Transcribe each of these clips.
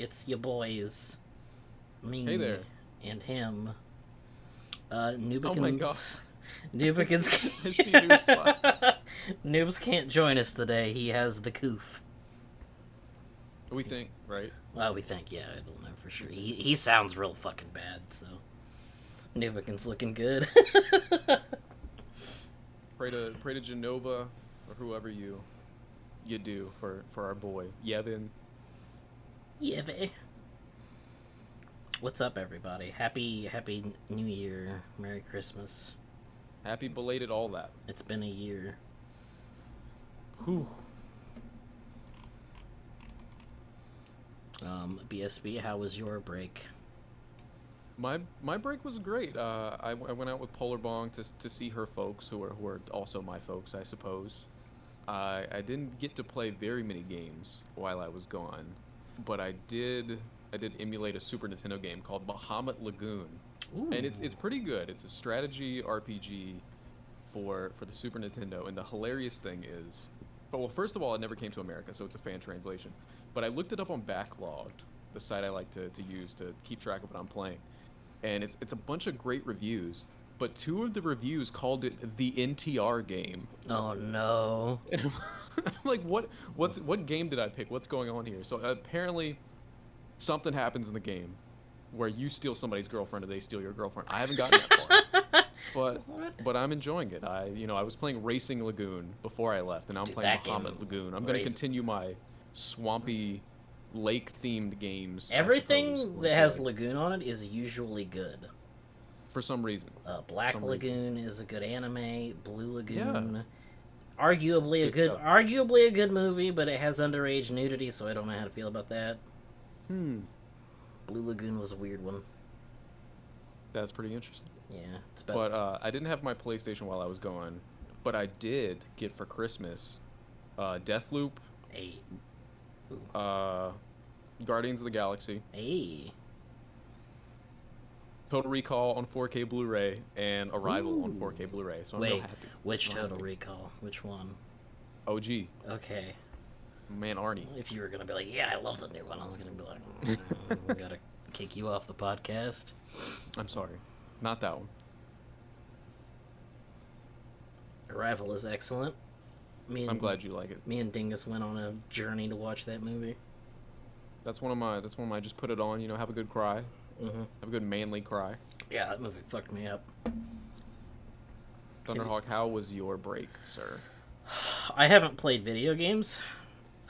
It's your boys, Hey me there. and him. Oh my god. Noobikins, I see Noob Spot. Noobs can't join us today. He has the coof. We think, right? Well, we think, yeah, I don't know for sure. He sounds real fucking bad, so Noobikins looking good. Pray to Genova or whoever you do for our boy Yevon. Yeah, bae. What's up, everybody? Happy New Year, Merry Christmas. Happy belated all that. It's been a year. Whew. BSB, how was your break? My break was great. I went out with Polar Bong to see her folks who are also my folks, I suppose. I didn't get to play very many games while I was gone, but I did emulate a Super Nintendo game called Bahamut Lagoon, Ooh. and it's pretty good. It's a strategy RPG for the Super Nintendo, and the hilarious thing is, well, first of all, it never came to America, so it's a fan translation. But I looked it up on Backlogged, the site I like to use to keep track of what I'm playing, and it's a bunch of great reviews. But two of the reviews called it the NTR game. Oh no. And I'm like, what game did I pick? What's going on here? So apparently, something happens in the game where you steal somebody's girlfriend or they steal your girlfriend. I haven't gotten that far, but What? but I'm enjoying it. I was playing Racing Lagoon before I left, and now I'm Dude, playing that game, Bahamut Lagoon. I'm gonna Race- continue my swampy, lake-themed games. I Everything suppose, that has but Lagoon on it is usually good. for some reason. Black some reason. Lagoon is a good anime. Blue Yeah, Lagoon, arguably a good good, stuff. arguably a good movie, but it has underage nudity, so I don't know how to feel about that. Hmm, Blue Lagoon was a weird one. that's pretty interesting. Yeah, it's about. But I didn't have my PlayStation while I was gone, but I did get for Christmas, Deathloop, Hey, ooh, uh, Guardians of the Galaxy, hey, Total Recall on 4K Blu-ray, and Arrival on ooh. 4K Blu-ray. So I'm real Wait, happy. which Real Total happy. Recall? Which one? OG, Okay. man, Arnie. If you were gonna be like, yeah, I love the new one, I was gonna be like, we gotta kick you off the podcast. I'm sorry, not that one. Arrival is excellent. I'm glad you like it. Me and Dingus went on a journey to watch that movie. That's one of my. That's one of my. Just put it on. Have a good cry. Hmm. Have a good manly cry. Yeah, that movie fucked me up. Thunderhawk, how was your break, sir? I haven't played video games.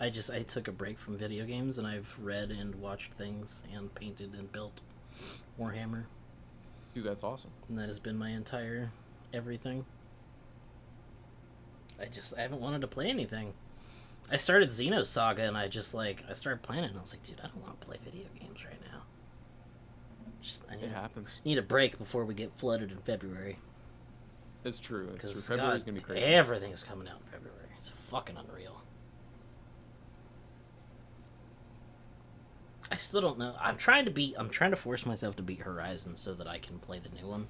I took a break from video games and I've read and watched things and painted and built Warhammer. Dude, that's awesome. And that has been my entire everything. I haven't wanted to play anything. I started Xenosaga and I started playing it and I was like, dude, I don't want to play video games right now. I It happens. need a break before we get flooded in February. It's true. It's true. Because February's gonna be crazy. everything's coming out in February. It's fucking unreal. I still don't know. I'm trying to force myself to beat Horizon so that I can play the new one.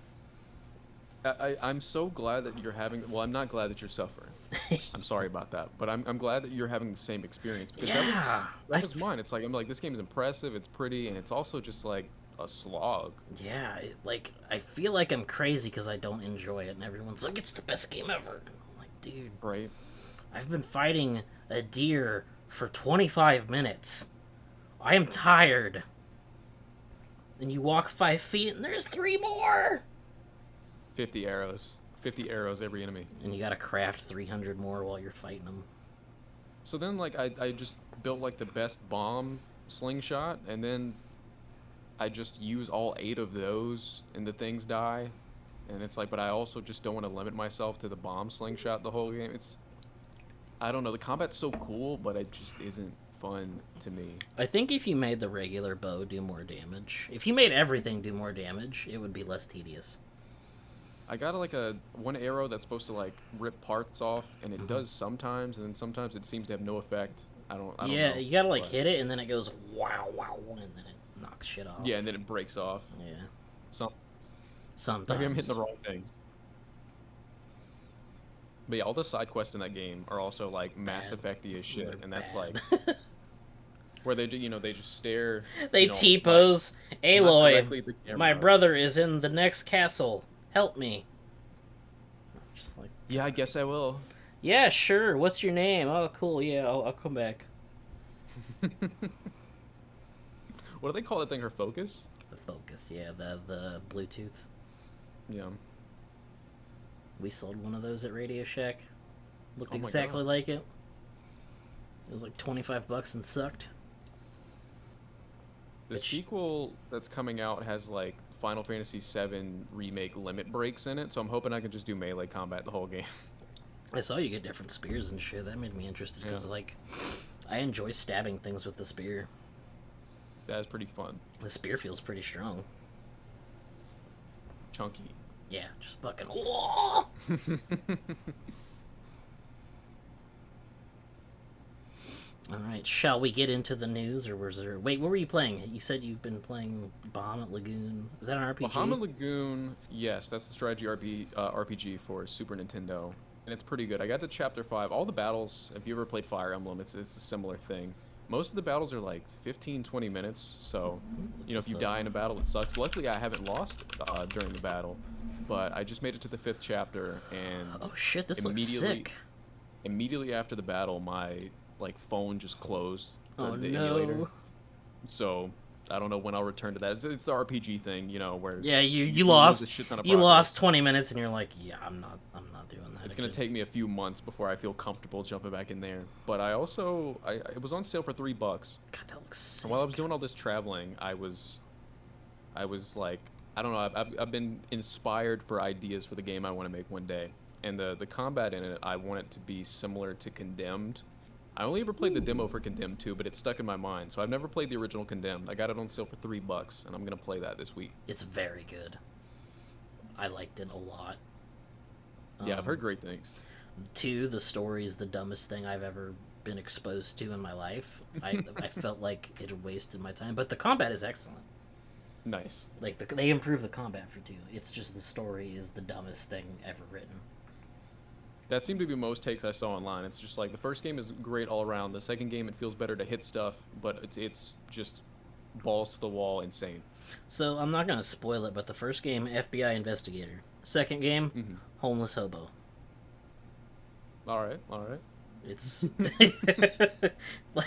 I'm so glad that you're having. Well, I'm not glad that you're suffering. I'm sorry about that, but I'm glad that you're having the same experience because Yeah, that was mine. It's like I'm like this game is impressive. It's pretty, and it's also just like a slog. yeah. I feel like I'm crazy because I don't enjoy it, and everyone's like, "It's the best game ever." And I'm like, dude, Right? I've been fighting a deer for 25 minutes. I am tired. And you walk 5 feet, and there's 3 more. 50 arrows. 50 arrows every enemy. And you gotta craft 300 more while you're fighting them. So then, like, I just built like the best bomb slingshot, and then I just use all 8 of those, and the things die. And it's like, but I also just don't want to limit myself to the bomb slingshot the whole game. I don't know, the combat's so cool, but it just isn't fun to me. I think if you made the regular bow do more damage, if you made everything do more damage, it would be less tedious. I got like a one arrow that's supposed to like rip parts off, and it does sometimes, and then sometimes it seems to have no effect. I don't Yeah, know. you gotta but- hit it, and then it goes wow, wow, and then it knocks shit off. Yeah, and then it breaks off. Yeah. Some Sometimes. maybe I'm hitting the wrong things. But yeah, all the side quests in that game are also like Mass Bad. Effect-y as shit, They're and that's bad. like where they do, they just stare, They like T-pose. not Aloy, directly at the my camera. brother is in the next castle. Help me. Just like, Yeah, I guess I will. yeah, sure. What's your name? Oh, cool. Yeah, I'll come back. What do they call that thing? Her focus? The focus, yeah, the Bluetooth. Yeah. We sold one of those at Radio Shack. Looked Oh my exactly God. like it. It was like $25 and sucked. The Bitch. sequel that's coming out has like Final Fantasy VII remake limit breaks in it, so I'm hoping I can just do melee combat the whole game. I saw you get different spears and shit. That made me interested because, Yeah. like, I enjoy stabbing things with the spear. That is pretty fun. The spear feels pretty strong. Chunky. Yeah, just fucking. Whoa! All right, shall we get into the news, or was there? Wait, what were you playing? You said you've been playing Bahamut Lagoon. Is that an RPG? Bahamut Lagoon, yes, that's the strategy RPG for Super Nintendo, and it's pretty good. I got to Chapter 5. All the battles, if you ever played Fire Emblem, it's a similar thing. Most of the battles are like 15, 20 minutes, so, if you die in a battle, it sucks. Luckily, I haven't lost during the battle, but I just made it to the 5th chapter, and Oh shit, this looks sick. immediately after the battle, my phone just closed Oh the emulator. no. So I don't know when I'll return to that. It's the RPG thing, where Yeah, you lose lost a shit ton of you progress. lost 20 minutes and you're like, yeah, I'm not doing that. It's gonna again. take me a few months before I feel comfortable jumping back in there. But I also it was on sale for $3. God, that looks sick. And while I was doing all this traveling, I was like, I don't know, I've been inspired for ideas for the game I want to make one day. And the combat in it, I want it to be similar to Condemned. I only ever played the demo for Condemned 2, but it's stuck in my mind. So I've never played the original Condemned. I got it on sale for $3, and I'm gonna play that this week. It's very good. I liked it a lot. Yeah, I've heard great things. 2, the story is the dumbest thing I've ever been exposed to in my life. I felt like it had wasted my time, but the combat is excellent. Nice. Like they improved the combat for 2. It's just the story is the dumbest thing ever written. That seemed to be most takes I saw online. It's just like the first game is great all around. The second game, it feels better to hit stuff, but it's just balls to the wall insane. So I'm not gonna spoil it, but the first game, FBI investigator. Second game, homeless hobo. All right, all right. It's like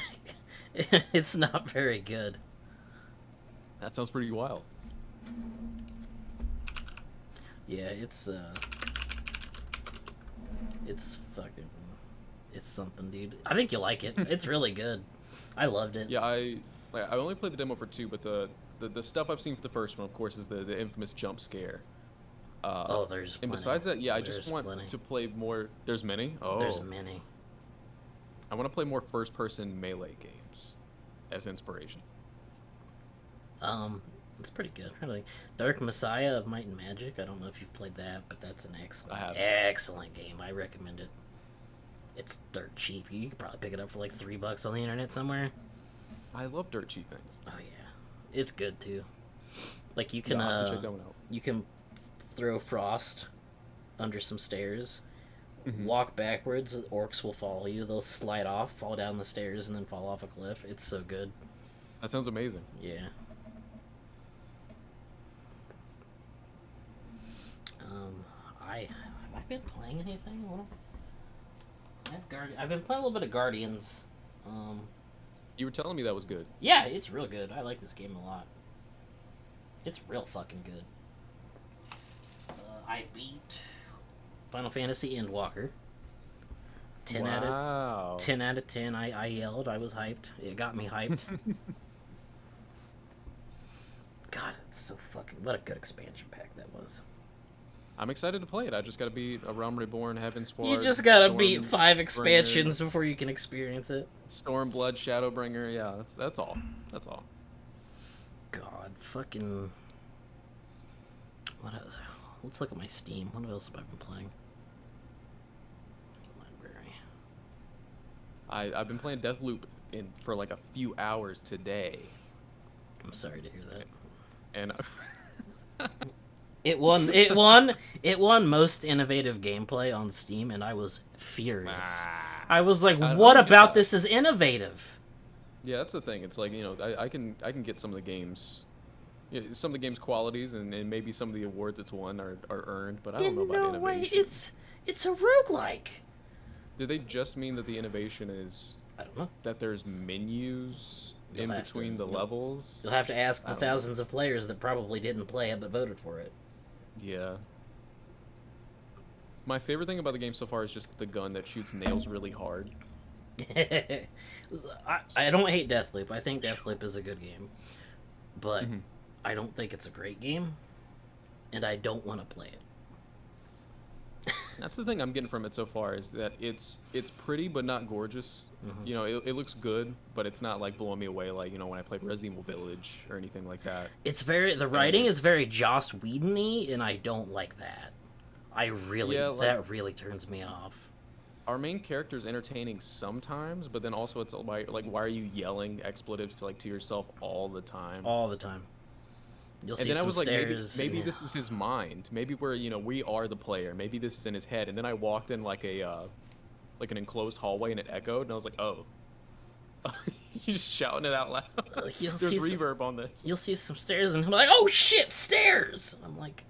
it's not very good. That sounds pretty wild. Yeah, it's fucking, it's something, dude. I think you'll like it. It's really good. I loved it. Yeah, I only played the demo for 2, but the stuff I've seen for the first one, of course, is the infamous jump scare. Oh, there's And plenty. besides that, yeah, I There's just want plenty. to play more. There's many. Oh, There's many. I want to play more first-person melee games as inspiration. It's pretty good. Really, Dark Messiah of Might and Magic. I don't know if you've played that, but that's an excellent, I have. excellent game. I recommend it. It's dirt cheap. You could probably pick it up for like $3 on the internet somewhere. I love dirt cheap things. Oh yeah, it's good too. Like you can, Yeah, I'll have to check that one out. you can throw frost under some stairs. Mhm. Walk backwards, orcs will follow you. They'll slide off, fall down the stairs, and then fall off a cliff. It's so good. That sounds amazing. Yeah. Have I been playing anything? I've been playing a little bit of Guardians. You were telling me that was good. Yeah, it's real good. I like this game a lot. It's real fucking good. I beat Final Fantasy Endwalker. 10 out Wow. of 10 out of 10. I yelled. I was hyped. It got me hyped. God, it's so fucking... What a good expansion pack that was. I'm excited to play it. I just got to beat A Realm Reborn, Heaven Sword. You just gotta beat Storm 5 Bringer, expansions before you can experience it. Stormblood, Shadowbringer. Yeah, that's all. That's all. God, fucking... What else? Let's look at my Steam. What else have I been playing? Library. I've been playing Deathloop for like a few hours today, I'm sorry to hear that. and It won most innovative gameplay on Steam, and I was furious. I was like, I what don't get about that. this is innovative? Yeah, that's the thing. It's like, I can get some of the games, yeah, some of the game's qualities and maybe some of the awards it's won are earned, but I don't know In about no way, innovation. it's a roguelike. Do they just mean that the innovation is I don't know. that there's menus You'll in have to between the levels? you'll have to ask the I don't know. thousands of players that probably didn't play it but voted for it. Yeah. My favorite thing about the game so far is just the gun that shoots nails really hard. I don't hate Deathloop. I think Deathloop is a good game, but Hmm. I don't think it's a great game, and I don't want to play it. That's the thing I'm getting from it so far is that it's pretty but not gorgeous. Mhm. It looks good, but it's not like blowing me away like when I played Resident Evil Village or anything like that. The And writing is very Joss Whedon-y, and I don't like that. yeah, like That really turns me off our main character's entertaining sometimes, but then also it's like why are you yelling expletives to yourself all the time? all the time. You'll And see then I some was like, maybe stairs. maybe this is his mind. Maybe we are the player. Maybe this is in his head. And then I walked in like an enclosed hallway and it echoed, and I was like, oh, you're just shouting it out loud. Like, you'll There's see some, reverb on this. you'll see some stairs, and he'll be like, "Oh shit, stairs!" I'm like,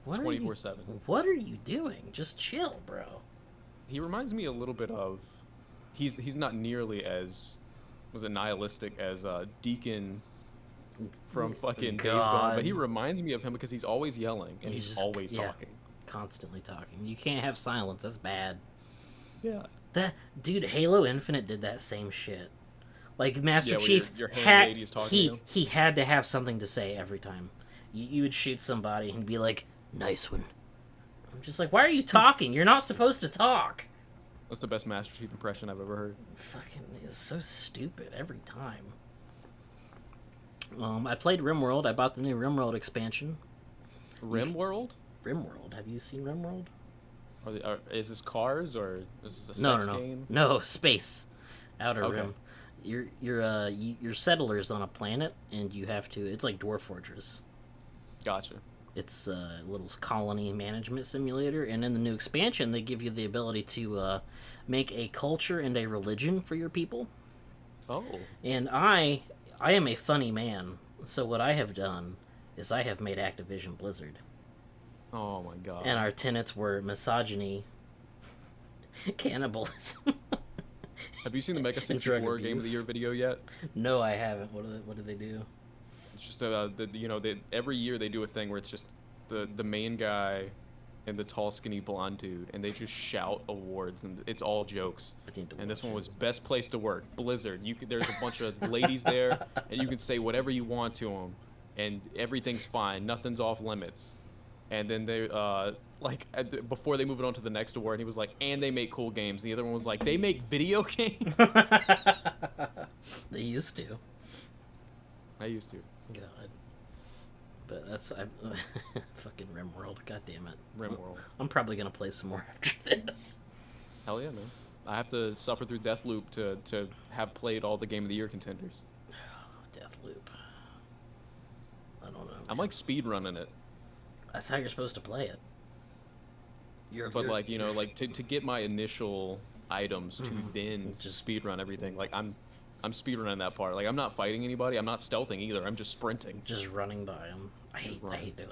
It's "What are you? 24/7. What are you doing? Just chill, bro." He reminds me a little bit of, he's not nearly as, was it nihilistic as Deacon from fucking Days Gone, but he God, reminds me of him because he's always yelling and he's he's just always yeah, talking. constantly talking. You can't have silence. That's bad. Yeah. That dude, Halo Infinite did that same shit. Like Master Yeah, when Chief your hand had lady is talking to you. he had to have something to say every time. You would shoot somebody and he'd be like, "Nice one." I'm just like, "Why are you talking? You're not supposed to talk." That's the best Master Chief impression I've ever heard. Fucking is so stupid every time. I played RimWorld. I bought the new RimWorld expansion. RimWorld? RimWorld. Have you seen RimWorld? Is this cars or is this a No, sex no, no, game? no. Space, Outer Okay. Rim. You're settlers on a planet, and you have to. It's like Dwarf Fortress. Gotcha. It's a little colony management simulator, and in the new expansion, they give you the ability to make a culture and a religion for your people. Oh. And I am a funny man, so what I have done is I have made Activision Blizzard, Oh my god. and our tenets were misogyny, cannibalism. Have you seen the Mega and drug 64 Game of the abuse. Year video yet? No, I haven't. What do they do? It's just every year they do a thing where it's just the main guy and the tall skinny blonde dude, and they just shout awards, and it's all jokes. I need to And this watch one it. was best place to work, Blizzard. There's a bunch of ladies there, and you can say whatever you want to them, and everything's fine. Nothing's off limits. And then they before they move it on to the next award, he was like, and they make cool games. And the other one was like, they make video games. They used to. I used to. God. But fucking RimWorld. God damn it. RimWorld. I'm probably gonna play some more after this. Hell yeah, man. I have to suffer through Deathloop to have played all the Game of the Year contenders. Deathloop. I don't know. I'm like speed running it, That's how you're supposed to play it. but to get my initial items to then Just- speed run everything. Like I'm speed running that part. Like I'm not fighting anybody. I'm not stealthing either. I'm just sprinting. just running by them. I hate running. doing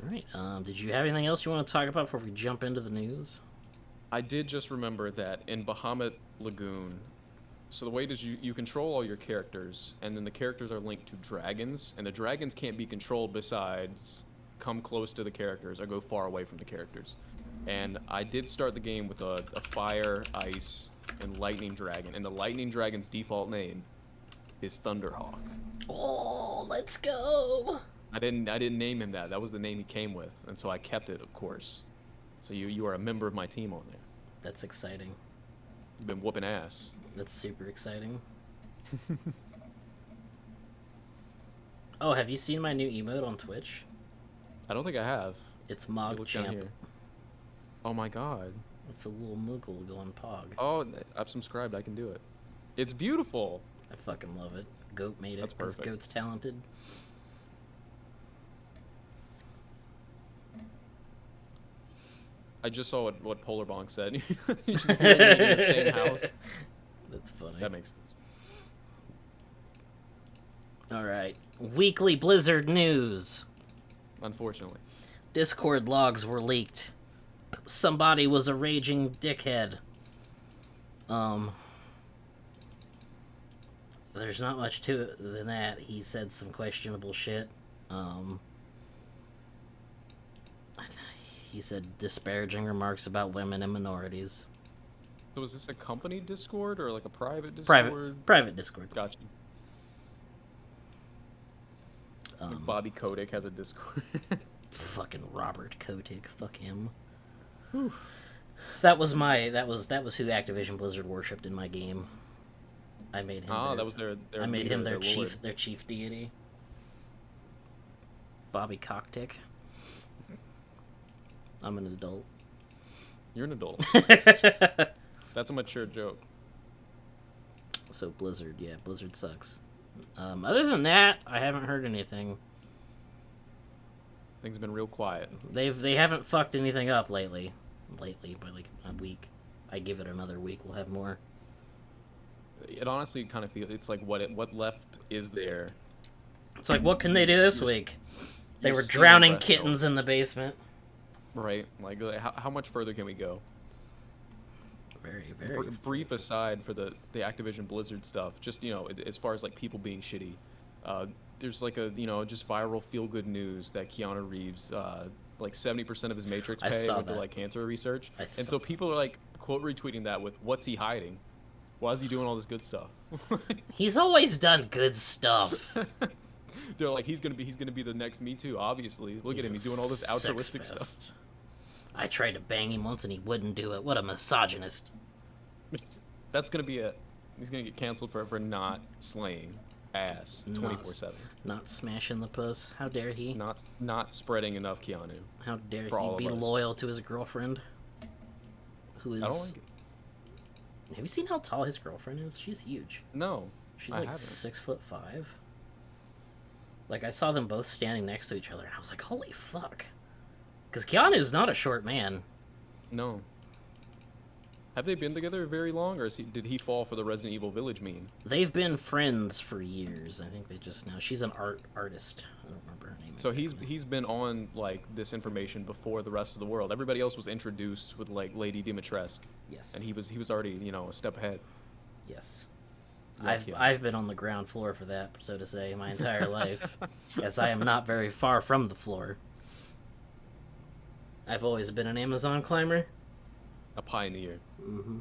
that. All right. Did you have anything else you want to talk about before we jump into the news? I did just remember that in Bahamut Lagoon, so the way it is you control all your characters, and then the characters are linked to dragons, and the dragons can't be controlled besides come close to the characters or go far away from the characters. And I did start the game with a fire, ice, and lightning dragon, and the lightning dragon's default name is Thunderhawk. Oh, let's go. I didn't name him that. That was the name he came with, and so I kept it, of course. So you are a member of my team on there. That's exciting. You've been whooping ass. That's super exciting. Oh, have you seen my new emote on Twitch? I don't think I have. It's Let me look down MogChamp. here. Oh my god. It's a little Moogle going pog. Oh, I've subscribed. I can do it. It's beautiful. I fucking love it. Goat made it That's because perfect. Goat's talented. I just saw what Polar Bonk said. You should be living in the same house. That's funny. That makes sense. All right. Weekly Blizzard news. Unfortunately. Discord logs were leaked. Somebody was a raging dickhead. There's not much to it than that. He said some questionable shit. He said disparaging remarks about women and minorities. So was this a company Discord or like a private Discord? Private Discord. Gotcha. Bobby Kotick has a Discord. Fucking Robert Kotick. Fuck him. Whew. That was who Activision Blizzard worshipped in my game. I made him. That was their I made leader, him their lord. chief deity. Bobby Cocktick. I'm an adult. You're an adult. That's a mature joke. So Blizzard, yeah, Blizzard sucks. Other than that, I haven't heard anything. Things have been real quiet. They haven't fucked anything up lately. Lately, by like a week. I give it another week, we'll have more. It honestly kind of feels it's like what left is there. It's like, what can they do this week? They were seeing drowning left kittens in the basement. Right? Like how much further can we go? Very, very Brief aside for the Activision Blizzard stuff, just as far as like people being shitty, there's like a just viral feel good news that Keanu Reeves like 70% of his Matrix pay went to like cancer research, and so people are like quote retweeting that with "What's he hiding? Why is he doing all this good stuff?" He's always done good stuff. They're like he's gonna be the next Me Too. Obviously, look at him. He's doing all this altruistic stuff. I tried to bang him once and he wouldn't do it. What a misogynist. That's gonna be it. He's gonna get canceled for not slaying ass 24/7. Not smashing the puss. How dare he? Not spreading enough Keanu. How dare he be loyal to his girlfriend? Who is? I don't like it. Have you seen how tall his girlfriend is? She's huge. No. She's like 6'5". Like I saw them both standing next to each other and I was like, holy fuck. Because Keanu's not a short man. No. Have they been together very long, or did he fall for the Resident Evil Village meme? They've been friends for years. I think they just now. She's an artist. I don't remember her name. So he's been on like this information before the rest of the world. Everybody else was introduced with like Lady Dimitrescu. Yes. And he was already a step ahead. Yes. I've been on the ground floor for that, so to say, my entire life, as I am not very far from the floor. I've always been an Amazon climber. A pioneer. Mm-hmm.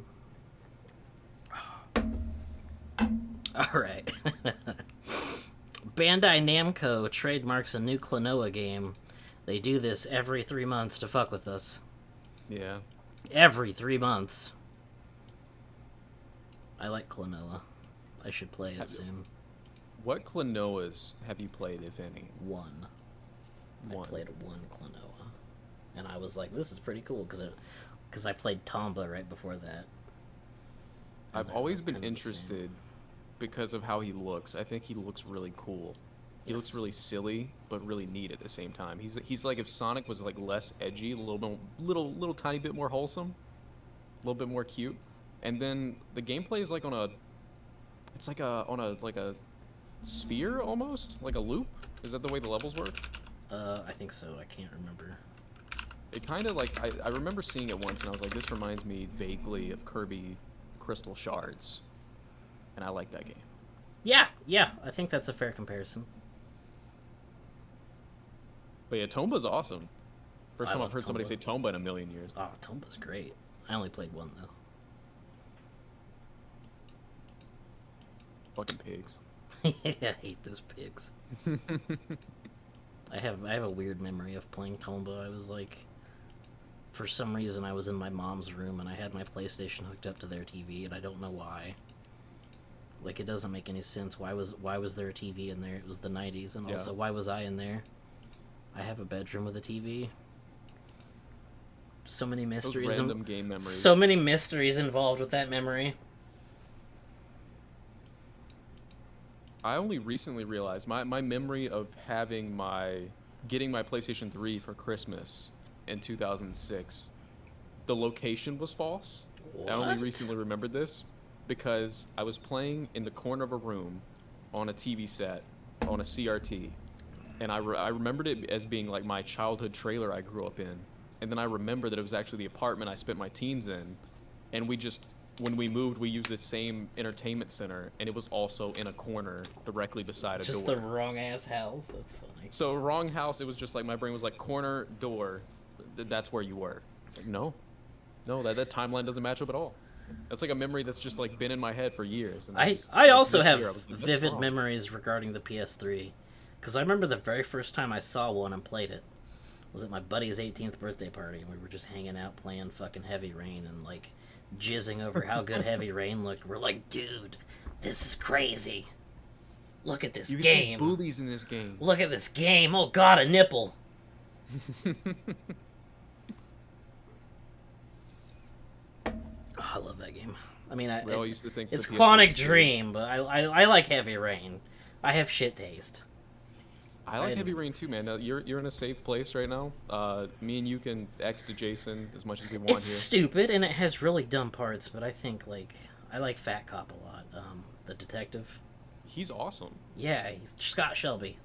All right. Bandai Namco trademarks a new Klonoa game. They do this every 3 months to fuck with us. Yeah. Every 3 months. I like Klonoa. I should play it soon. What Klonoas have you played, if any? One. I played one Klonoa. And I was like, this is pretty cool, because I played Tomba right before that. I've always been interested because of how he looks. I think he looks really cool. He looks really silly, but really neat at the same time. He's like if Sonic was like less edgy, a little tiny bit more wholesome, a little bit more cute. And then the gameplay is like on a sphere almost, like a loop. Is that the way the levels work? I think so. I can't remember. It kind of like I remember seeing it once and I was like, this reminds me vaguely of Kirby Crystal Shards, and I like that game. Yeah, I think that's a fair comparison. But yeah, Tomba's awesome. First time I've heard somebody say Tomba. Tomba in a million years. Oh, Tomba's great. I only played one though. Fucking pigs. I hate those pigs. I have a weird memory of playing Tomba. I was like, for some reason I was in my mom's room and I had my PlayStation hooked up to their TV and I don't know why. Like, it doesn't make any sense. Why was there a TV in there? It was the 90s, and also why was I in there? I have a bedroom with a TV. So many mysteries. Those random game memories. So many mysteries involved with that memory. I only recently realized my memory of getting my PlayStation 3 for Christmas in 2006 the location was false. I only What? recently remembered this because I was playing in the corner of a room on a TV set on a CRT, and I remembered it as being like my childhood trailer I grew up in, and then I remember that it was actually the apartment I spent my teens in, and when we moved, we used the same entertainment center, and it was also in a corner directly beside a Just door. the wrong ass house. That's funny. So wrong house. It was just like my brain was like corner door. That's where you were. Like, no, that timeline doesn't match up at all. That's like a memory that's just like been in my head for years. And I also this have year I was like, "That's vivid wrong." memories regarding the PS3, because I remember the very first time I saw one and played it was at my buddy's 18th birthday party, and we were just hanging out playing fucking Heavy Rain and like jizzing over how good Heavy Rain looked. We're like, dude, this is crazy. Look at this You can see game. boobies in this game. Look at this game. Oh god, a nipple. Oh, I love that game. I mean, We all used to think it's the PS3 Quantic was good. Dream, but I like Heavy Rain. I have shit taste. I like I- Heavy Rain too, man. Now, you're in a safe place right now. Me and you can X to Jason as much as we want It's here. stupid and it has really dumb parts, but I think I like Fat Cop a lot. The detective. He's awesome, Yeah, he's Scott Shelby.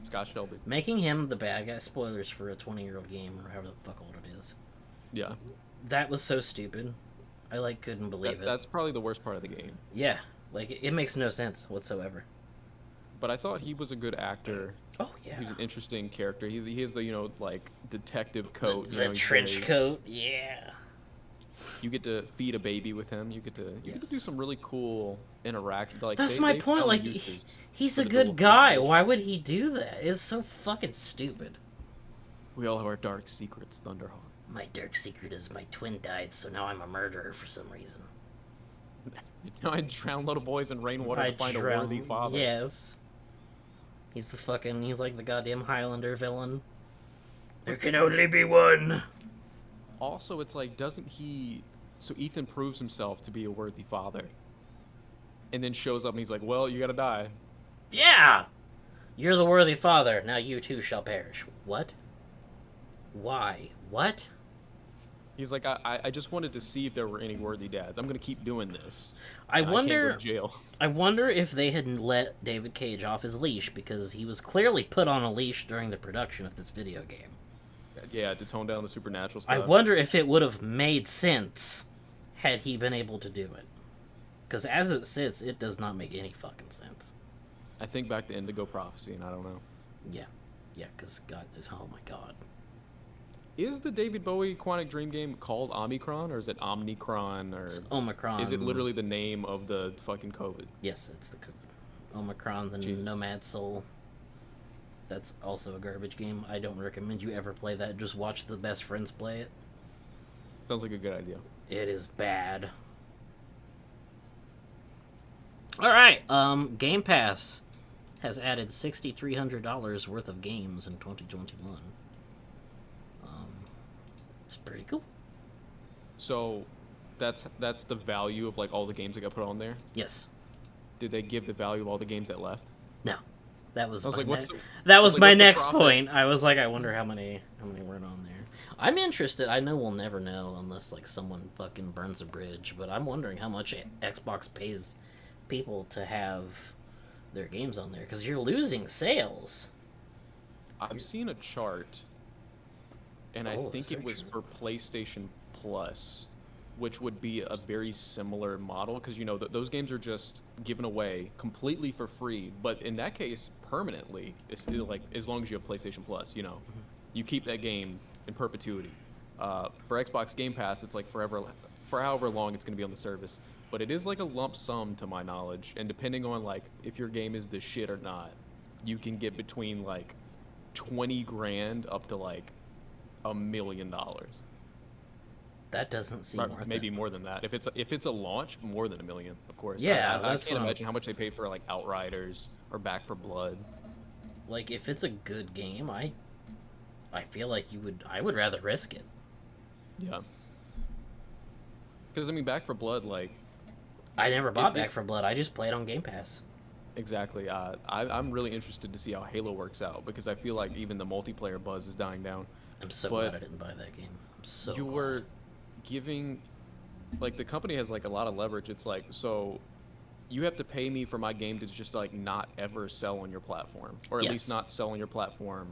Scott Shelby. Making him the bad guy. Spoilers for a 20-year-old game or however the fuck old it is. Yeah, That was so stupid. I couldn't believe it. that's probably the worst part of the game. Yeah, it makes no sense whatsoever. But I thought he was a good actor. Oh yeah. He's an interesting character. He has the like detective coat. The he's trench very- coat. Yeah. You get to feed a baby with him. You get to do Yes. some really cool interaction. Like That's they- my they point. found Like uses he's for a the good dual guy. communication. Why would he do that? It's so fucking stupid. We all have our dark secrets, Thunderhawk. My dark secret is my twin died, so now I'm a murderer for some reason. You know, I drown little boys in rainwater I to find drown- a worthy father. Yes. He's like the goddamn Highlander villain. There can only be one. Also, it's like, doesn't he? So Ethan proves himself to be a worthy father, and then shows up and he's like, "Well, you gotta die." Yeah! You're the worthy father, now you too shall perish. What? Why? What? He's like, I just wanted to see if there were any worthy dads. I'm gonna keep doing this. I and wonder I can't go to jail. I wonder if they had let David Cage off his leash, because he was clearly put on a leash during the production of this video game. Yeah, to tone down the supernatural stuff. I wonder if it would have made sense had he been able to do it. Because as it sits, it does not make any fucking sense. I think back to Indigo Prophecy, and I don't know. Yeah. Yeah, because God is... Oh my god. Is the David Bowie Quantic Dream game called Omicron, or is it Omnicron, or It's Omicron. is it literally the name of the fucking COVID? Yes, it's the COVID. Omicron, the Jesus. Nomad Soul. That's also a garbage game. I don't recommend you ever play that. Just watch the best friends play it. Sounds like a good idea. It is bad. Alright, Game Pass has added $6,300 worth of games in 2021. It's pretty cool. So, that's the value of like all the games that got put on there. Yes. Did they give the value of all the games that left? No. That was I was my like, what's ne- the- that I was was like, my what's the next profit? point. I was like, I wonder how many weren't on there. I'm interested. I know we'll never know unless like someone fucking burns a bridge, but I'm wondering how much Xbox pays people to have their games on there, because you're losing sales. I've seen a chart, and I Oh, think is it that was true? for PlayStation Plus, which would be a very similar model because those games are just given away completely for free, but in that case permanently. It's still like as long as you have PlayStation Plus, you keep that game in perpetuity. For Xbox Game Pass, it's like forever, for however long it's going to be on the service. But it is like a lump sum to my knowledge, and depending on like if your game is the shit or not, you can get between like 20 grand up to like $1 million. That doesn't seem Or worth maybe it. more than that. If it's a launch, more than $1 million, of course. Yeah, I that's can't what I'm- imagine how much they paid for like Outriders or Back for Blood. Like, if it's a good game, I feel like I would rather risk it. Yeah. Because I mean, Back for Blood, like I never bought it- Back for Blood. I just played on Game Pass. exactly. I'm really interested to see how Halo works out because I feel like even the multiplayer buzz is dying down. I'm so But glad I didn't buy that game. I'm so Your glad. giving, like, the company has like a lot of leverage. It's like, so you have to pay me for my game to just like not ever sell on your platform, or at least Yes. not sell on your platform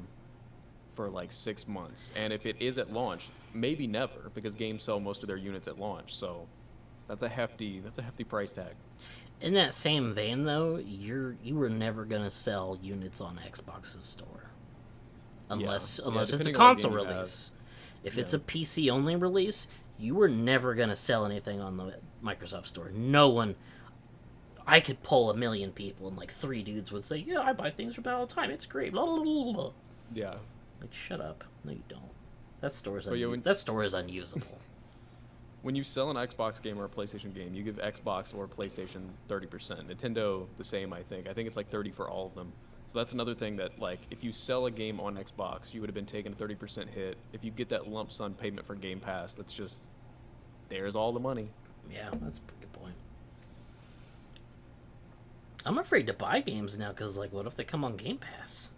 for like 6 months. And if it is at launch, maybe never, because games sell most of their units at launch. So that's a hefty price tag. In that same vein, though, you were never gonna sell units on Xbox's store Yeah, yeah, unless it's a depending on what console game you have. release. If it's Yeah. a PC only release, you were never gonna sell anything on the Microsoft store. No one. I could pull 1 million people, and like 3 dudes would say, "Yeah, I buy things from that all the time. It's great." Blah blah blah blah. Yeah. Like, shut up. No, you don't. That store is But yeah, that store is unusable. when you sell an Xbox game or a PlayStation game, you give Xbox or PlayStation 30%. Nintendo the same, I think. I think it's like 30 for all of them. So that's another thing that, like, if you sell a game on Xbox, you would have been taking a 30% hit. If you get that lump sum payment for Game Pass, that's just, there's all the money. Yeah, that's a pretty good point. I'm afraid to buy games now because, like, what if they come on Game Pass?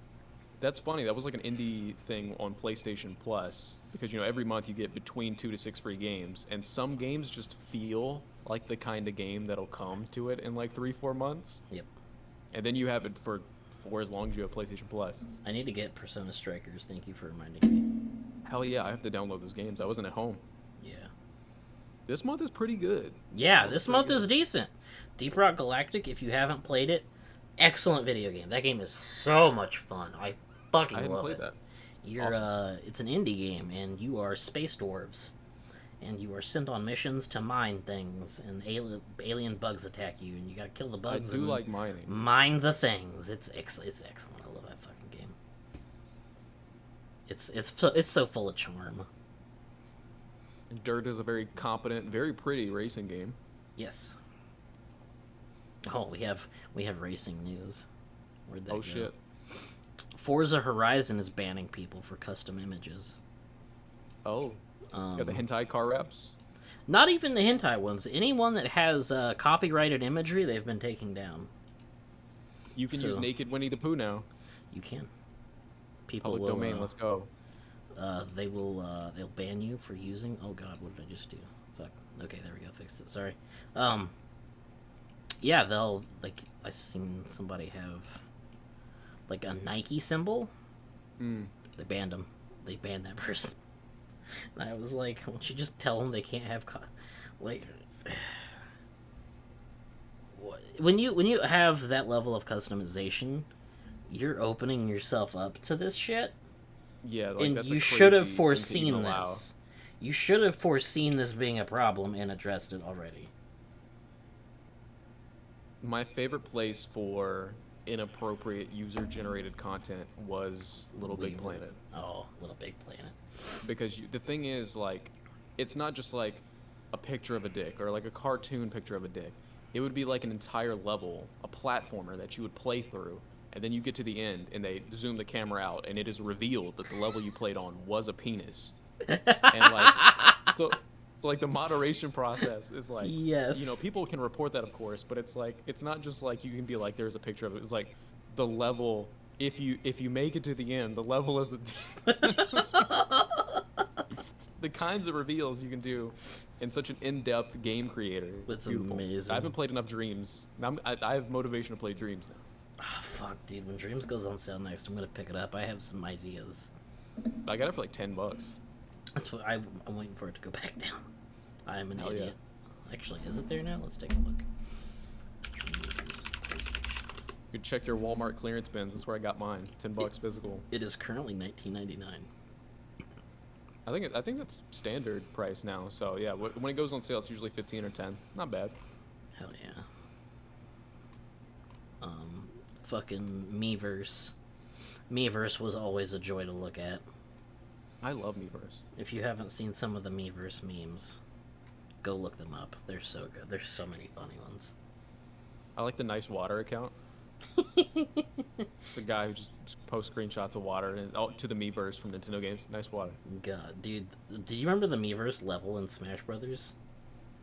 That's funny. That was like an indie thing on PlayStation Plus, because every month you get between 2 to 6 free games, and some games just feel like the kind of game that'll come to it in like 3-4 months, Yep. and then you have it for as long as you have PlayStation Plus. I need to get Persona Strikers. Thank you for reminding me. Hell yeah, I have to download those games. I wasn't at home. Yeah. This month is pretty good. Yeah, this month is decent. Deep Rock Galactic, if you haven't played it, excellent video game. That game is so much fun. I fucking I hadn't love played it. that. You're Awesome. it's an indie game, and you are space dwarves, and you are sent on missions to mine things, and alien bugs attack you, and you gotta kill the I bugs. do and like mining. mine the things. It's excellent. I love that fucking game. It's so full of charm. Dirt is a very competent, very pretty racing game. Yes. Oh, we have racing news. Where'd that Oh go? shit. Forza Horizon is banning people for custom images. Oh. Got the hentai car wraps. Not even the hentai ones. Anyone that has copyrighted imagery, they've been taking down. You can use So- naked Winnie the Pooh now. You can. People Public will. domain. Let's go. They'll ban you for using. Oh God, what did I just do? Fuck. Okay, there we go. Fixed it. Sorry. Yeah, they'll like. I seen somebody have like a Nike symbol. They banned them. They banned that person. And I was like, why don't you just tell them they can't have like. When you have that level of customization, you're opening yourself up to this shit, Yeah, like, and that's a you should have crazy thing to foreseen even allow. this. You should have foreseen this being a problem and addressed it already. My favorite place for inappropriate user-generated content was Little Big Planet. Oh, Little Big Planet. Because the thing is, like, it's not just like a picture of a dick or like a cartoon picture of a dick. It would be like an entire level, a platformer that you would play through, and then you get to the end and they zoom the camera out and it is revealed that the level you played on was a penis. And like, so like the moderation process is like, Yes. people can report that, of course, but it's like, it's not just like you can be like, there's a picture of it. It's like the level, if you make it to the end, the level is the kinds of reveals you can do in such an in-depth game creator. That's Beautiful. amazing. I haven't played enough Dreams. I have motivation to play Dreams now. Oh, fuck, dude. When Dreams goes on sale next, I'm gonna pick it up. I have some ideas. I got it for like $10. That's what I'm waiting for it to go back down. I'm an Hell yeah. idiot. Actually, is it there now? Let's take a look. Dreams PlayStation. You could check your Walmart clearance bins. That's where I got mine. $10 physical. It is currently $19.99. I think that's standard price now. So yeah, when it goes on sale, it's usually 15 or 10. Not bad. Hell yeah. Fucking Miiverse. Miiverse was always a joy to look at. I love Miiverse. If you haven't seen some of the Miiverse memes, go look them up. They're so good. There's so many funny ones. I like the nice water account. It's the guy who just posts screenshots of water and to the Miiverse from Nintendo games. Nice water. God, dude, do you remember the Miiverse level in Smash Brothers?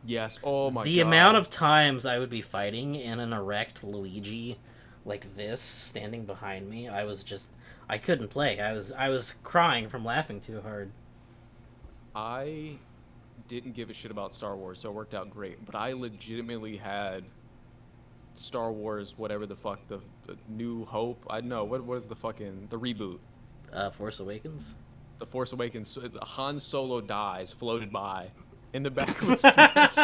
Yes. Oh my god. The amount of times I would be fighting and an erect Luigi like this standing behind me, I couldn't play. I was crying from laughing too hard. I didn't give a shit about Star Wars, so it worked out great. But I legitimately had Star Wars, whatever the fuck, the New Hope. I don't know what is the fucking the reboot. Force Awakens. The Force Awakens. Han Solo dies, floated by, in the back of a Smash.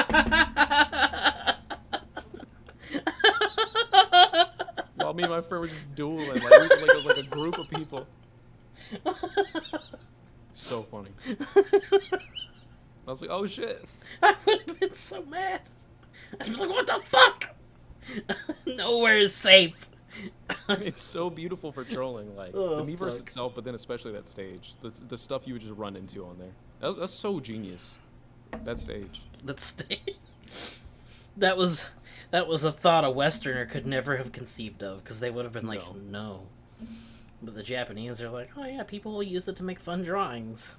While me and my friend were just dueling, like a group of people. So funny. I was like, oh shit. I would have been so mad. I'd be like, what the fuck? Nowhere is safe. It's so beautiful for trolling, like Oh, the Miiverse fuck. itself, but then especially that stage, the stuff you would just run into on there. That's so genius. That stage. That was a thought a Westerner could never have conceived of, because they would have been like, No. no. But the Japanese are like, oh yeah, people will use it to make fun drawings.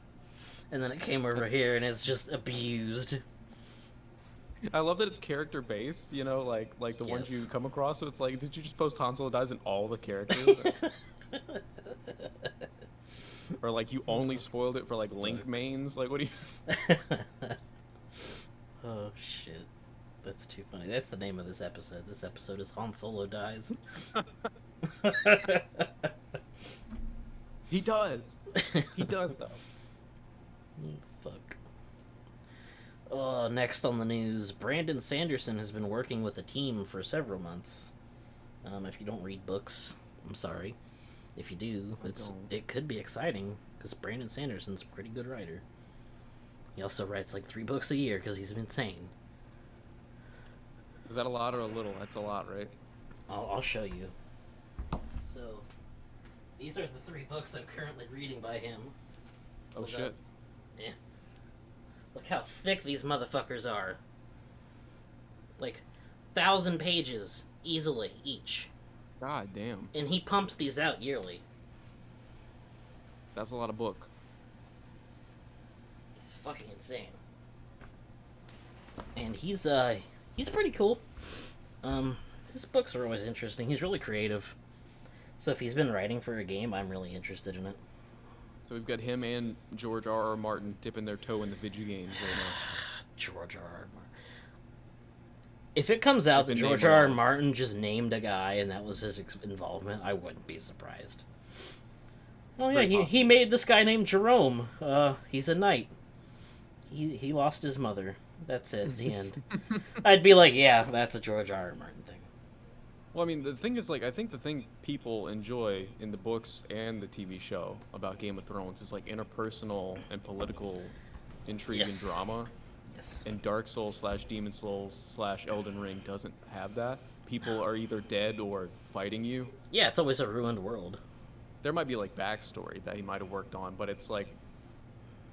And then it came over here and it's just abused. I love that it's character based, you know, like the ones Yes. you come across. So it's like, did you just post Han Solo dies in all the characters? Or like you only spoiled it for like Link mains? Like what do you? Oh shit. That's too funny. That's the name of this episode. This episode is Han Solo Dies. He does. He does though. Fuck. Oh, next on the news, Brandon Sanderson has been working with a team for several months. If you don't read books, I'm sorry. If you do, it could be exciting, because Brandon Sanderson's a pretty good writer. He also writes like 3 books a year because he's insane. Is that a lot or a little? That's a lot, right? I'll show you. So, these are the 3 books I'm currently reading by him. Oh Hold shit. up. Yeah. Look how thick these motherfuckers are. Like, 1,000 pages, easily, each. God damn. And he pumps these out yearly. That's a lot of book. He's fucking insane. And he's pretty cool. His books are always interesting. He's really creative. So if he's been writing for a game, I'm really interested in it. So we've got him and George R.R. Martin dipping their toe in the video games right now. George R.R. Martin. If it comes out that George R.R. Martin just named a guy and that was his involvement, I wouldn't be surprised. Oh yeah, he made this guy named Jerome. He's a knight. He lost his mother. That's it. The end. I'd be like, yeah, that's a George R.R. Martin thing. Well, I mean, the thing is, like, I think the thing people enjoy in the books and the TV show about Game of Thrones is, like, interpersonal and political intrigue and drama. Yes. And Dark Souls / Demon Souls / Elden Ring doesn't have that. People are either dead or fighting you. Yeah, it's always a ruined world. There might be, like, backstory that he might have worked on, but it's, like,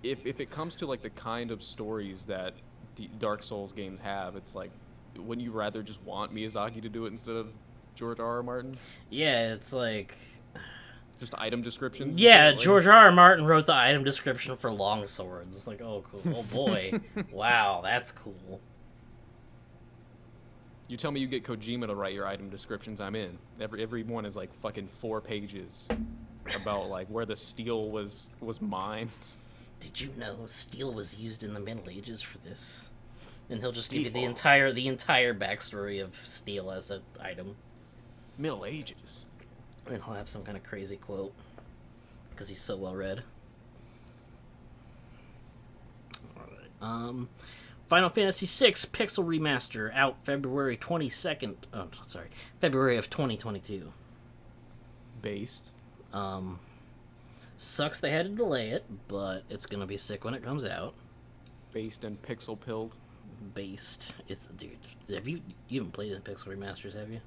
if it comes to, like, the kind of stories that Dark Souls games have, it's, like, wouldn't you rather just want Miyazaki to do it instead of George R.R. Martin? Yeah, it's like... Just item descriptions? Yeah, George R.R. Martin wrote the item description for longswords. It's like, oh, cool. Oh, boy. Wow, that's cool. You tell me you get Kojima to write your item descriptions, I'm in. Every one is like fucking 4 pages about like where the steel was mined. Did you know steel was used in the Middle Ages for this? And he'll just give you the entire backstory of steel as an item. Middle Ages. And then he'll have some kind of crazy quote. Because he's so well read. Alright. Final Fantasy VI Pixel Remaster out February 22nd. Oh, sorry. February of 2022. Based. Sucks they had to delay it, but it's gonna be sick when it comes out. Based and pixel pilled. Based. It's dude. You haven't played the Pixel Remasters, have you?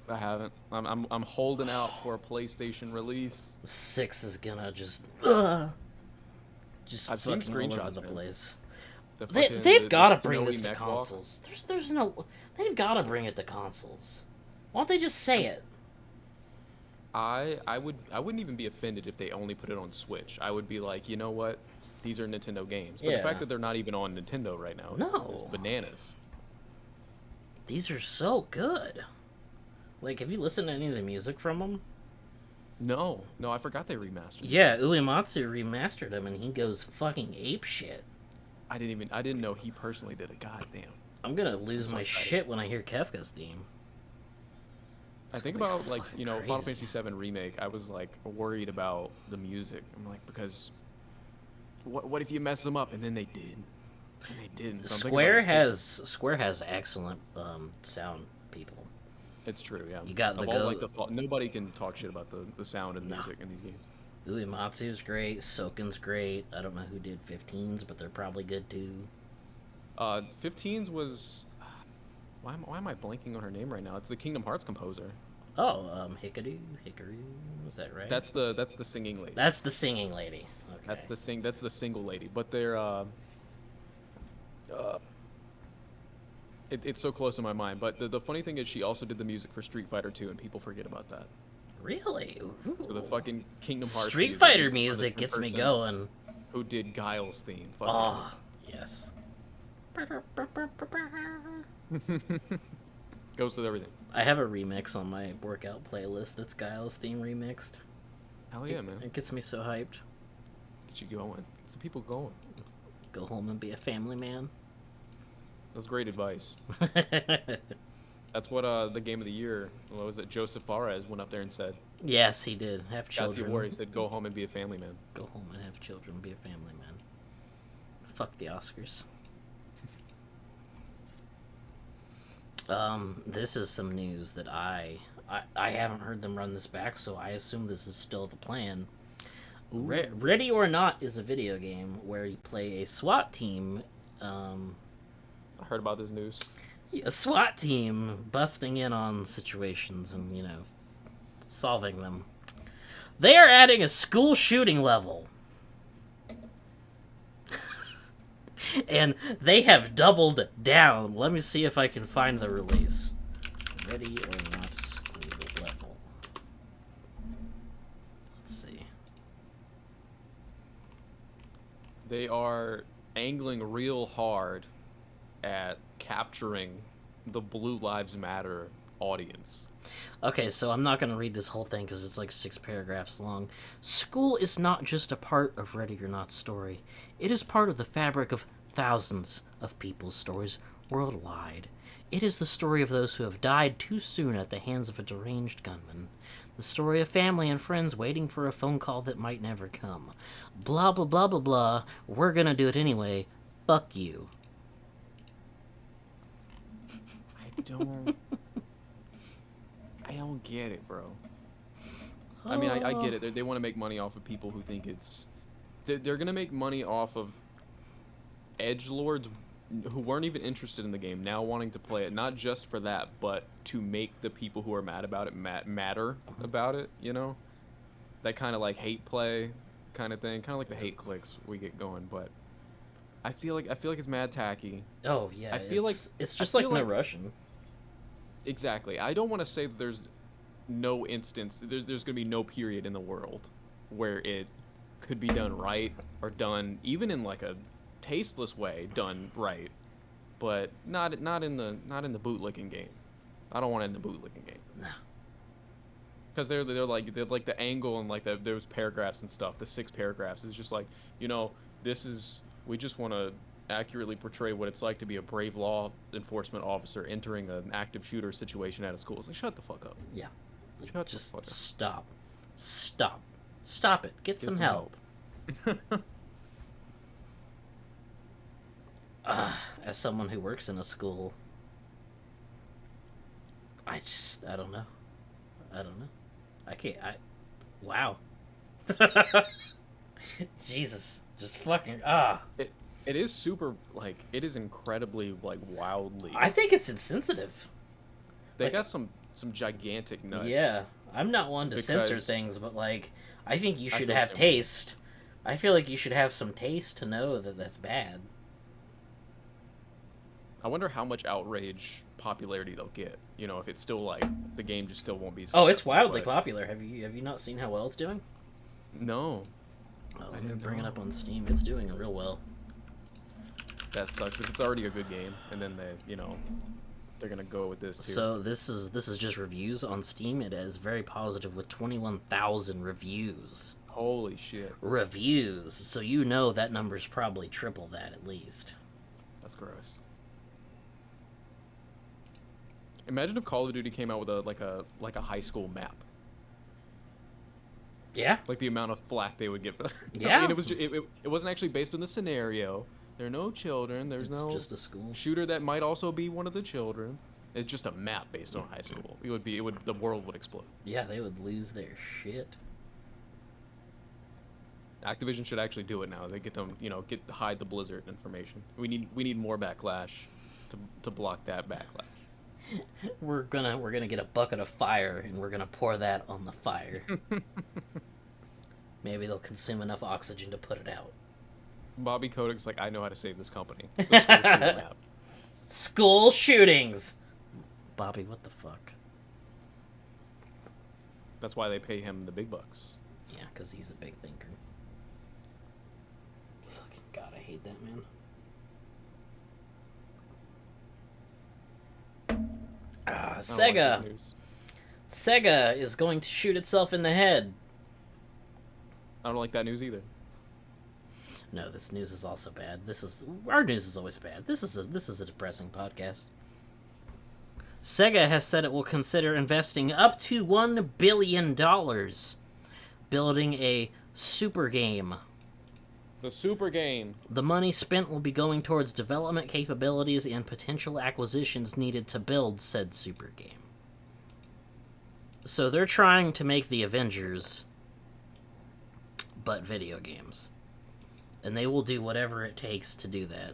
I haven't. I'm holding out for a PlayStation release. 6 is gonna just I've seen fucking all over screenshots, the man. place. They've got to bring this to consoles. There's no. They've got to bring it to consoles. Why don't they just say it? I wouldn't even be offended if they only put it on Switch. I would be like, you know what? These are Nintendo games. But Yeah. the fact that they're not even on Nintendo right now is bananas. These are so good. Like, have you listened to any of the music from them? No, I forgot they remastered. Yeah, Uematsu remastered them, and he goes fucking ape shit. I didn't know he personally did it. God damn. I'm gonna lose so my excited. shit when I hear Kefka's theme. I think gonna be about, like, fucking Final crazy. Fantasy VII Remake, I was like worried about the music. I'm like, because what if you mess them up? And then they did. And they didn't. So I'm thinking about Square has excellent sound people. it's true, yeah. You got the Of all like go. nobody can talk shit about the sound and No, music in these games. Uematsu's great. Soken's great. I don't know who did 15s, but they're probably good too. 15's was why am I blanking on her name right now? It's the Kingdom Hearts composer. Oh, Hikaru, is that right? That's the singing lady. That's the singing lady. Okay. That's the single lady. But they're it's so close in my mind. But the funny thing is she also did the music for Street Fighter 2 and people forget about that. Really? Ooh. So the fucking Kingdom Hearts Street Fighter is for the music gets me person going. Who did Guile's theme? Fuck Oh, yes. Goes with everything. I have a remix on my workout playlist that's Guile's theme remixed. Hell yeah, man. It gets me so hyped. Get you going. Get some people going. Go home and be a family man. That's great advice. That's what the game of the year, what was it? Joseph Fares went up there and said. Yes, he did. Have Got children. the award. He said, "Go home and be a family man." Go home and have children. Be a family man. Fuck the Oscars. This is some news that I haven't heard them run this back, so I assume this is still the plan. Ready or Not is a video game where you play a SWAT team. I heard about this news. A SWAT team busting in on situations and, solving them. They are adding a school shooting level. And they have doubled down. Let me see if I can find the release. Ready or Not school level. Let's see. They are angling real hard at capturing the Blue Lives Matter audience. Okay, so I'm not going to read this whole thing because it's like 6 paragraphs long. School is not just a part of Ready or Not story. It is part of the fabric of thousands of people's stories worldwide. It is the story of those who have died too soon at the hands of a deranged gunman. The story of family and friends waiting for a phone call that might never come. Blah, blah, blah, blah, blah. We're going to do it anyway. Fuck you. I don't get it, bro. I mean, I get it. They want to make money off of people who think it's... They're going to make money off of edgelords who weren't even interested in the game now wanting to play it, not just for that, but to make the people who are mad about it matter about it, That kind of like hate play kind of thing, kind of like the hate clicks we get going, but I feel like it's mad tacky. Oh, yeah. I feel like it's just like No Russian. Exactly. I don't want to say that there's no instance, there's going to be no period in the world where it could be done right or done even in like a tasteless way done right, but not in the bootlicking game. I don't want it in the bootlicking game. No. Because they're like the angle and like those paragraphs and stuff. The 6 paragraphs is just like, we just want to accurately portray what it's like to be a brave law enforcement officer entering an active shooter situation at a school. It's like, shut the fuck up. Yeah. Just stop it. Get some help. As someone who works in a school, I don't know. Wow. Jesus. Just fucking, It is super, like, it is incredibly, like, wildly. I think it's insensitive. They got some gigantic nuts. Yeah. I'm not one to censor things, but, like, I think you should have same. taste. I feel like you should have some taste to know that that's bad. I wonder how much outrage popularity they'll get. If it's still, like, the game just still won't be Oh, it's wildly popular. Have you not seen how well it's doing? No. Oh, I didn't bring it up on Steam. It's doing real well. That sucks. If it's already a good game, and then they're gonna go with this too. So this is just reviews on Steam. It is very positive with 21,000 reviews. Holy shit. reviews, so you know that number's probably triple that at least. That's gross. Imagine if Call of Duty came out with a high school map. Yeah. Like the amount of flack they would get for that. Yeah. I mean, it wasn't actually based on the scenario. There are no children. There's It's no just a school. shooter that might also be one of the children. It's just a map based on high school. The world would explode. Yeah, they would lose their shit. Activision should actually do it now. They get them, hide the Blizzard information. We need more backlash to block that backlash. We're gonna get a bucket of fire and we're gonna pour that on the fire. Maybe they'll consume enough oxygen to put it out. Bobby Kodak's like, I know how to save this company. The school shooting app. School shootings. Bobby, what the fuck? That's why they pay him the big bucks. Yeah, because he's a big thinker. Fucking God, I hate that man. Sega. Like news. Sega is going to shoot itself in the head. I don't like that news either. No, this news is also bad. Our news is always bad. This is a depressing podcast. Sega has said it will consider investing up to $1 billion building a super game. The super game. The money spent will be going towards development capabilities and potential acquisitions needed to build said super game. So they're trying to make the Avengers, but video games. And they will do whatever it takes to do that.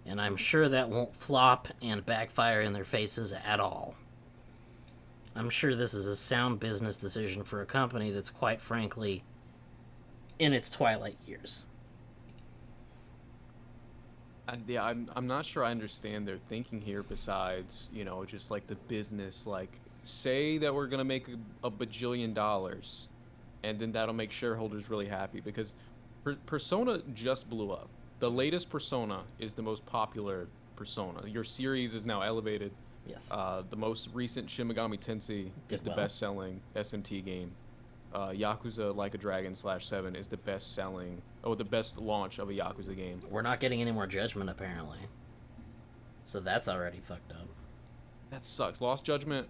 And I'm sure that won't flop and backfire in their faces at all. I'm sure this is a sound business decision for a company that's quite frankly in its twilight years. Yeah, I'm not sure I understand their thinking here besides, just like the business, like, say that we're going to make a bajillion dollars, and then that'll make shareholders really happy, because Persona just blew up. The latest Persona is the most popular Persona. Your series is now elevated. Yes. The most recent Shin Megami Tensei is the best-selling SMT game. Yakuza Like a Dragon /7 is the best launch of a Yakuza game. We're not getting any more Judgment, apparently. So that's already fucked up. That sucks. Lost Judgment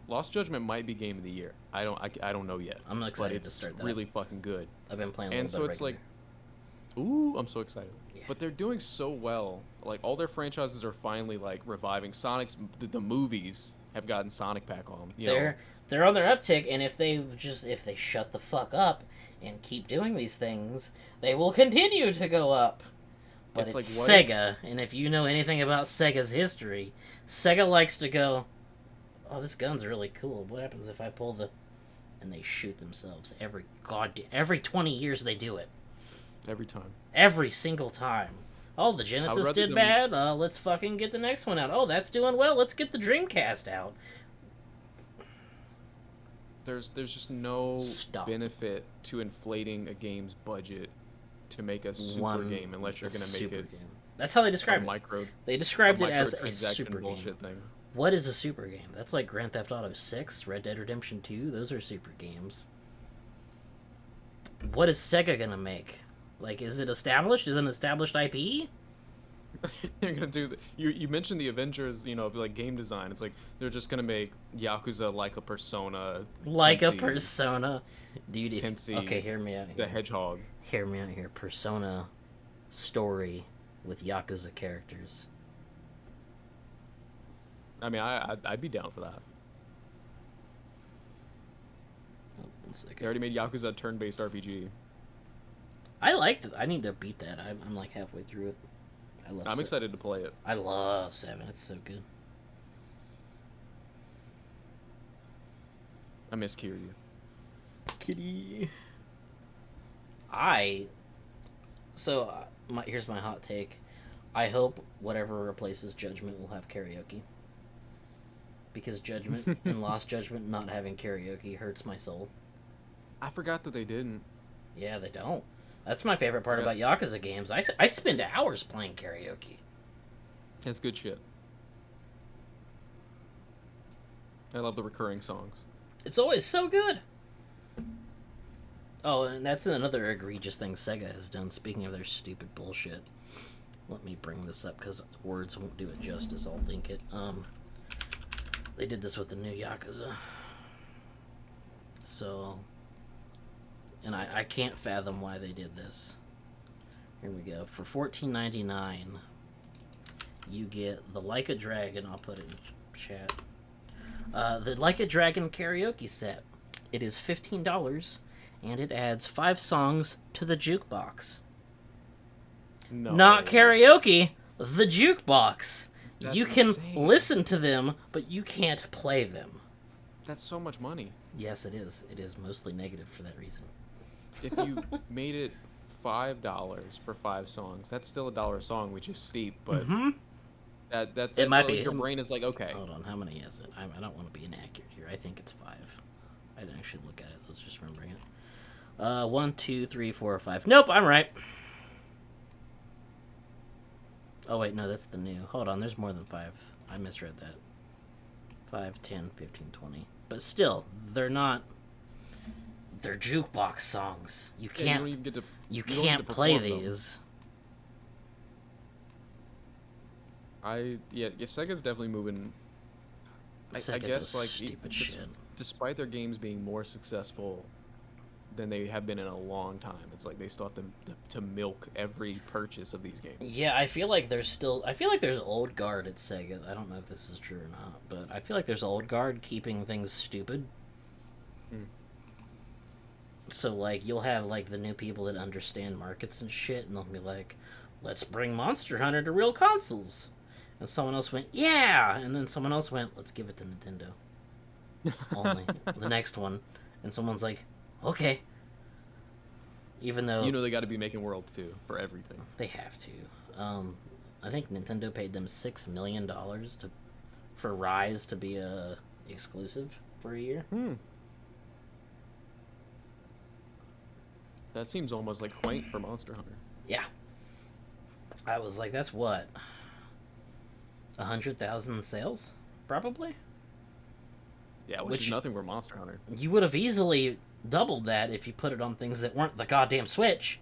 might be game of the year. I don't know yet. I'm excited to it's start that. really fucking good. I've been playing a And little so bit it's like, ooh, I'm so excited. Yeah. But they're doing so well. Like, all their franchises are finally like reviving. The movies have gotten Sonic back on. They're on their uptick, and if they shut the fuck up and keep doing these things, they will continue to go up. But it's Sega, and if you know anything about Sega's history, Sega likes to go, oh, this gun's really cool. What happens if I pull the... And they shoot themselves every 20 years they do it. Every time. Every single time. Oh, the Genesis did bad. Let's fucking get the next one out. Oh, that's doing well. Let's get the Dreamcast out. There's just no benefit to inflating a game's budget to make a super game unless you're going to make it. Game. That's how they described it. They described it as a super game. Thing. What is a super game? That's like Grand Theft Auto 6, Red Dead Redemption 2. Those are super games. What is Sega going to make? Like, is it established? Is it an established IP? You're gonna do you mentioned the Avengers, like game design. It's like they're just gonna make Yakuza like a Persona. Like a Persona, dude. Okay, hear me out here. The Hedgehog. Hear me out here. Persona story with Yakuza characters. I mean, I'd be down for that. They already made Yakuza a turn-based RPG. I liked it. I need to beat that. I'm like halfway through it. I'm excited to play it. I love 7. It's so good. I miss Kiryu. Kitty. Here's my hot take. I hope whatever replaces Judgment will have karaoke. Because Judgment and Lost Judgment not having karaoke hurts my soul. I forgot that they didn't. Yeah, they don't. That's my favorite part about Yakuza games. I spend hours playing karaoke. That's good shit. I love the recurring songs. It's always so good. Oh, and that's another egregious thing Sega has done. Speaking of their stupid bullshit, let me bring this up because words won't do it justice. I'll link it. They did this with the new Yakuza. So, and I can't fathom why they did this. Here we go. For $14.99, you get the Like a Dragon. I'll put it in chat. The Like a Dragon karaoke set. It is $15, and it adds 5 songs to the jukebox. No. Not karaoke, the jukebox. That's you can insane. listen to them, but you can't play them. That's so much money. Yes, it is. It is mostly negative for that reason. If you made it $5 for 5 songs, that's still $1 a song, which is steep, but that's It might like be. your brain is like, okay. Hold on, how many is it? I don't want to be inaccurate here. I think it's 5. I didn't actually look at it. Let's just remembering it. 1, 2, 3, 4, 5. Nope, I'm right. Oh wait, no, that's the new. Hold on, there's more than 5. I misread that. 5, 10, 15, 20. But still, they're not. They're jukebox songs. You Yeah, can't. don't even get to, You don't get can't to play perform them. these. Yeah, Sega's definitely moving. I Sega guess does like stupid shit. despite their games being more successful than they have been in a long time, it's like they still have to milk every purchase of these games. Yeah, I feel like there's old guard at Sega. I don't know if this is true or not, but I feel like there's old guard keeping things stupid. Hmm. So like you'll have like the new people that understand markets and shit, and they'll be like, "Let's bring Monster Hunter to real consoles," and someone else went, "Yeah," and then someone else went, "Let's give it to Nintendo." Only the next one, and someone's like, "Okay," even though You know they got to be making World 2 for everything. they have to. I think Nintendo paid them $6 million for Rise to be a exclusive for a year. That seems almost like quaint for Monster Hunter. Yeah, I was like, that's what 100,000 sales, probably. Yeah, which Which- is nothing for Monster Hunter. You would have easily doubled that if you put it on things that weren't the goddamn Switch.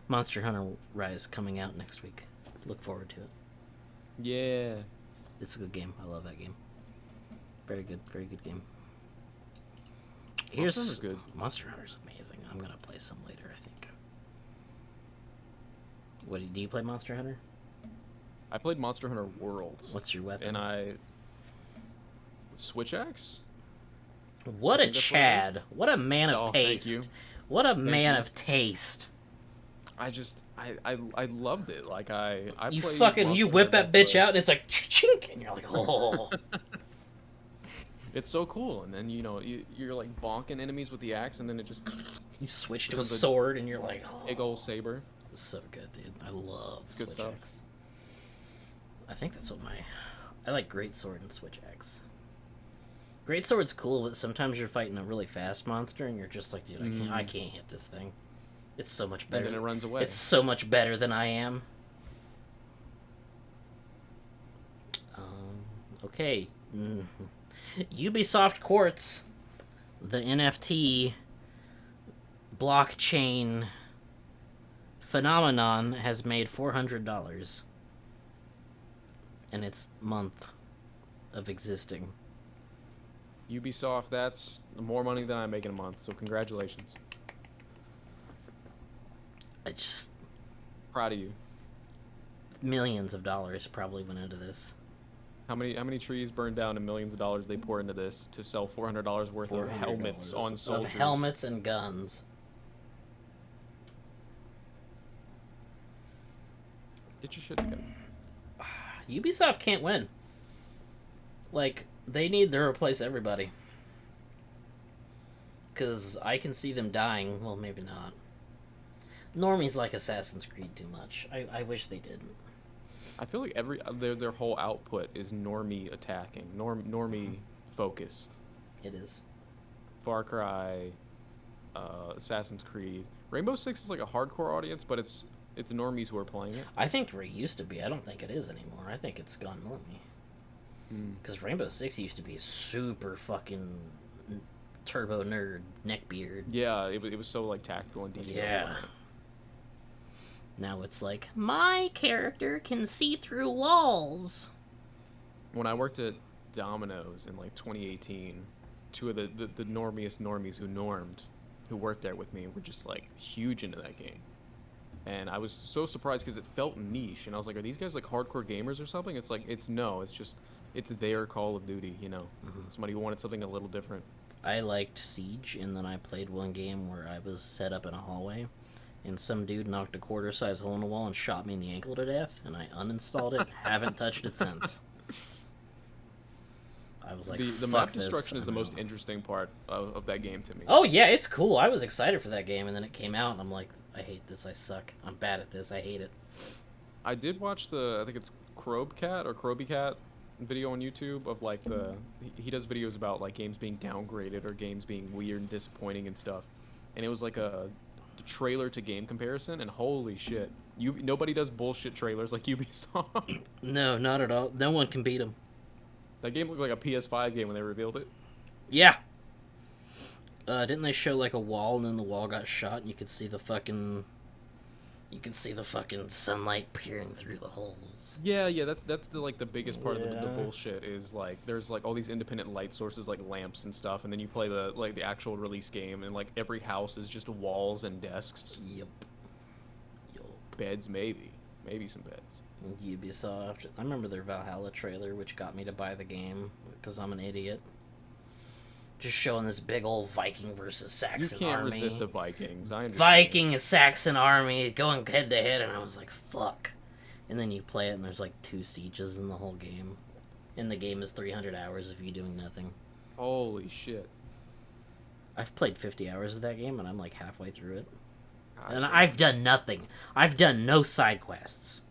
Monster Hunter Rise coming out next week. Look forward to it. Yeah. It's a good game. I love that game. Very good game. Monster Hunter's good. Monster Hunter's amazing. I'm gonna play some later, I think. Do you play Monster Hunter? I played Monster Hunter Worlds, What's your weapon? and I Switch Axe. What a think that's what it is. Chad! What a man of Oh, thank taste! you. What a man you. of taste! I loved it. Like I You played fucking Monster you whip Hunter that bitch for- out and it's like chink, and you're like, oh. It's so cool, and then you're like bonking enemies with the axe, and then it just You switch to a Becomes a sword and you're like, oh. big old saber. It's so good, dude. I love Good Switch stuff. Axe. I think that's what I like Great Sword and Switch Axe. Great Sword's cool, but sometimes you're fighting a really fast monster and you're just like, dude, I can't hit this thing. It's so much better. And then it runs away. It's so much better than I am. Okay. Ubisoft Quartz, the NFT blockchain phenomenon, has made $400 in its month of existing. Ubisoft, that's more money than I make in a month. So congratulations. I just Proud of you. millions of dollars probably went into this. How many trees burned down and millions of dollars they pour into this to sell $400 worth of helmets on soldiers? Of helmets and guns. Get your shit together. Ubisoft can't win. Like, they need to replace everybody. Because I can see them dying. Well, maybe not. Normies like Assassin's Creed too much. I wish they didn't. I feel like their whole output is normie attacking, normie focused. It is. Far Cry, Assassin's Creed, Rainbow Six is like a hardcore audience, but it's normies who are playing it. I think it used to be. I don't think it is anymore. I think it's gone normie. Because Rainbow Six used to be super fucking turbo nerd neckbeard. Yeah, it was so like tactical and detailed. Yeah. Now it's like, my character can see through walls. When I worked at Domino's in like 2018, two of the normiest normies who worked there with me were just like huge into that game. And I was so surprised because it felt niche, and I was like, are these guys like hardcore gamers or something? It's like, it's just it's their Call of Duty, you know. Somebody who wanted something a little different. I liked Siege, and then I played one game where I was set up in a hallway, and some dude knocked a quarter-size hole in the wall and shot me in the ankle to death, and I uninstalled it, haven't touched it since. I was like, the map destruction is the most interesting part of that game to me. Oh yeah, it's cool. I was excited for that game, and then it came out, and I'm like, I hate this. I suck. I'm bad at this. I hate it. I did watch I think it's Krobycat video on YouTube of like he does videos about like games being downgraded or games being weird and disappointing and stuff, and it was like a trailer to game comparison, and holy shit, nobody does bullshit trailers like Ubisoft. No, not at all. No one can beat them. That game looked like a PS5 game when they revealed it. Yeah. Didn't they show like a wall, and then the wall got shot, and you could see the fucking sunlight peering through the holes. Yeah, that's the biggest part of the bullshit is like there's like all these independent light sources like lamps and stuff, and then you play the actual release game, and like every house is just walls and desks. Yep. Beds, maybe some beds. Ubisoft. I remember their Valhalla trailer, which got me to buy the game because I'm an idiot. Just showing this big old Viking versus Saxon army. You can't resist the Vikings. I understand. Viking and Saxon army going head to head, and I was like, fuck. And then you play it, and there's like 2 sieges in the whole game. And the game is 300 hours of you doing nothing. Holy shit. I've played 50 hours of that game, and I'm like halfway through it. God, and I've done nothing. I've done no side quests.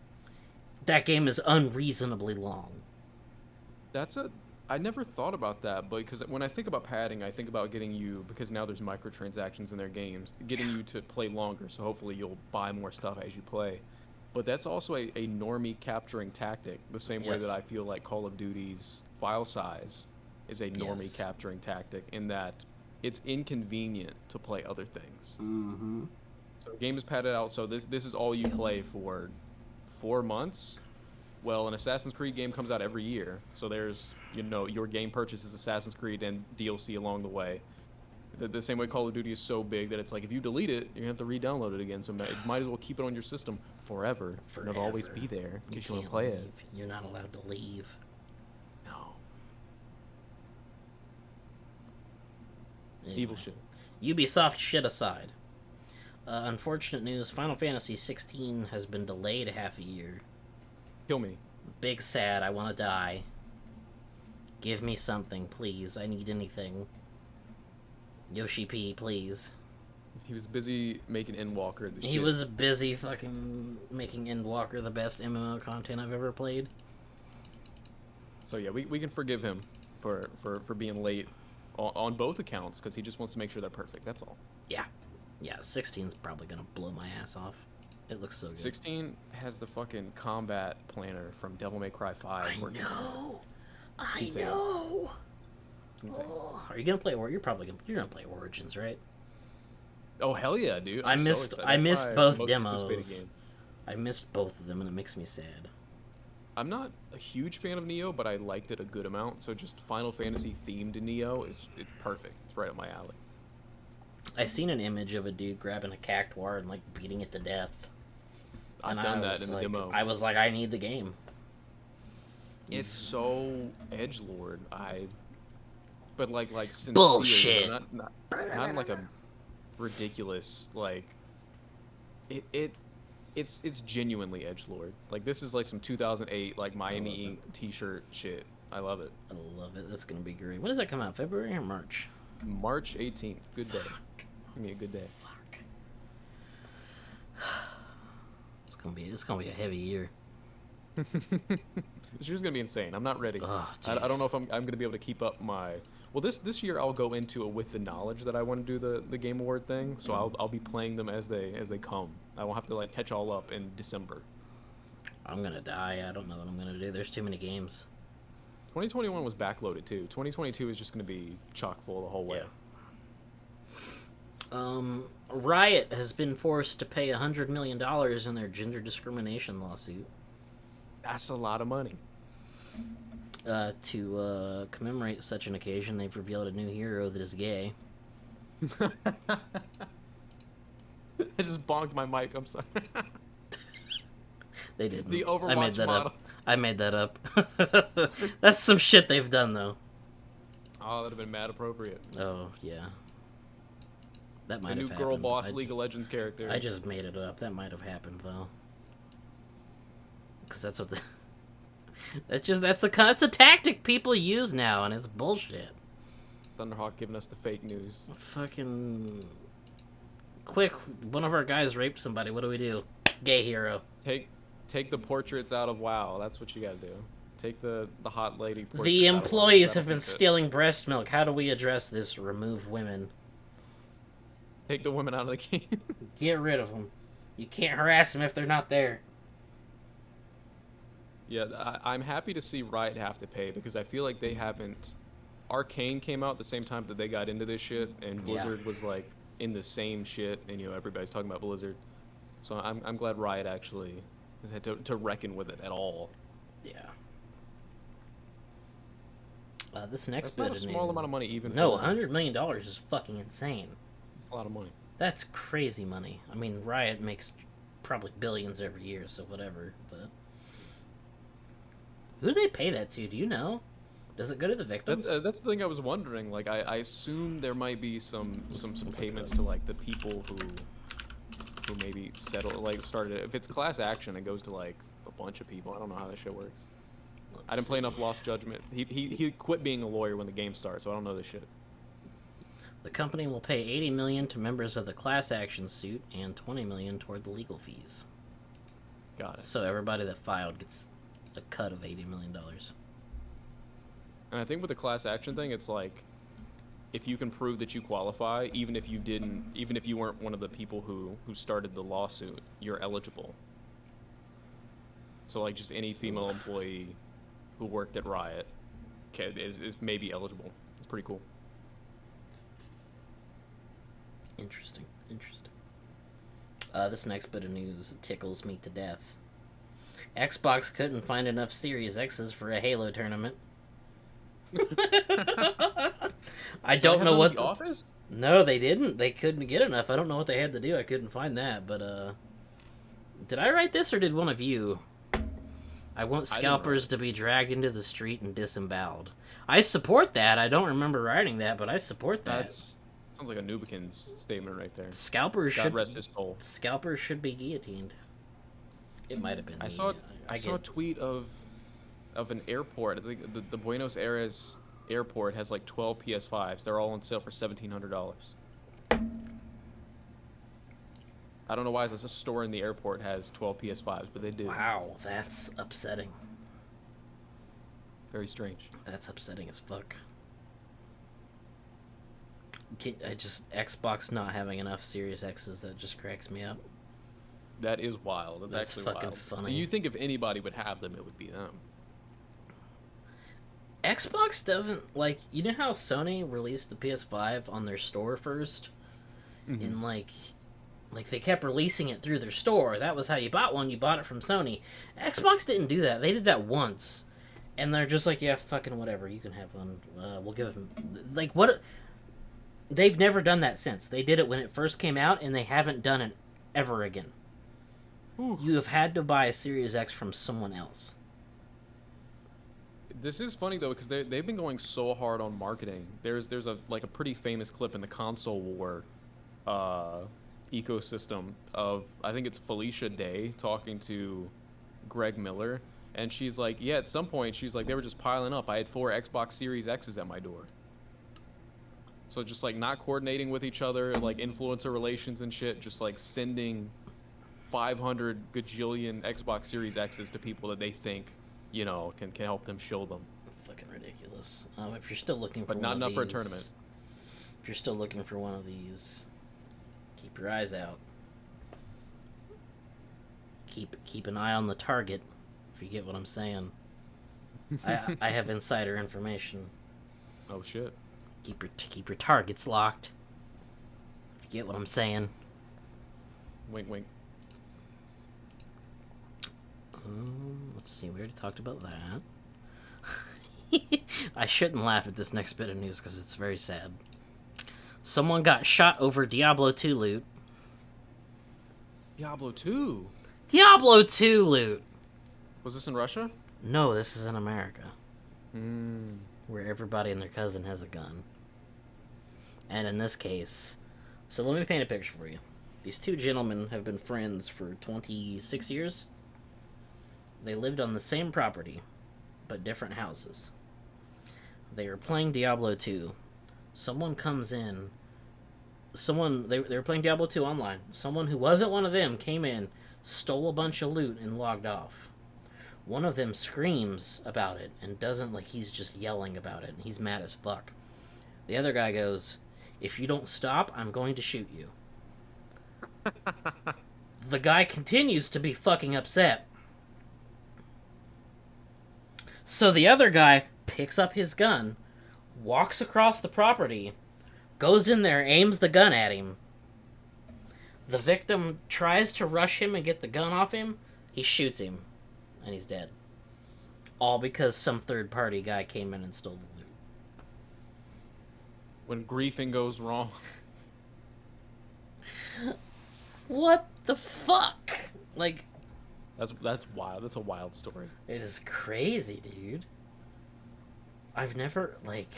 That game is unreasonably long. I never thought about that, but because when I think about padding, I think about getting you, because now there's microtransactions in their games, getting you to play longer, so hopefully you'll buy more stuff as you play. But that's also a normie capturing tactic, the same way that I feel like Call of Duty's file size is a normie capturing tactic, in that it's inconvenient to play other things. Mm-hmm. So the game is padded out, so this is all you play for 4 months. Well, an Assassin's Creed game comes out every year, so there's, your game purchases Assassin's Creed and DLC along the way. The same way Call of Duty is so big that it's like, if you delete it, you're going to have to re-download it again, so you might as well keep it on your system forever. And it'll always be there in case you want to play it. You're not allowed to leave. No. Anyway. Evil shit. Ubisoft shit aside. Unfortunate news, Final Fantasy 16 has been delayed half a year. Kill me. Big sad, I want to die. Give me something, please. I need anything. Yoshi P, please. He was busy making Endwalker the shit. He was busy fucking making Endwalker the best MMO content I've ever played. So yeah, we can forgive him for being late on both accounts, because he just wants to make sure they're perfect, that's all. Yeah. Yeah, 16's probably gonna blow my ass off. It looks so good. 16 has the fucking combat planner from Devil May Cry 5. I know. It's insane. Oh, are you gonna play you're gonna play Origins, right? Oh hell yeah, dude! I missed both demos. I missed both of them, and it makes me sad. I'm not a huge fan of Neo, but I liked it a good amount. So just Final Fantasy themed Neo is perfect. It's right up my alley. I seen an image of a dude grabbing a cactuar and like beating it to death. I've done that in the demo. I was like, I need the game. It's so edgelord. But like sincere, bullshit. Not in like a ridiculous like. It's genuinely edgelord. Like this is like some 2008 like Miami Ink T-shirt shit. I love it. I love it. That's gonna be great. When does that come out? February or March? March 18th. Good day. Fuck. Give me a good day. Fuck. It's gonna be a heavy year. This year's gonna be insane. I'm not ready. Oh, I don't know if I'm gonna be able to keep up my. Well, this year I'll go into it with the knowledge that I want to do the Game Award thing. So I'll be playing them as they come. I won't have to like catch all up in December. I'm gonna die. I don't know what I'm gonna do. There's too many games. 2021 was backloaded too. 2022 is just gonna be chock full the whole way. Yeah. Riot has been forced to pay $100 million in their gender discrimination lawsuit. That's a lot of money. To commemorate such an occasion, they've revealed a new hero that is gay. I just bonked my mic. I'm sorry. They didn't. The Overwatch I made that model. up. I made that up. That's some shit they've done, though. Oh, that'd have been mad appropriate. Oh, yeah. That might The have new happened. girl boss League of Legends character. I just made it up. That might have happened, though. Because that's what the... That's a tactic people use now, and it's bullshit. Thunderhawk giving us the fake news. Fucking... Quick, one of our guys raped somebody. What do we do? Gay hero. Take the portraits out of WoW. That's what you gotta do. Take the hot lady portraits The out of WoW. employees have That'll been fix it. stealing breast milk. How do we address this? Remove women. Take the women out of the game. Get rid of them. You can't harass them if they're not there. Yeah, I'm happy to see Riot have to pay because I feel like they haven't. Arcane came out the same time that they got into this shit, and Yeah. Blizzard was like in the same shit, and everybody's talking about Blizzard. So I'm glad Riot actually has had to reckon with it at all. Yeah. This next That's not bit a of small news- amount of money even. No, for $100 million is fucking insane. It's a lot of money. That's crazy money. I mean, Riot makes probably billions every year, so whatever. But who do they pay that to? Do you know? Does it go to the victims? That's the thing I was wondering. Like, I assume there might be some payments to like the people who maybe started it. If it's class action, it goes to like a bunch of people. I don't know how that shit works. I didn't play enough Lost Judgment. He quit being a lawyer when the game started, so I don't know this shit. The company will pay $80 million to members of the class action suit and $20 million toward the legal fees. Got it. So everybody that filed gets a cut of $80 million. And I think with the class action thing, it's like, if you can prove that you qualify, even if you weren't one of the people who started the lawsuit, you're eligible. So like just any female employee who worked at Riot is maybe eligible. It's pretty cool. Interesting. This next bit of news tickles me to death. Xbox couldn't find enough Series X's for a Halo tournament. I don't know what the Office. No, they didn't. They couldn't get enough. I don't know what they had to do. I couldn't find that. But did I write this or did one of you? I want scalpers to be dragged into the street and disemboweled. I support that. I don't remember writing that, but I support that. Sounds like a Nubikins statement right there. Scalpers God should rest his soul. Scalpers should be guillotined. It might have been. I saw a tweet of an airport. I think the Buenos Aires airport has like 12 PS5s. They're all on sale for $1,700. I don't know why there's a store in the airport has 12 PS5s, but they do. Wow, that's upsetting. Very strange. That's upsetting as fuck. Xbox not having enough Series X's, that just cracks me up. That is wild. That's actually fucking wild. funny. You think if anybody would have them, it would be them. Xbox doesn't, like, you know how Sony released the PS5 on their store first? Mm-hmm. And, like, they kept releasing it through their store. That was how you bought one. You bought it from Sony. Xbox didn't do that. They did that once. And they're just like, yeah, fucking whatever. You can have one. We'll give them... Like, what... They've never done that since. They did it when it first came out, and they haven't done it ever again. Ooh. You have had to buy a Series X from someone else. This is funny though because they've been going so hard on marketing. There's a pretty famous clip in the console war ecosystem of, I think it's Felicia Day talking to Greg Miller, and she's like, yeah, at some point she's like, they were just piling up. I had 4 Xbox Series X's at my door. So just like not coordinating with each other, like influencer relations and shit, just like sending 500 gajillion Xbox Series X's to people that they think, can help them shill them. Fucking ridiculous. If you're still looking for But not enough for a tournament. If you're still looking for one of these, keep your eyes out. Keep an eye on the target, if you get what I'm saying. I have insider information. Oh shit. Keep your targets locked. If you Get what I'm saying? Wink, wink. Let's see. We already talked about that. I shouldn't laugh at this next bit of news because it's very sad. Someone got shot over Diablo 2 loot. Diablo 2? Diablo 2 loot! Was this in Russia? No, this is in America. Hmm. Where everybody and their cousin has a gun. And in this case... So let me paint a picture for you. These two gentlemen have been friends for 26 years. They lived on the same property, but different houses. They were playing Diablo 2. Someone comes in. They were playing Diablo 2 online. Someone who wasn't one of them came in, stole a bunch of loot, and logged off. One of them screams about it and doesn't, like, he's just yelling about it, and he's mad as fuck. The other guy goes, "If you don't stop, I'm going to shoot you." The guy continues to be fucking upset. So the other guy picks up his gun, walks across the property, goes in there, aims the gun at him. The victim tries to rush him and get the gun off him. He shoots him, and he's dead. All because some third-party guy came in and stole the loot. When griefing goes wrong. What the fuck? Like... That's wild. That's a wild story. It is crazy, dude. I've never, like...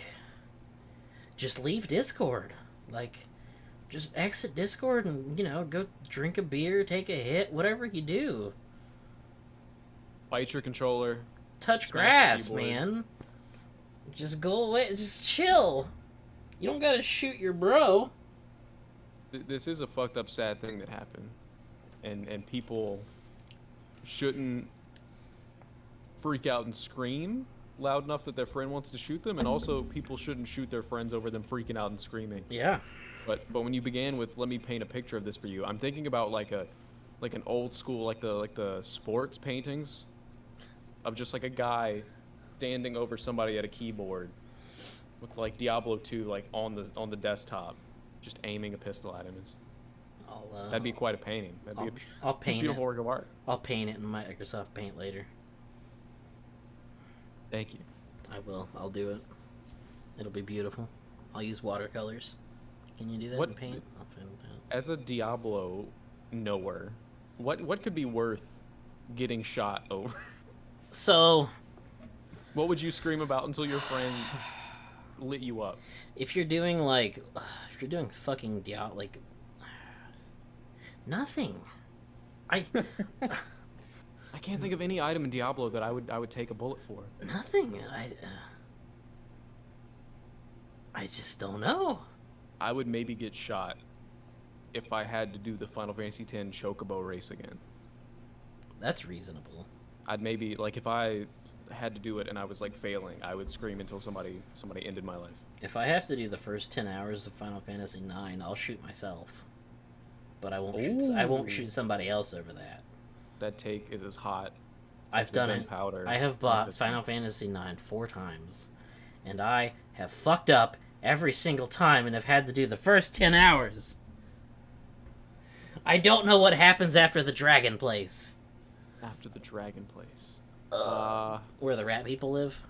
Just leave Discord. Like, just exit Discord and, you know, go drink a beer, take a hit, whatever you do. Bite your controller. Touch Smash grass, the keyboard. man. Just go away. Just chill. You don't gotta shoot your bro. This is a fucked up, sad thing that happened. And people shouldn't freak out and scream loud enough that their friend wants to shoot them, and also people shouldn't shoot their friends over them freaking out and screaming. Yeah. But when you began with "let me paint a picture of this for you," I'm thinking about like an old school like the sports paintings of just like a guy standing over somebody at a keyboard with like Diablo 2 like on the desktop, just aiming a pistol at him. That'd be quite a painting. That'd be I'll paint beautiful it. work of art. I'll paint it in Microsoft Paint later. Thank you. I will. I'll do it. It'll be beautiful. I'll use watercolors. Can you do that in Paint? I'll find it out. As a Diablo knower, what could be worth getting shot over? So, What would you scream about until your friend lit you up? if you're doing fucking Diablo, like, nothing. I can't think of any item in Diablo that I would take a bullet for. nothing. I just don't know. I would maybe get shot if I had to do the Final Fantasy X Chocobo race again. That's reasonable. I'd maybe like if I had to do it and I was like failing, I would scream until somebody ended my life. If I have to do the first 10 hours of Final Fantasy IX, I'll shoot myself. But I won't shoot somebody else over that. That take is as hot. I've done it. Gunpowder. I have bought Final Fantasy IX 4 times, and I have fucked up every single time and have had to do the first 10 hours. I don't know what happens after the dragon place. After the dragon place. Where the rat people live?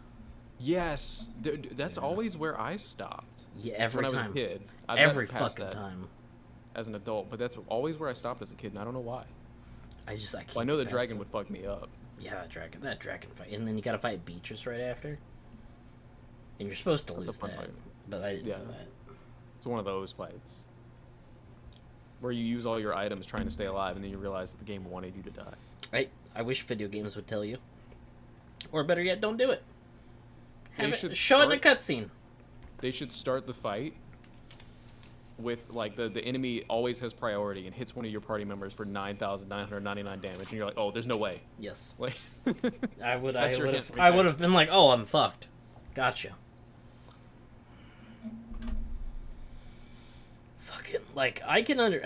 Yes. That's always where I stopped. Yeah, every when time. I was a kid. I've Every never passed fucking that time. as an adult, but that's always where I stopped as a kid, and I don't know why. I can't. Well, I know the get past dragon it. would fuck me up. Yeah, that dragon fight, and then you gotta fight Beatrice right after. And you're supposed to That's a lose fun that, fight. but I didn't Yeah. know that. It's one of those fights where you use all your items trying to stay alive, and then you realize that the game wanted you to die. I wish video games would tell you, or better yet, don't do it. Show it in a start- cutscene. They should start the fight with like the enemy always has priority and hits one of your party members for 9,999 damage, and you're like, oh, there's no way. Yes, Like, I would. That's I your would hint have. right I there. would have been like, oh, I'm fucked. Gotcha. Fucking like I can under.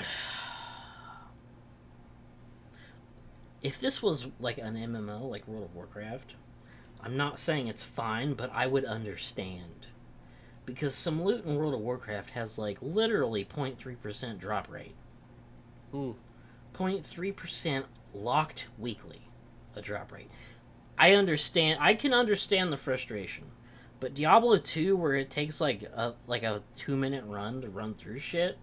If this was like an MMO, like World of Warcraft, I'm not saying it's fine, but I would understand. Because some loot in World of Warcraft has like literally 0.3% drop rate. Ooh. 0.3% locked weekly, a drop rate. I can understand the frustration. But Diablo 2, where it takes like a 2-minute run to run through shit,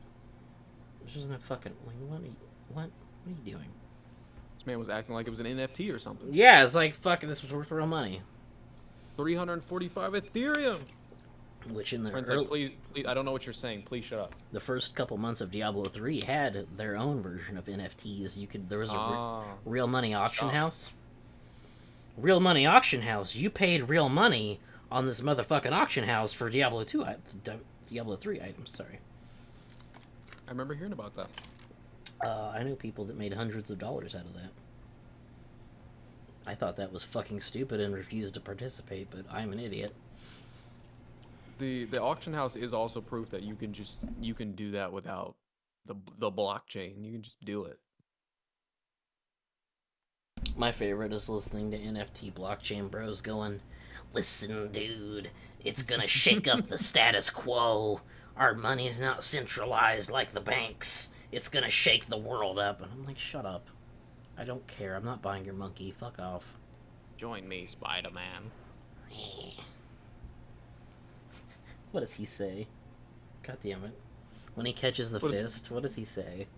this isn't a fucking like, what are you doing? This man was acting like it was an NFT or something. Yeah, it's like fucking this was worth real money. 345 Ethereum. Which in the Friends early, like, please, I don't know what you're saying. Please shut up. the first couple months of Diablo 3 had their own version of NFTs. There was a real money auction house. Real money auction house. You paid real money on this motherfucking auction house for Diablo 3 items. Sorry. I remember hearing about that. I knew people that made hundreds of dollars out of that. I thought that was fucking stupid and refused to participate, but I'm an idiot. The auction house is also proof that you can do that without the blockchain. You can just do it. My favorite is listening to NFT blockchain bros going, "Listen, dude, it's gonna shake up the status quo. Our money's not centralized like the banks. It's gonna shake the world up." And I'm like, shut up. I don't care. I'm not buying your monkey. Fuck off. Join me, Spider-Man. What does he say? God damn it. When he catches the fist, what does he say?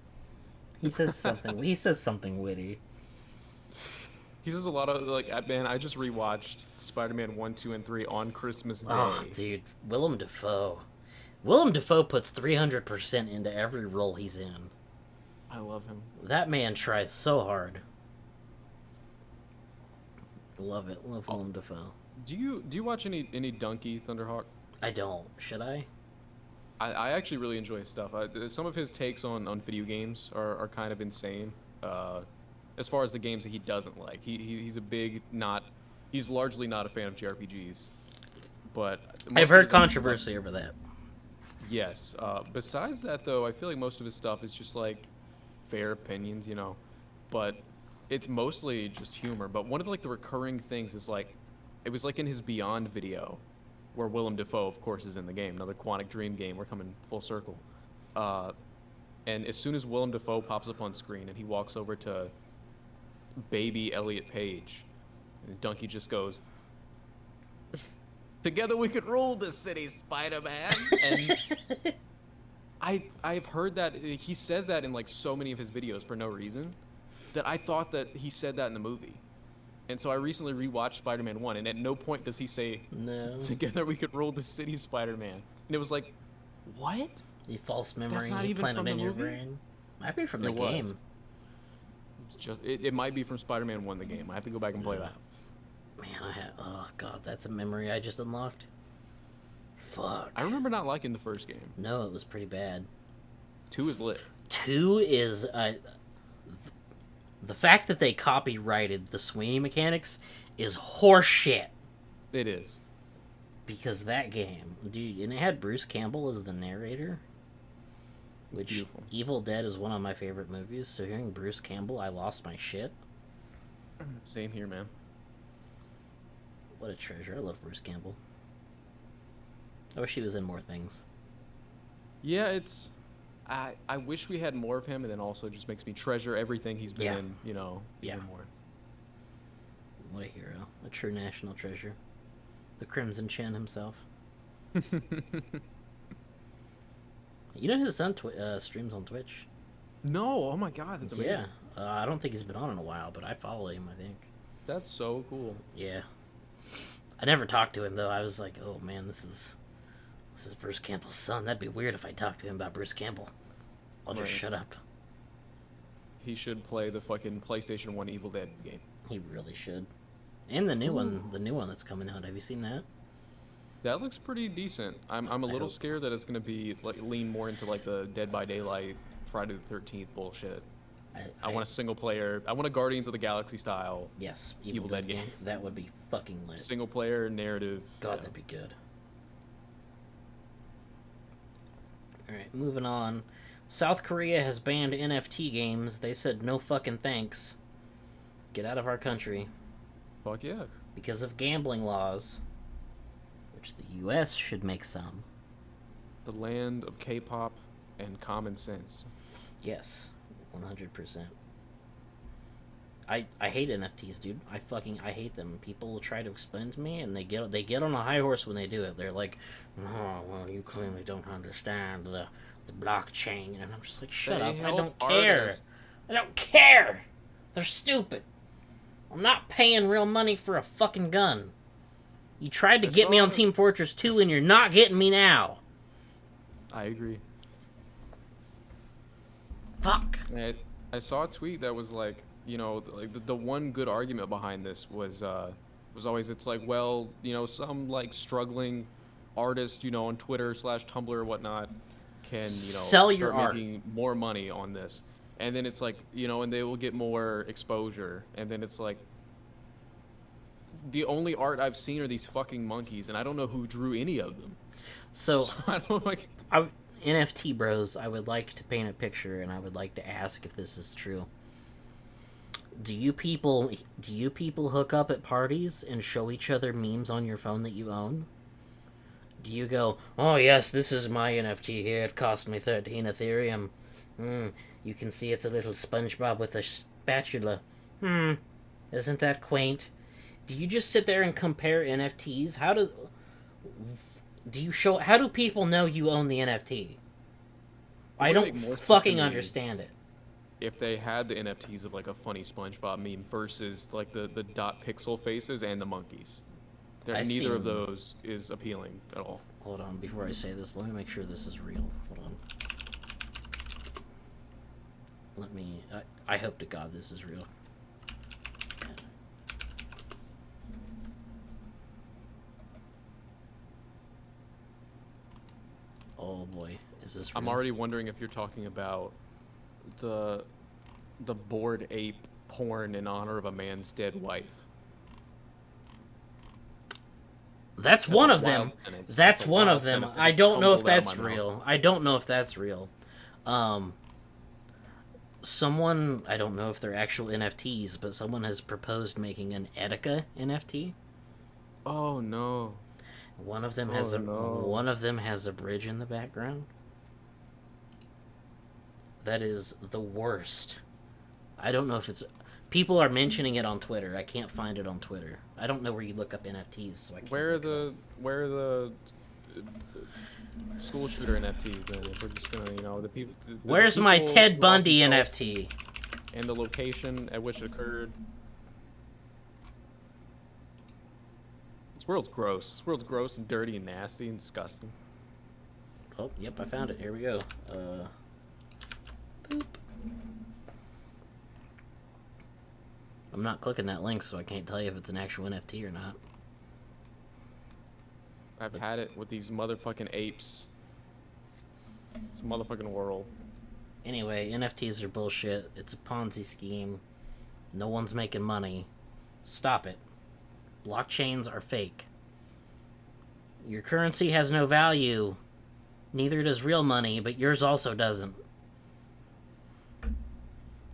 He says something. He says something witty. He says a lot of like, man. I just rewatched Spider-Man 1, 2, and 3 on Christmas Day. Oh, dude, Willem Dafoe. Willem Dafoe puts 300% into every role he's in. I love him. That man tries so hard. Love it. Love Willem Dafoe. Do you watch any Donkey Thunderhawk? I don't. Should I? I actually really enjoy his stuff. Some of his takes on video games are kind of insane. As far as the games that he doesn't like, he's he's largely not a fan of JRPGs. But I've heard controversy over that. Yes. Besides that, though, I feel like most of his stuff is just like fair opinions, but it's mostly just humor. But one of the recurring things is it was in his Beyond video, where Willem Dafoe, of course, is in the game. Another Quantic Dream game. We're coming full circle. And as soon as Willem Dafoe pops up on screen and he walks over to baby Elliot Page, and Donkey just goes, "Together we could rule this city, Spider-Man." And I've heard that he says that in so many of his videos for no reason, that I thought that he said that in the movie. And so I recently rewatched Spider-Man 1, and at no point does he say, "No, together we could rule the city, Spider-Man." And it was like, what? A false memory. That's not even planted from in the your movie? brain. Might be from the It game. was. It might be from Spider-Man 1, the game. I have to go back and play that. Man, oh god, that's a memory I just unlocked. Fuck. I remember not liking the first game. No, it was pretty bad. 2 is lit. 2 is the fact that they copyrighted the swinging mechanics is horseshit. It is. Because that game, dude, and it had Bruce Campbell as the narrator. Which, beautiful. Evil Dead is one of my favorite movies, so hearing Bruce Campbell, I lost my shit. Same here, man. What a treasure. I love Bruce Campbell. I wish he was in more things. Yeah, I wish we had more of him, and then also just makes me treasure everything he's been in, even more. What a hero. A true national treasure. The Crimson Chin himself. You know his son streams on Twitch? No, oh my god, that's amazing. Yeah. I don't think he's been on in a while, but I follow him, I think. That's so cool. Yeah. I never talked to him, though. I was like, oh man, this is Bruce Campbell's son. That'd be weird if I talked to him about Bruce Campbell. I'll just shut up. He should play the fucking PlayStation 1 Evil Dead game. He really should. And the new one that's coming out. Have you seen that? That looks pretty decent. I'm a little scared that it's gonna be lean more into the Dead by Daylight, Friday the 13th bullshit. I want a single player. I want a Guardians of the Galaxy style. Yes, Evil Dead game. That would be fucking lit. Single player narrative. God, that'd be good. Alright, moving on. South Korea has banned NFT games. They said no fucking thanks. Get out of our country. Fuck yeah. Because of gambling laws. Which the US should make some. The land of K-pop and common sense. Yes, 100%. I hate NFTs, dude. I hate them. People will try to explain to me, and they get on a high horse when they do it. They're like, "Oh, well, you clearly don't understand the blockchain," and I'm just like, "Shut They up! I help don't care. artists. I don't care. They're stupid. I'm not paying real money for a fucking gun. You tried to I get me on saw- Team Fortress 2, and you're not getting me now. I agree. Fuck." I saw a tweet that was like, like the one good argument behind this was always it's like, well, some like struggling artist, on Twitter / Tumblr or whatnot can, Sell your start art. making more money on this. And then it's like, and they will get more exposure. And then it's like, the only art I've seen are these fucking monkeys, and I don't know who drew any of them. So So I don't like. NFT bros, I would like to paint a picture, and I would like to ask if this is true. Do you people hook up at parties and show each other memes on your phone that you own? Do you go, "Oh yes, this is my NFT here. It cost me 13 Ethereum. You can see it's a little SpongeBob with a spatula. Isn't that quaint?" Do you just sit there and compare NFTs? How do people know you own the NFT? I would don't make more sense to fucking me understand it. If they had the NFTs of like a funny SpongeBob meme versus like the dot pixel faces and the monkeys. Neither of those is appealing at all. Hold on, before I say this, let me make sure this is real. Hold on. I hope to God this is real. Oh boy, is this real? I'm already wondering if you're talking about the bored ape porn in honor of a man's dead wife. That's one of them. Sentence. That's a one wild of them. sentence that I just don't know if tumbled out of that's my mouth. real. I don't know if that's real. Someone, I don't know if they're actual NFTs, but someone has proposed making an Etika NFT. Oh no. One of them has a bridge in the background. That is the worst. I don't know if it's. People are mentioning it on Twitter. I can't find it on Twitter. I don't know where you look up NFTs, so I can't. Where are the school shooter NFTs then? If we're just gonna, the people. Where's my Ted Bundy NFT? And the location at which it occurred. This world's gross. This world's gross and dirty and nasty and disgusting. Oh, yep, I found it. Here we go. Boop. I'm not clicking that link, so I can't tell you if it's an actual NFT or not. I've had it with these motherfucking apes. It's a motherfucking world. Anyway, NFTs are bullshit. It's a Ponzi scheme. No one's making money. Stop it. Blockchains are fake. Your currency has no value. Neither does real money, but yours also doesn't.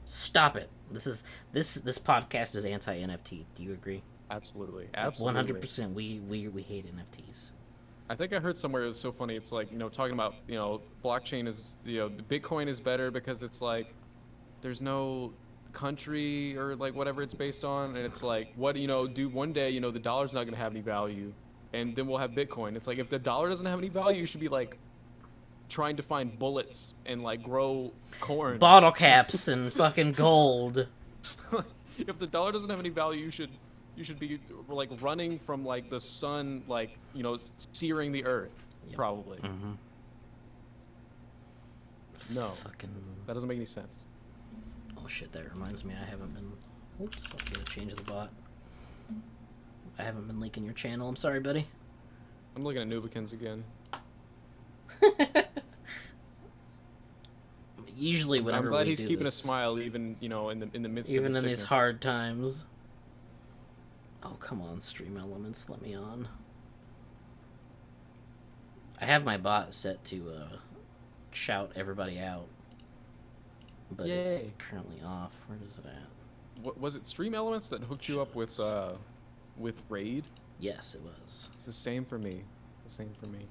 Stop it. This podcast is anti-NFT. Do you agree? Absolutely. Absolutely. 100%. We hate NFTs. I think I heard somewhere it was so funny. It's like, talking about, blockchain is, Bitcoin is better because it's like there's no country or like whatever it's based on. And it's like, what, do one day, the dollar's not going to have any value. And then we'll have Bitcoin. It's like, if the dollar doesn't have any value, you should be like trying to find bullets and like grow corn. Bottle caps and fucking gold. If the dollar doesn't have any value, you should be like running from like the sun, like, searing the earth. Yep. Probably. Mm-hmm. No. Fucking. That doesn't make any sense. Oh shit, that reminds me, I haven't been. Oops, I gotta change the bot. I haven't been linking your channel. I'm sorry, buddy. I'm looking at Nubicans again. Usually, whenever I'm glad we he's do keeping this, a smile, even in the midst of even his in these sickness. hard times. Oh come on, Stream Elements, let me on. I have my bot set to shout everybody out, but it's currently off. Where is it at? What was it? Stream Elements that hooked you up with Raid? Yes, it was. It's the same for me. The same for me.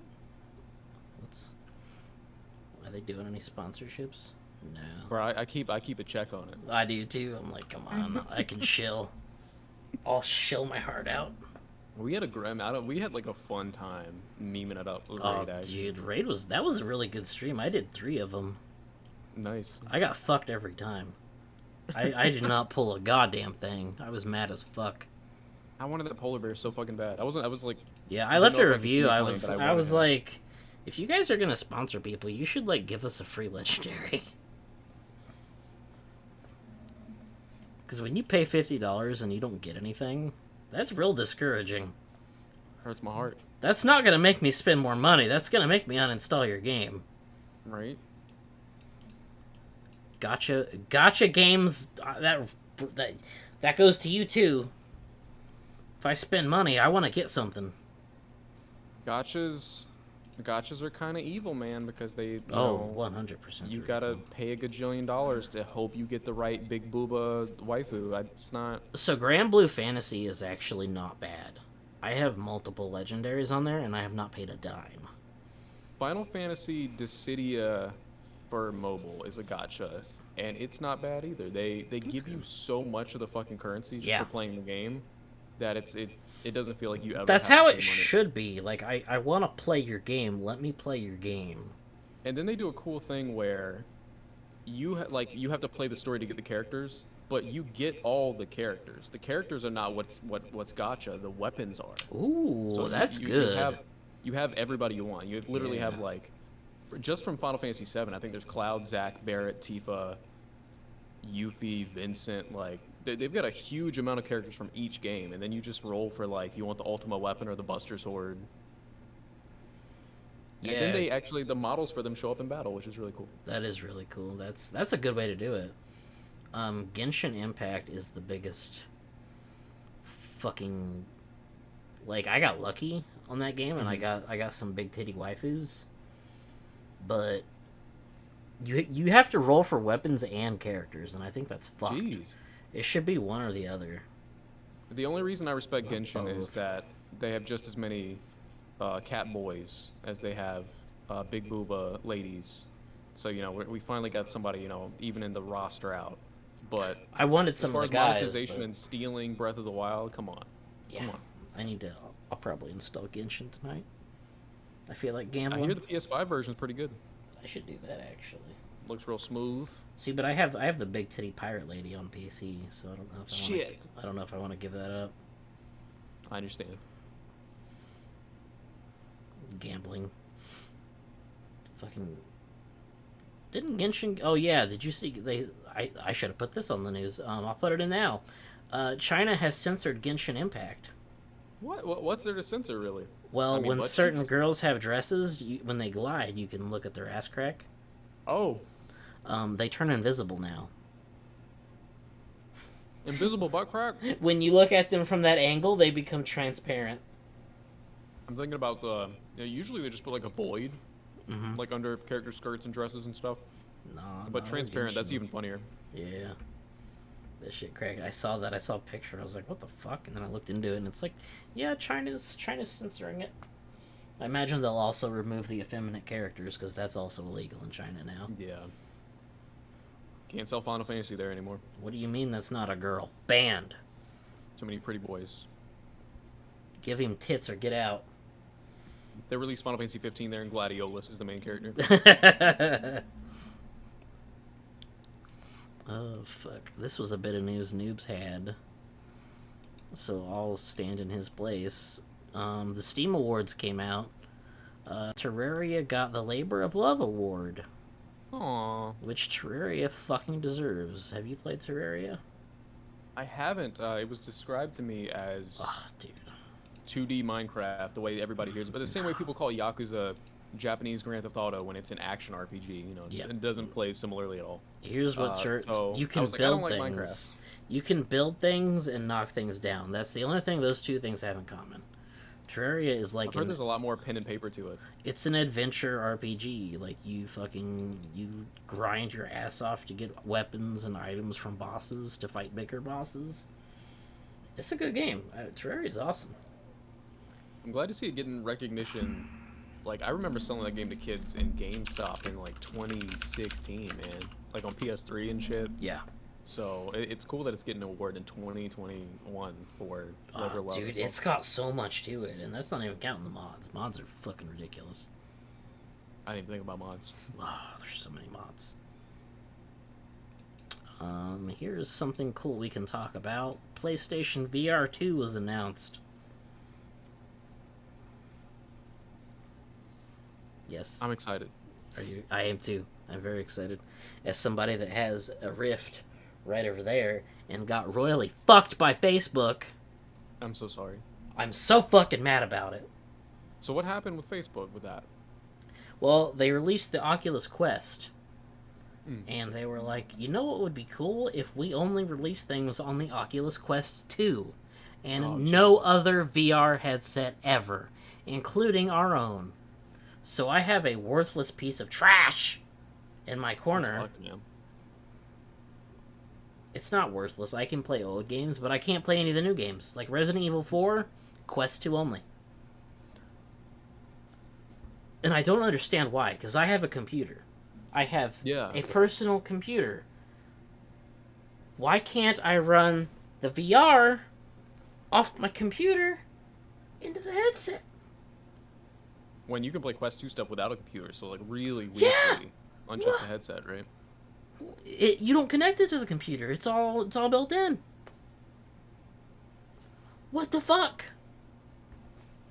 Let's. Are they doing any sponsorships? No. Bro, I keep a check on it. I do too. I'm like, come on, I can chill. I'll chill my heart out. We had we had like a fun time memeing it up with Oh, Raid actually. dude, Raid was a really good stream. I did 3 of them. Nice. I got fucked every time. I did not pull a goddamn thing. I was mad as fuck. I wanted that polar bear so fucking bad. I was like, Yeah, I left a know if I could review. keep I playing, was but I I was wanted like, if you guys are gonna sponsor people, you should like give us a free legendary. Because when you pay $50 and you don't get anything, that's real discouraging. hurts my heart. That's not gonna make me spend more money. That's gonna make me uninstall your game. Right? Gotcha games. That goes to you too. If I spend money, I want to get something. Gotchas are kind of evil, man, because they, you Oh, know, 100%. you gotta pay a gajillion dollars to hope you get the right big booba waifu. It's not. So Grand Blue Fantasy is actually not bad. I have multiple legendaries on there, and I have not paid a dime. Final Fantasy Dissidia for mobile is a gotcha, and it's not bad either. They give you so much of the fucking currency Yeah. for playing the game that it doesn't feel like you ever. That's have how to it pay money. should be. Like, I want to play your game. Let me play your game. And then they do a cool thing where you you have to play the story to get the characters, but you get all the characters. The characters are not what's gotcha. The weapons are. Ooh, So that's you good. You have everybody you want. You literally Yeah. have like, just from Final Fantasy VII, I think there's Cloud, Zack, Barrett, Tifa, Yuffie, Vincent. Like they've got a huge amount of characters from each game, and then you just roll for like you want the Ultima weapon or the Buster Sword. And then the models for them show up in battle, which is really cool. That is really cool. That's a good way to do it. Genshin Impact is the biggest fucking, like, I got lucky on that game and I got some big titty waifus. But you have to roll for weapons and characters, and I think that's fucked. Jeez. It should be one or the other. The only reason I respect Not Genshin is both. that they have just as many cat boys as they have big booba ladies. So, you know, we finally got somebody, you know, even in the roster out. But I wanted as some far of as the guys. monetization But and stealing Breath of the Wild, come on. yeah, Come on. I need to. I'll probably install Genshin tonight. I feel like I gambling. hear the PS5 version is pretty good. I should do that actually. Looks real smooth. See, but I have the big titty pirate lady on PC, so I don't know if Shit. I don't know if I want to give that up. I understand. Gambling. Fucking. Didn't Genshin? Oh yeah, did you see they? I should have put this on the news. I'll put it in now. China has censored Genshin Impact. What's there to censor, really? Well, I mean, when butt certain cheeks? girls have dresses, when they glide, you can look at their ass crack. Oh, They turn invisible now. invisible butt crack? When you look at them from that angle, they become transparent. I'm thinking about usually they just put like a void, like under character skirts and dresses and stuff. Nah, But nah, transparent, that's Genshin. even funnier. Yeah. That shit cracked. I saw that. I saw a picture. I was like, what the fuck? And then I looked into it, and it's like, yeah, China's censoring it. I imagine they'll also remove the effeminate characters, because that's also illegal in China now. Yeah. Can't sell Final Fantasy there anymore. What do you mean that's not a girl? Banned. Too many pretty boys. Give him tits or get out. They released Final Fantasy 15 there, and Gladiolus is the main character. Oh, fuck. This was a bit of news Noobs had. So I'll stand in his place. The Steam Awards came out. Terraria got the Labor of Love Award, Aww. which Terraria fucking deserves. Have you played Terraria? I haven't. It was described to me as Oh, dude. 2D Minecraft, the way everybody hears it. But the same way people call Yakuza Japanese Grand Theft Auto when it's an action RPG, you know, Yep. it doesn't play similarly at all. Here's what so you I can was like, I don't build like things. Minecraft. You can build things and knock things down. That's the only thing those two things have in common. Terraria is like I've heard there's a lot more pen and paper to it. it's an adventure RPG. Like you grind your ass off to get weapons and items from bosses to fight bigger bosses. It's a good game. Terraria is awesome. I'm glad to see it getting recognition Like, I remember selling that game to kids in GameStop in like 2016, man. Like on PS3 and shit. Yeah. So it's cool that it's getting an award in 2021 for Oh, Rotor Love dude, as well. it's got so much to it, and that's not even counting the mods. Mods are fucking ridiculous. I didn't even think about mods. Oh, there's so many mods. Here's something cool we can talk about. PlayStation VR 2 was announced. Yes. I'm excited. Are you? I am too. I'm very excited. As somebody that has a Rift right over there and got royally fucked by Facebook, I'm so sorry. I'm so fucking mad about it. So what happened with Facebook with that? Well, they released the Oculus Quest. And they were like, you know what would be cool if we only release things on the Oculus Quest 2 and no other VR headset ever, including our own. So I have a worthless piece of trash in my corner. That's fucked, man. It's not worthless. I can play old games, but I can't play any of the new games. Like Resident Evil 4, Quest 2 only. And I don't understand why, because I have a computer. I have a personal computer. Why can't I run the VR off my computer into the headset? When you can play Quest 2 stuff without a computer, so like really weakly on just the headset, right? You don't connect it to the computer. It's all built in. What the fuck?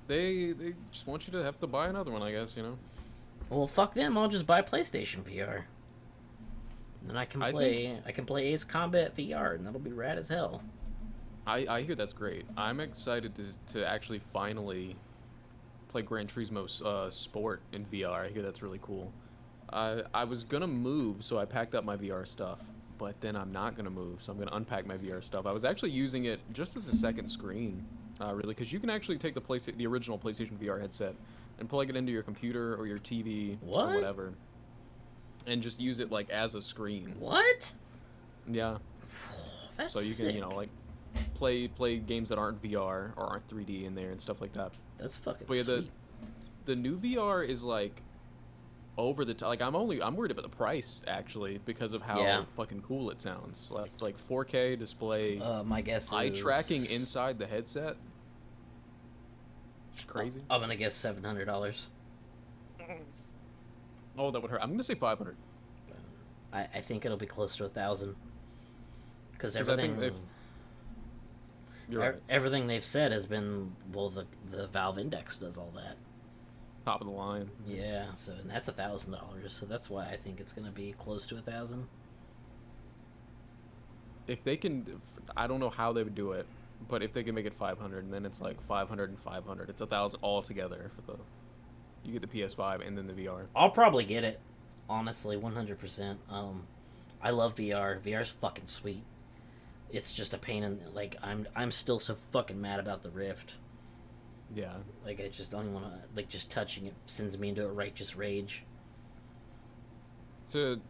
They just want you to have to buy another one, I guess, you know. Well, fuck them. I'll just buy PlayStation VR. Then I can play Ace Combat VR, and that'll be rad as hell. I hear that's great. I'm excited to actually finally play Gran Turismo Sport in VR. I hear that's really cool. I was gonna move, so I packed up my VR stuff, but then I'm not gonna move, so I'm gonna unpack my VR stuff. I was actually using it just as a second screen, really, because you can actually take the original PlayStation VR headset and plug it into your computer or your TV or whatever, and just use it like as a screen. What? Yeah. That's so you can, sick. you know, like play games that aren't VR or aren't 3D in there and stuff like that. That's fucking but yeah, sweet. The new VR is like over the top. Like I'm worried about the price actually because of how fucking cool it sounds. Like 4K display. My guess eye is tracking inside the headset. It's crazy. I'm gonna guess $700. Oh, that would hurt. I'm gonna say 500. I think it'll be close to 1,000. Because everything, everything they've said has been, well, the Valve Index does all that. Top of the line. Yeah, so and that's $1,000. So that's why I think it's gonna be close to 1,000. If they can, I don't know how they would do it. But if they can make it 500, and then it's like 500 and 500, it's 1,000 all together for you get the PS5 and then the VR. I'll probably get it, honestly, 100%. I love VR. VR's fucking sweet. It's just a pain in like I'm still so fucking mad about the Rift. Yeah. Like I just don't even want to like just touching it sends me into a righteous rage. To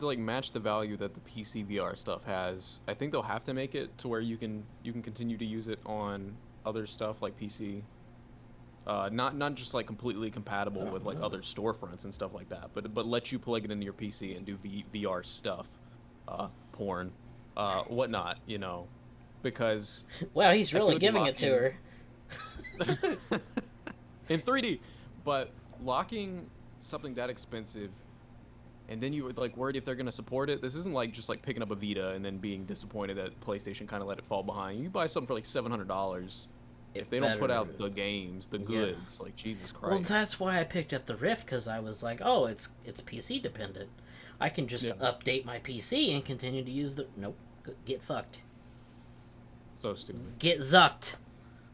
like match the value that the PC VR stuff has, I think they'll have to make it to where you can continue to use it on other stuff like PC. Not just like completely compatible with like other storefronts and stuff like that, but let you plug it into your PC and do VR stuff, porn, whatnot, you know, because wow, he's really giving it to her in 3D, but locking something that expensive. And then you would like worried if they're gonna support it. This isn't like just like picking up a Vita and then being disappointed that PlayStation kind of let it fall behind. You buy something for like $700. If they don't put out the games, the goods, like Jesus Christ. Well, that's why I picked up the Rift because I was like, oh, it's PC dependent. I can just update my PC and continue to use the. Nope, get fucked. So stupid. Get zucked.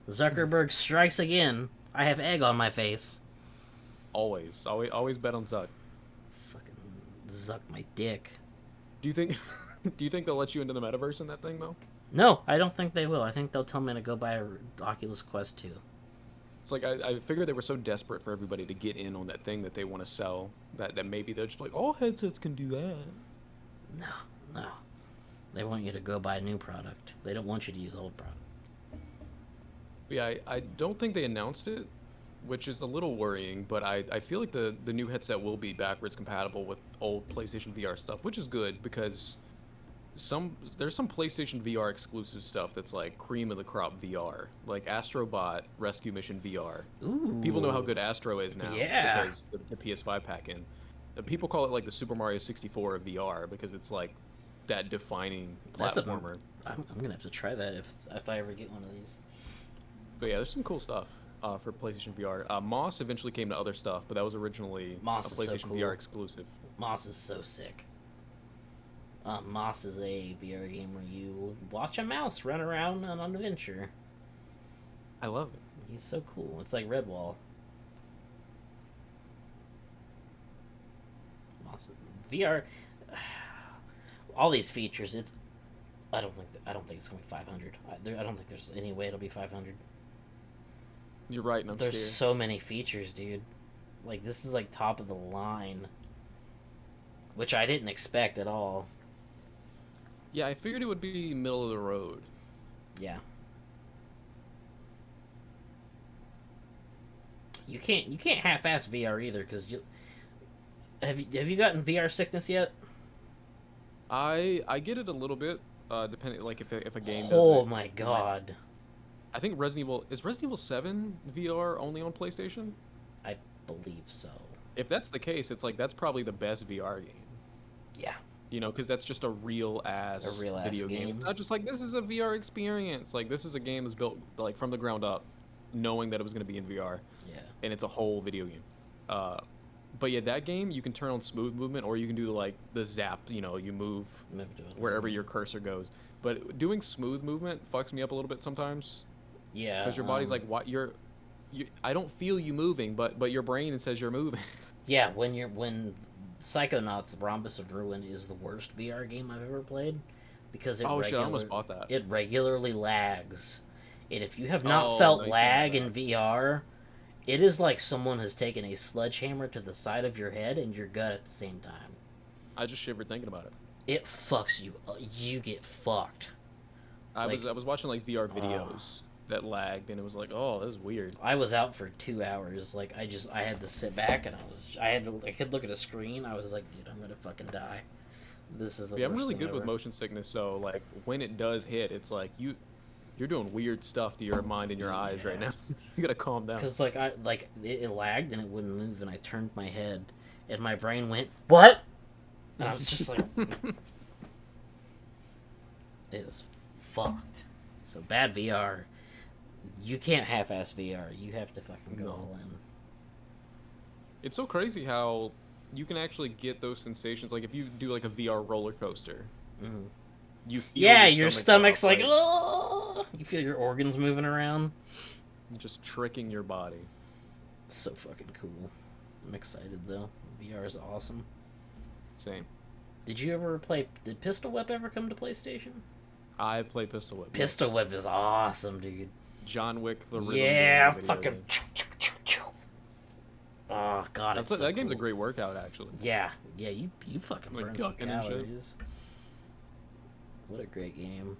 Zuckerberg strikes again. I have egg on my face. Always bet on Zuck. Zuck my dick. Do you think they'll let you into the metaverse in that thing though? No, I don't think they will. I think they'll tell me to go buy a Oculus Quest 2. It's like I figured they were so desperate for everybody to get in on that thing that they want to sell that maybe they're just like all headsets can do that. No. They want you to go buy a new product. They don't want you to use old product. But yeah, I don't think they announced it, which is a little worrying, but I feel like the new headset will be backwards compatible with old PlayStation VR stuff, which is good because there's some PlayStation VR exclusive stuff that's like cream of the crop VR, like Astrobot Rescue Mission VR. People know how Ooh, good Astro is now yeah. because the PS5 pack in. People call it like the Super Mario 64 of VR because it's like that defining That's a. platformer. I'm gonna have to try that if I ever get one of these. But yeah, there's some cool stuff for PlayStation VR. Moss eventually came to other stuff, but that was originally a Moss is so PlayStation cool. VR exclusive. Moss is so sick. Moss is a VR game where you watch a mouse run around on an adventure. I love it. He's so cool. It's like Redwall. Moss VR. All these features. It's. I don't think it's gonna be 500. I don't think there's any way it'll be 500. You're right, and I'm There's scared. so many features, dude. Like this is like top of the line, which I didn't expect at all. Yeah, I figured it would be middle of the road. Yeah. You can't half-ass VR either because you have you gotten VR sickness yet? I get it a little bit, depending like if a game does Oh it. my god, I think Resident Evil 7 VR only on PlayStation? I believe so. If that's the case, it's like that's probably the best VR game. Yeah, You know, because that's just a real ass video game. It's game. not just like this is a VR experience. Like this is a game that's built like from the ground up, knowing that it was going to be in VR, Yeah, and it's a whole video game. Uh, but yeah, that game you can turn on smooth movement, or you can do like the zap. You know, you move move to it. wherever your cursor goes. But doing smooth movement fucks me up a little bit sometimes Yeah, because your body's like, what I don't feel you moving, but your brain says you're moving. yeah. When Psychonauts: Rhombus of Ruin is the worst VR game I've ever played because Oh shit! I almost bought that. it regularly lags, and if you have not Oh felt no, you can't lag have in that. VR, it is like someone has taken a sledgehammer to the side of your head and your gut at the same time. I just shivered thinking about it. It fucks you. You get fucked. I Like, was watching like VR uh, videos that lagged, and it was like, oh, this is weird. I was out for 2 hours. Like I had to sit back and I could look at a screen. I was like, dude, I'm gonna fucking die. This is the Yeah, I'm worst really thing good with ever. motion sickness, so like when it does hit, it's like you're doing weird stuff to your mind and your eyes right Yeah. now. You gotta calm down. Cause it lagged and it wouldn't move, and I turned my head, and my brain went what? And I was just like, it is fucked. So bad VR. You can't half-ass VR. You have to fucking go No. all in. It's so crazy how you can actually get those sensations. Like if you do like a VR roller coaster, Mhm. you feel Yeah, your stomach's drop, like, oh, you feel your organs moving around. just tricking your body. So fucking cool. I'm excited though. VR is awesome. Same. Did you ever play? Did Pistol Whip ever come to PlayStation? I've played Pistol Whip. Pistol yes. Whip is awesome, dude. John Wick, the rhythm Yeah, game video fucking. game. Oh god, it's so That game's a cool. great workout actually. Yeah, you fucking Like burn some ducking and shit. calories. What a great game.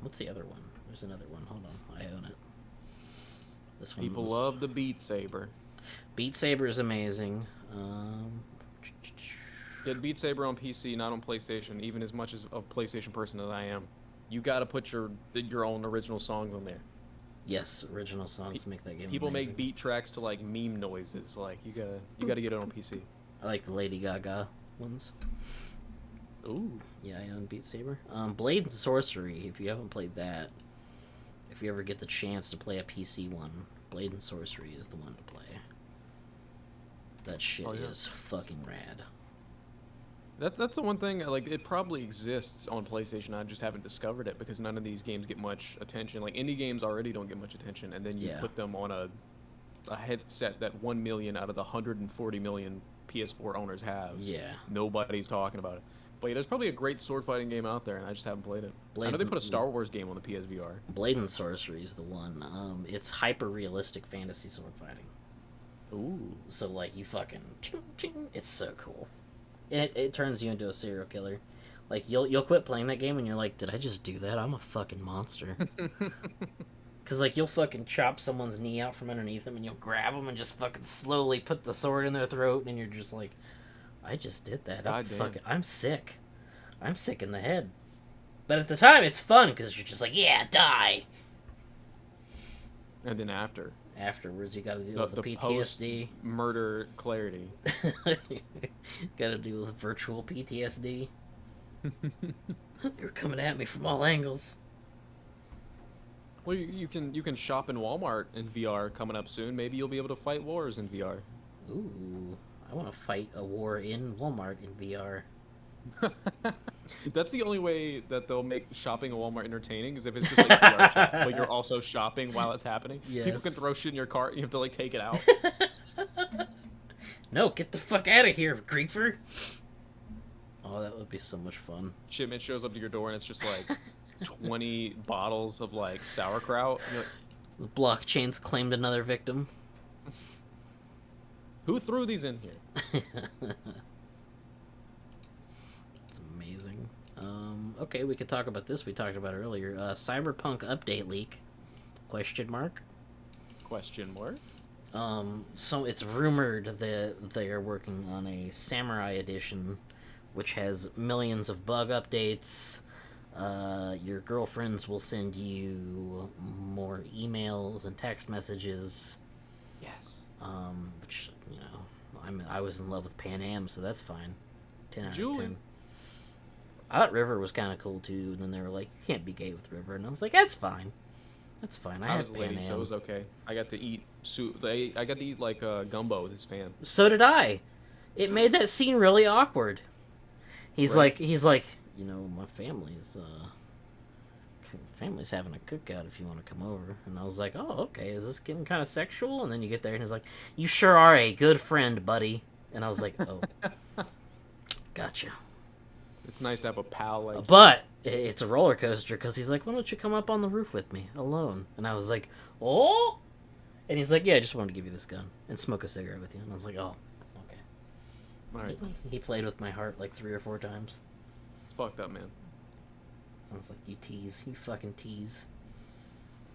What's the other one? There's another one. Hold on, I own it. This one. People love the Beat Saber. Beat Saber is amazing. Get Beat Saber on PC, not on PlayStation. Even as much as a PlayStation person as I am, you got to put your own original songs on there. Yes, original songs make that game. People amazing. make beat tracks to like meme noises. Like you gotta get it on PC. I like the Lady Gaga ones. Ooh, Yeah, I own Beat Saber. Blade and Sorcery. If you haven't played that, if you ever get the chance to play a PC one, Blade and Sorcery is the one to play. That shit Oh, yeah. is fucking rad. that's the one thing. Like it probably exists on PlayStation. I just haven't discovered it because none of these games get much attention. Like indie games already don't get much attention, and then you Yeah. put them on a headset that 1 million out of the 140 million PS4 owners have. Yeah. Nobody's talking about it. But yeah, there's probably a great sword fighting game out there, and I just haven't played it. I Blade know they put a and- Star Wars game on the PSVR. Blade and Sorcery is the one. It's hyper realistic fantasy sword fighting. Ooh. So like you fucking, ching, ching, it's so cool. And it turns you into a serial killer. Like you'll quit playing that game and you're like, did I just do that? I'm a fucking monster. Because Because, like, you'll fucking chop someone's knee out from underneath them, and you'll grab them and just fucking slowly put the sword in their throat, and you're just like, I just did that. I'm sick. I'm sick in the head. But at the time, it's fun, because you're just like, yeah, die! And then Afterwards, you gotta deal with the PTSD. Murder clarity. Gotta deal with virtual PTSD. They were coming at me from all angles. Well, you can shop in Walmart in VR coming up soon. Maybe you'll be able to fight wars in VR. Ooh, I want to fight a war in Walmart in VR. That's the only way that they'll make shopping at Walmart entertaining, is if it's just like VR chat, but you're also shopping while it's happening. Yes. People can throw shit in your cart, and you have to like take it out. No, get the fuck out of here, Griefer. Oh, that would be so much fun. Shipment shows up to your door, and it's just like 20 bottles of like sauerkraut. And you're like, The blockchain's claimed another victim. who threw these in here? It's amazing. Okay, we could talk about this. We talked about it earlier. Cyberpunk update leak? Question mark. Question mark. So it's rumored that they are working on a Samurai edition, which has millions of bug updates. Your girlfriends will send you more emails and text messages. Yes. Which, you know, I was in love with Pan Am, so that's fine. 10 out of Julie. 10. I thought River was kind of cool too, and then they were like, "You can't be gay with River," and I was like, "That's fine, that's fine." I was had a lady, Pan so it Am. was okay. I got to eat I got to eat like gumbo with his fam. So did I. It made that scene really awkward. He's Right. like, you know, my family's having a cookout if you want to come over. And I was like, oh, okay, is this getting kind of sexual? And then you get there and he's like, you sure are a good friend, buddy. And I was like, oh, gotcha. It's nice to have a pal like. But it's a roller coaster because he's like, why don't you come up on the roof with me alone? And I was like, oh. And he's like, yeah, I just wanted to give you this gun and smoke a cigarette with you. And I was like, oh, okay. All right. He played with my heart like 3 or 4 times. It's fucked up, man. I was like, you tease. You fucking tease.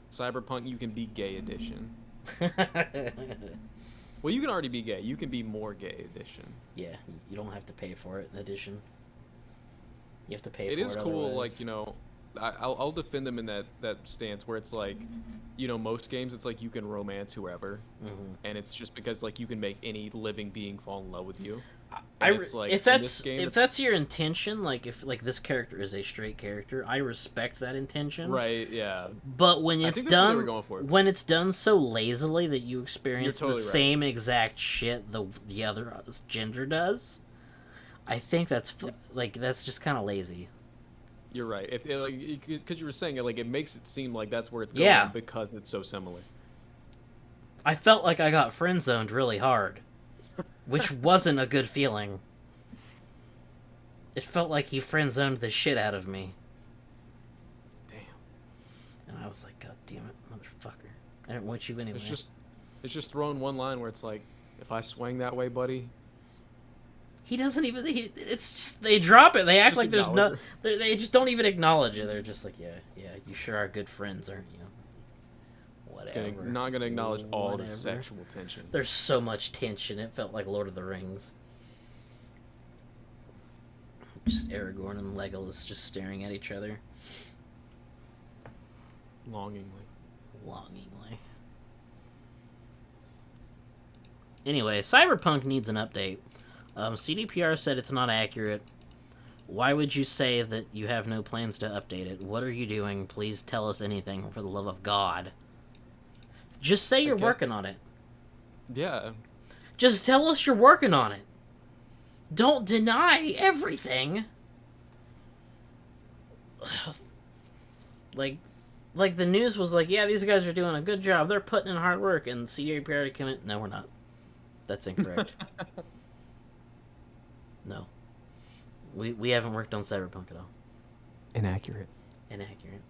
Cyberpunk, you can be gay edition. Well, you can already be gay. You can be more gay edition. Yeah, you don't have to pay for it in addition. You have to pay It for it. is cool, otherwise. like, you know, I'll defend them in that stance where it's like, you know, most games it's like you can romance whoever, and it's just because like you can make any living being fall in love with you. It's like, if in this game, if that's your intention, like if like this character is a straight character, I respect that intention. right, yeah. But when I it's think that's what they were done, going for. when it's done so lazily that you experience totally the right. same exact shit the other gender does, I think that's that's just kind of lazy. You're right. If like, because you were saying it, like it makes it seem like that's where it's going Yeah. because it's so similar. I felt like I got friend zoned really hard, which wasn't a good feeling. It felt like he friend zoned the shit out of me. Damn. And I was like, God damn it, motherfucker. I didn't want you anyway. It's just throwing one line where it's like, if I swing that way, buddy. He doesn't even. It's just they drop it. They act Just like there's no. acknowledge They just don't even acknowledge it. They're just like, yeah, you sure are good friends, aren't you? Whatever. Not gonna acknowledge all the Whatever. sexual tension. There's so much tension. It felt like Lord of the Rings. Just Aragorn and Legolas just staring at each other Longingly. longingly. Anyway, Cyberpunk needs an update. CDPR said it's not accurate. Why would you say that you have no plans to update it? What are you doing? Please tell us anything, for the love of God. Just say you're working on it. Yeah. Just tell us you're working on it. Don't deny everything. like the news was like, yeah, these guys are doing a good job. They're putting in hard work. And CDPR came in. No, we're not. That's incorrect. No. We haven't worked on Cyberpunk at all. Inaccurate. Inaccurate.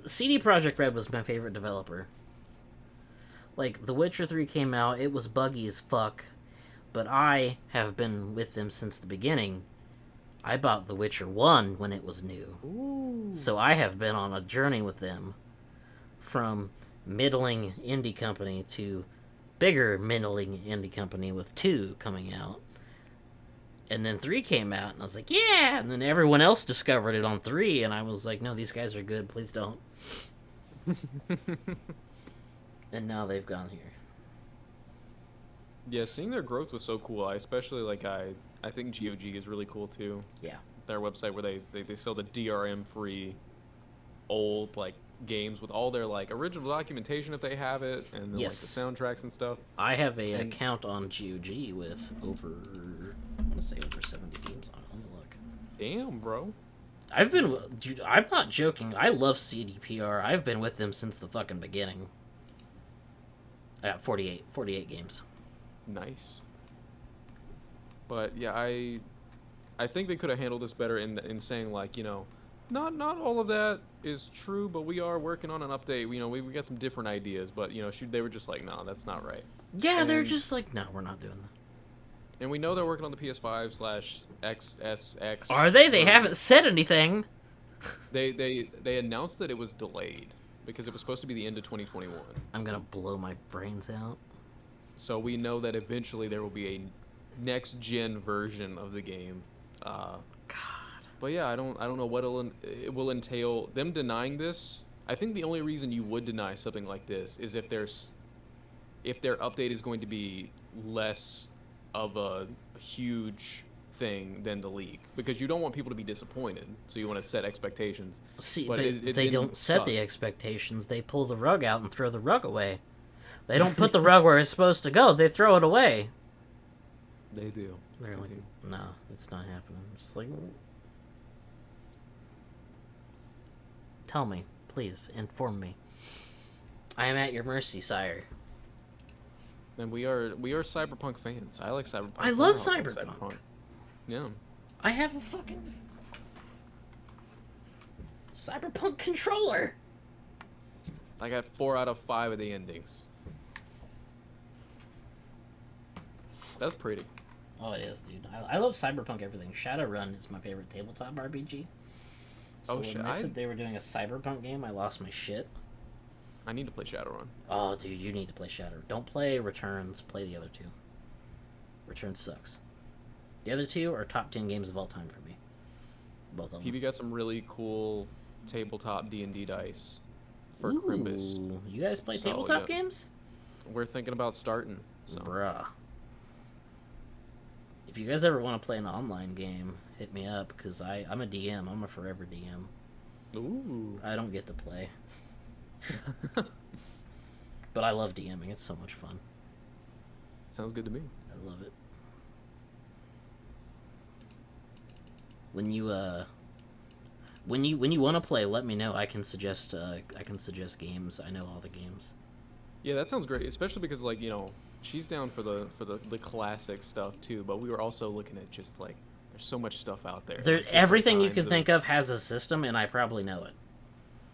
CD Projekt Red was my favorite developer. Like, The Witcher 3 came out, it was buggy as fuck, but I have been with them since the beginning, I bought The Witcher 1 when it was new. Ooh. So I have been on a journey with them from middling indie company to bigger middling indie company with 2 coming out. And then 3 came out, and I was like, yeah! And then everyone else discovered it on 3, and I was like, no, these guys are good, please don't. And now they've gone here. Yeah, seeing their growth was so cool. I especially like I think GOG is really cool too. Yeah. Their website where they sell the DRM free old like games with all their like original documentation if they have it, and then Yes. like the soundtracks and stuff. I have a account on GOG with over, I'm gonna say over 70 games on it. Let me look. Damn, bro. I've been, dude, I'm not joking. I love CDPR. I've been with them since the fucking beginning. I got 48 games. Nice. But yeah, I think they could have handled this better in saying like, you know, not all of that is true, but we are working on an update. You know, we got some different ideas, but you know, they were just like, no, that's not right. Yeah, they're just like, no, we're not doing that. And we know they're working on the PS5/XSX. Are they? They haven't said anything. They announced that it was delayed because it was supposed to be the end of 2021. I'm gonna blow my brains out. So we know that eventually there will be a next gen version of the game. God. But yeah, I don't know what it will entail. Them denying this, I think the only reason you would deny something like this is if their update is going to be less of a huge thing than the leak, because you don't want people to be disappointed, so you want to set expectations. See, but but they don't set suck. the expectations. They pull the rug out and throw the rug away. They don't put the rug where it's supposed to go. They throw it away. They do. They're They like, do. no, it's not happening. Just like, tell me, please, inform me. I am at your mercy, sire. And we are Cyberpunk fans. I like Cyberpunk. I love We're all Cyberpunk. Yeah. I have a fucking Cyberpunk controller. I got 4 out of 5 of the endings. That's pretty. Oh, it is, dude. I love Cyberpunk everything. Shadowrun is my favorite tabletop RPG. So Oh, shit, when they said they were doing a Cyberpunk game, I lost my shit. I need to play Shadowrun. Oh, dude, you need to play Shadow. Don't play Returns. Play the other 2. Returns sucks. The other 2 are top 10 games of all time for me. Both of them. PB got some really cool tabletop D&D dice for Crimbus. Ooh, you guys play So, tabletop yeah. games? We're thinking about starting. So Bruh. If you guys ever want to play an online game, hit me up, because I'm a DM. I'm a forever DM. Ooh. I don't get to play. But I love DMing. It's so much fun. Sounds good to me. I love it. When you want to play, let me know. I can suggest games. I know all the games. Yeah, that sounds great, especially because like, you know, she's down for the classic stuff too, but we were also looking at just like there's so much stuff out there. There, like, different everything you kinds can think of has a system, and I probably know it.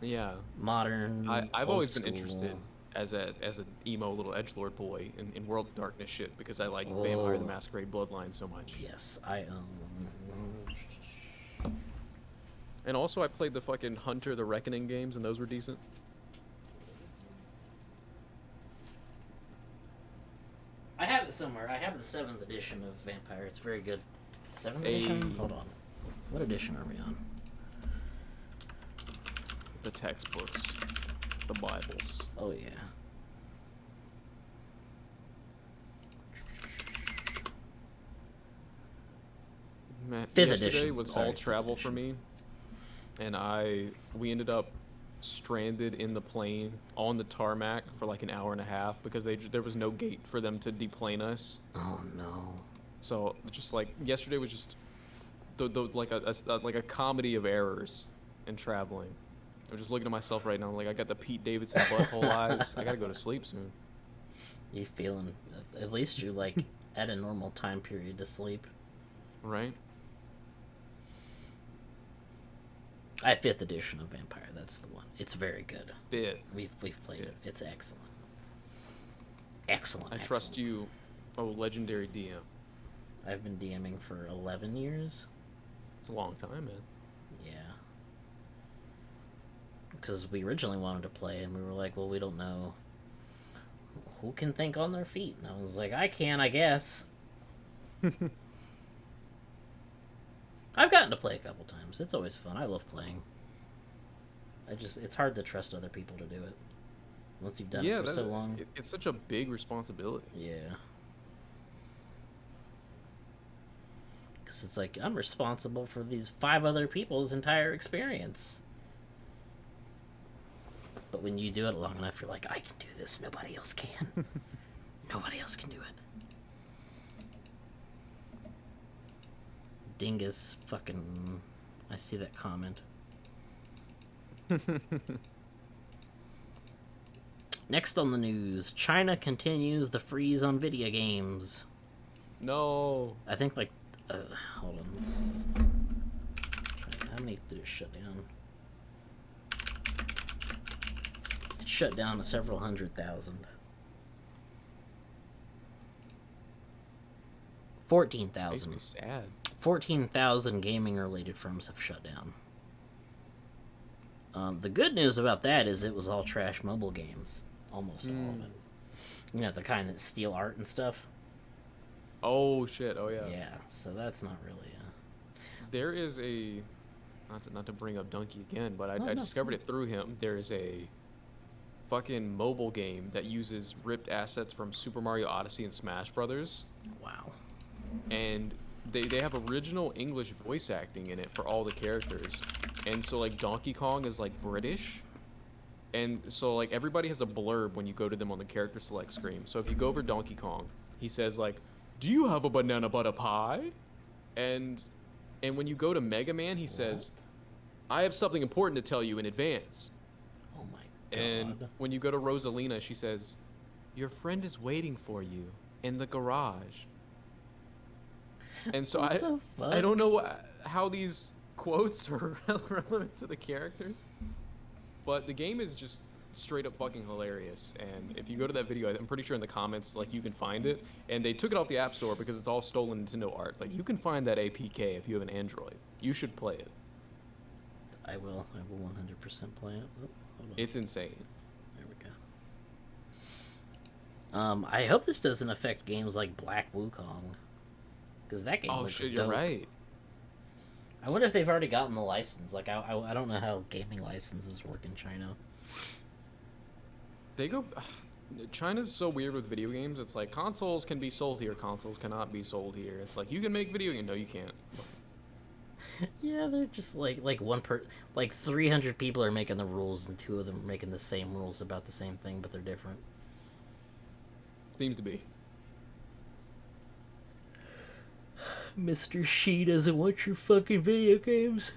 Yeah. Modern. I've old always been school. interested as an emo little edgelord boy in World of Darkness shit, because I like Vampire the Masquerade Bloodline so much. Yes, I And also I played the fucking Hunter the Reckoning games, and those were decent. I have it somewhere. I have the 7th edition of Vampire. It's very good. 7th Hey. edition? Hold on. What edition are we on? The textbooks, the Bibles. Oh, yeah. Man, 5th yesterday edition. was Sorry, all 5th travel for me, and we ended up stranded in the plane on the tarmac for like an hour and a half because there was no gate for them to deplane us. Oh, no. So just like yesterday was just like a comedy of errors in traveling. I'm just looking at myself right now. Like, I got the Pete Davidson butthole eyes. I gotta go to sleep soon. You feeling... At least you're, like, at a normal time period to sleep. Right? I have 5th edition of Vampire. That's the one. It's very good. 5th. We've played it. Fifth. It's excellent. Excellent. I trust you, oh legendary DM. I've been DMing for 11 years. It's a long time, man. Yeah. Because we originally wanted to play, and we were like, well, we don't know who can think on their feet. And I was like, I can, I guess. I've gotten to play a couple times. It's always fun. I love playing. It's hard to trust other people to do it. Once you've done it for so long. It's such a big responsibility. Yeah. Because it's like, I'm responsible for these 5 other people's entire experience. But when you do it long enough, you're like, I can do this. Nobody else can. Nobody else can do it. Dingus fucking... I see that comment. Next on the news, China continues the freeze on video games. No. I think like... hold on, let's see. How many did it shut down? It shut down to several 100,000. 14,000. Makes me sad. 14,000 gaming-related firms have shut down. The good news about that is it was all trash mobile games. Almost all of it. You know, the kind that steal art and stuff. Oh, shit. Oh, yeah. Yeah, so that's not really... There is a... Not to bring up Donkey again, but I discovered it through him. There is a fucking mobile game that uses ripped assets from Super Mario Odyssey and Smash Brothers. Wow. And they have original English voice acting in it for all the characters. And so, like, Donkey Kong is, like, British. And so, like, everybody has a blurb when you go to them on the character select screen. So if you go over Donkey Kong, he says, like, do you have a banana butter pie? And when you go to Mega Man, he says, I have something important to tell you in advance. Oh my god. And when you go to Rosalina, she says, your friend is waiting for you in the garage. And so I don't know how these quotes are relevant to the characters, but the game is just straight up fucking hilarious. And if you go to that video, I'm pretty sure in the comments, like, you can find it. And they took it off the App Store because it's all stolen Nintendo art. Like, you can find that APK if you have an Android. You should play it. I will 100% play it. Oh, hold on. It's insane. There we go. I hope this doesn't affect games like Black Wukong, because that game looks shit, dope. You're right. I wonder if they've already gotten the license. Like, I don't know how gaming licenses work in China. China's so weird with video games. It's like, consoles can be sold here, consoles cannot be sold here. It's like, you can make video games. No, you can't. Yeah, they're just like 300 people are making the rules, and 2 of them are making the same rules about the same thing, but they're different. Seems to be. Mr. Shi doesn't want your fucking video games.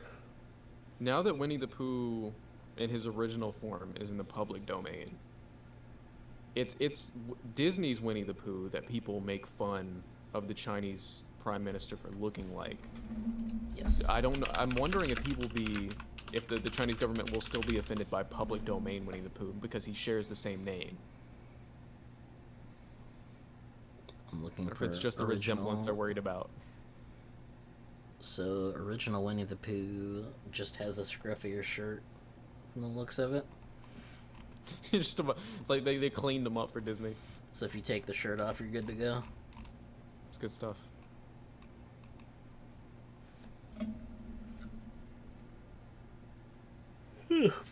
Now that Winnie the Pooh in his original form is in the public domain, it's Disney's Winnie the Pooh that people make fun of the Chinese prime minister for looking like. Yes. I don't know. I'm wondering if the Chinese government will still be offended by public domain Winnie the Pooh because he shares the same name. I'm looking or for if it's just the resemblance they're worried about. So, original Winnie the Pooh just has a scruffier shirt from the looks of it. Just about, like they cleaned them up for Disney. So if you take the shirt off, you're good to go. It's good stuff.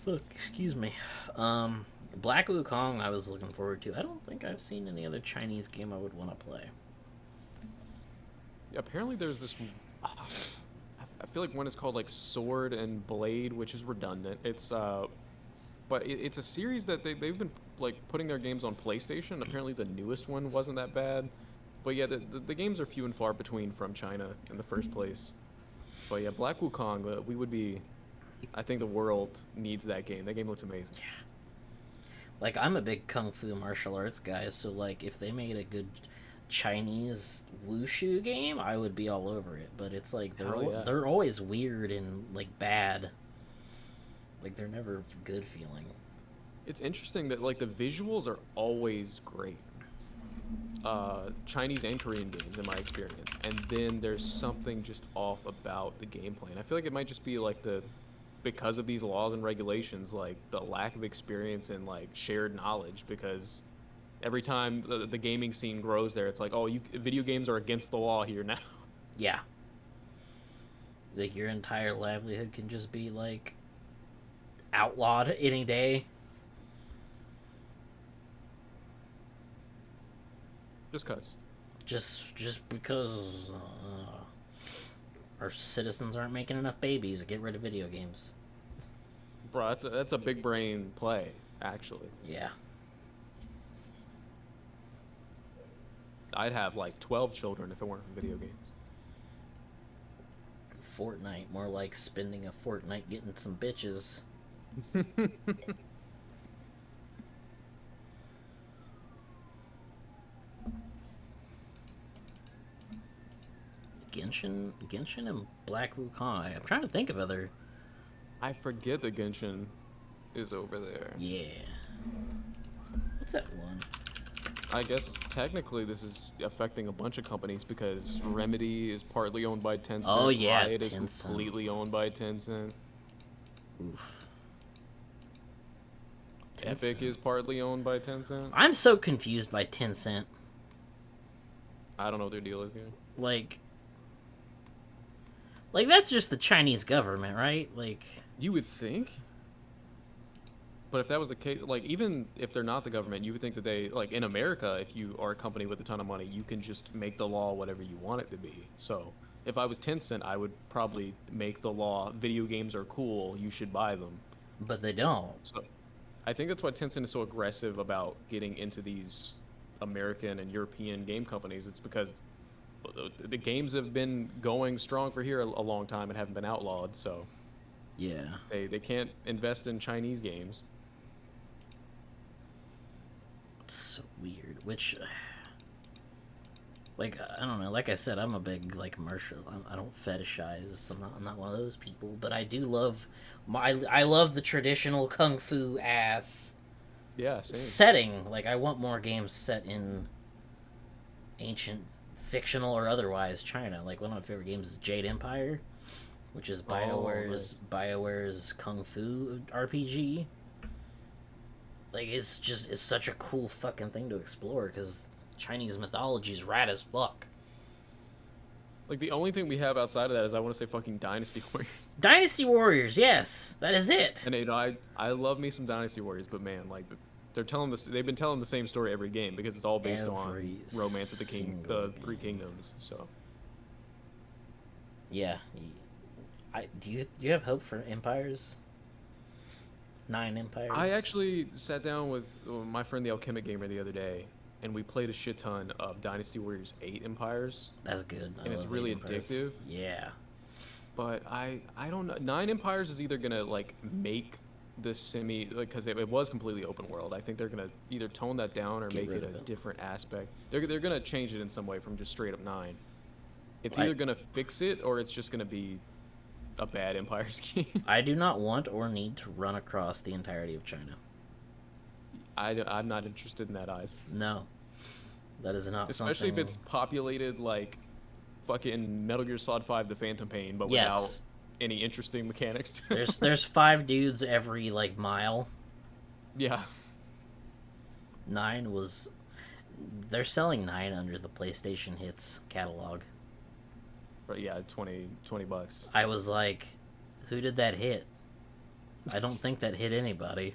Fuck, excuse me. Black Wukong I was looking forward to. I don't think I've seen any other Chinese game I would want to play. Yeah, apparently there's this... I feel like one is called like Sword and Blade, which is redundant. It's but it's a series that they've been like putting their games on PlayStation. Apparently the newest one wasn't that bad. But yeah, the games are few and far between from China in the first place. But yeah, Black Wukong, we would be... I think the world needs that game. That game looks amazing. Yeah. Like, I'm a big kung fu martial arts guy, so like if they made a good Chinese wushu game, I would be all over it. But it's like they're always weird and like bad. Like they're never good feeling. It's interesting that like the visuals are always great. Chinese and Korean games in my experience, and then there's something just off about the gameplay. And I feel like it might just be like because of these laws and regulations, like the lack of experience and like shared knowledge. Because every time the gaming scene grows there, it's like, oh, video games are against the law here now. Yeah. Like your entire livelihood can just be like outlawed any day. Just cause. Just because our citizens aren't making enough babies. Get rid of video games. Bro, that's a big brain play, actually. Yeah. I'd have like 12 children if it weren't for video games. Fortnite, more like spending a fortnight getting some bitches. Genshin and Black Wukong. I'm trying to think of other. I forget that Genshin is over there. Yeah. What's that one? I guess technically this is affecting a bunch of companies because Remedy is partly owned by Tencent. Oh yeah, Riot Tencent. is completely owned by Tencent. Oof. Epic Tencent. is partly owned by Tencent. I'm so confused by Tencent. I don't know what their deal is here. Like that's just the Chinese government, right? Like You would think. But if that was the case, like even if they're not the government, you would think that they, like in America, if you are a company with a ton of money, you can just make the law whatever you want it to be. So if I was Tencent, I would probably make the law, video games are cool, you should buy them. but they don't. So I think that's why Tencent is so aggressive about getting into these American and European game companies. It's because the games have been going strong for here a long time and haven't been outlawed, so Yeah. they can't invest in Chinese games. It's so weird. Which like I don't know, like I said, I'm a big like commercial. I don't fetishize. I'm not one of those people, but I do love I love the traditional kung fu ass Yeah, same. setting. Like I want more games set in ancient, fictional or otherwise China. Like one of my favorite games is Jade Empire, which is BioWare's kung fu RPG. Like it's such a cool fucking thing to explore because Chinese mythology is rad as fuck. Like the only thing we have outside of that is I want to say fucking Dynasty Warriors. Dynasty Warriors, yes, that is it. And I love me some Dynasty Warriors, but man, like they're telling this. They've been telling the same story every game because it's all based on Romance of the Three Kingdoms. So Yeah, do you have hope for Empires? 9 Empires. I actually sat down with my friend the Alchemic Gamer the other day, and we played a shit ton of Dynasty Warriors 8 Empires. That's good. And it's really addictive. Yeah. But I don't know. 9 Empires is either gonna like make the because it was completely open world. I think they're gonna either tone that down or make it a different aspect. They're gonna change it in some way from just straight up 9. It's either gonna fix it or it's just gonna be a bad Empire scheme. I do not want or need to run across the entirety of China. I'm not interested in that either. No, that is not. Especially if it's populated like fucking Metal Gear Solid 5: The Phantom Pain, but without any interesting mechanics to it. There's 5 dudes every like mile. Yeah. 9 was. They're selling 9 under the PlayStation Hits catalog. But yeah, $20. I was like, who did that hit? I don't think that hit anybody.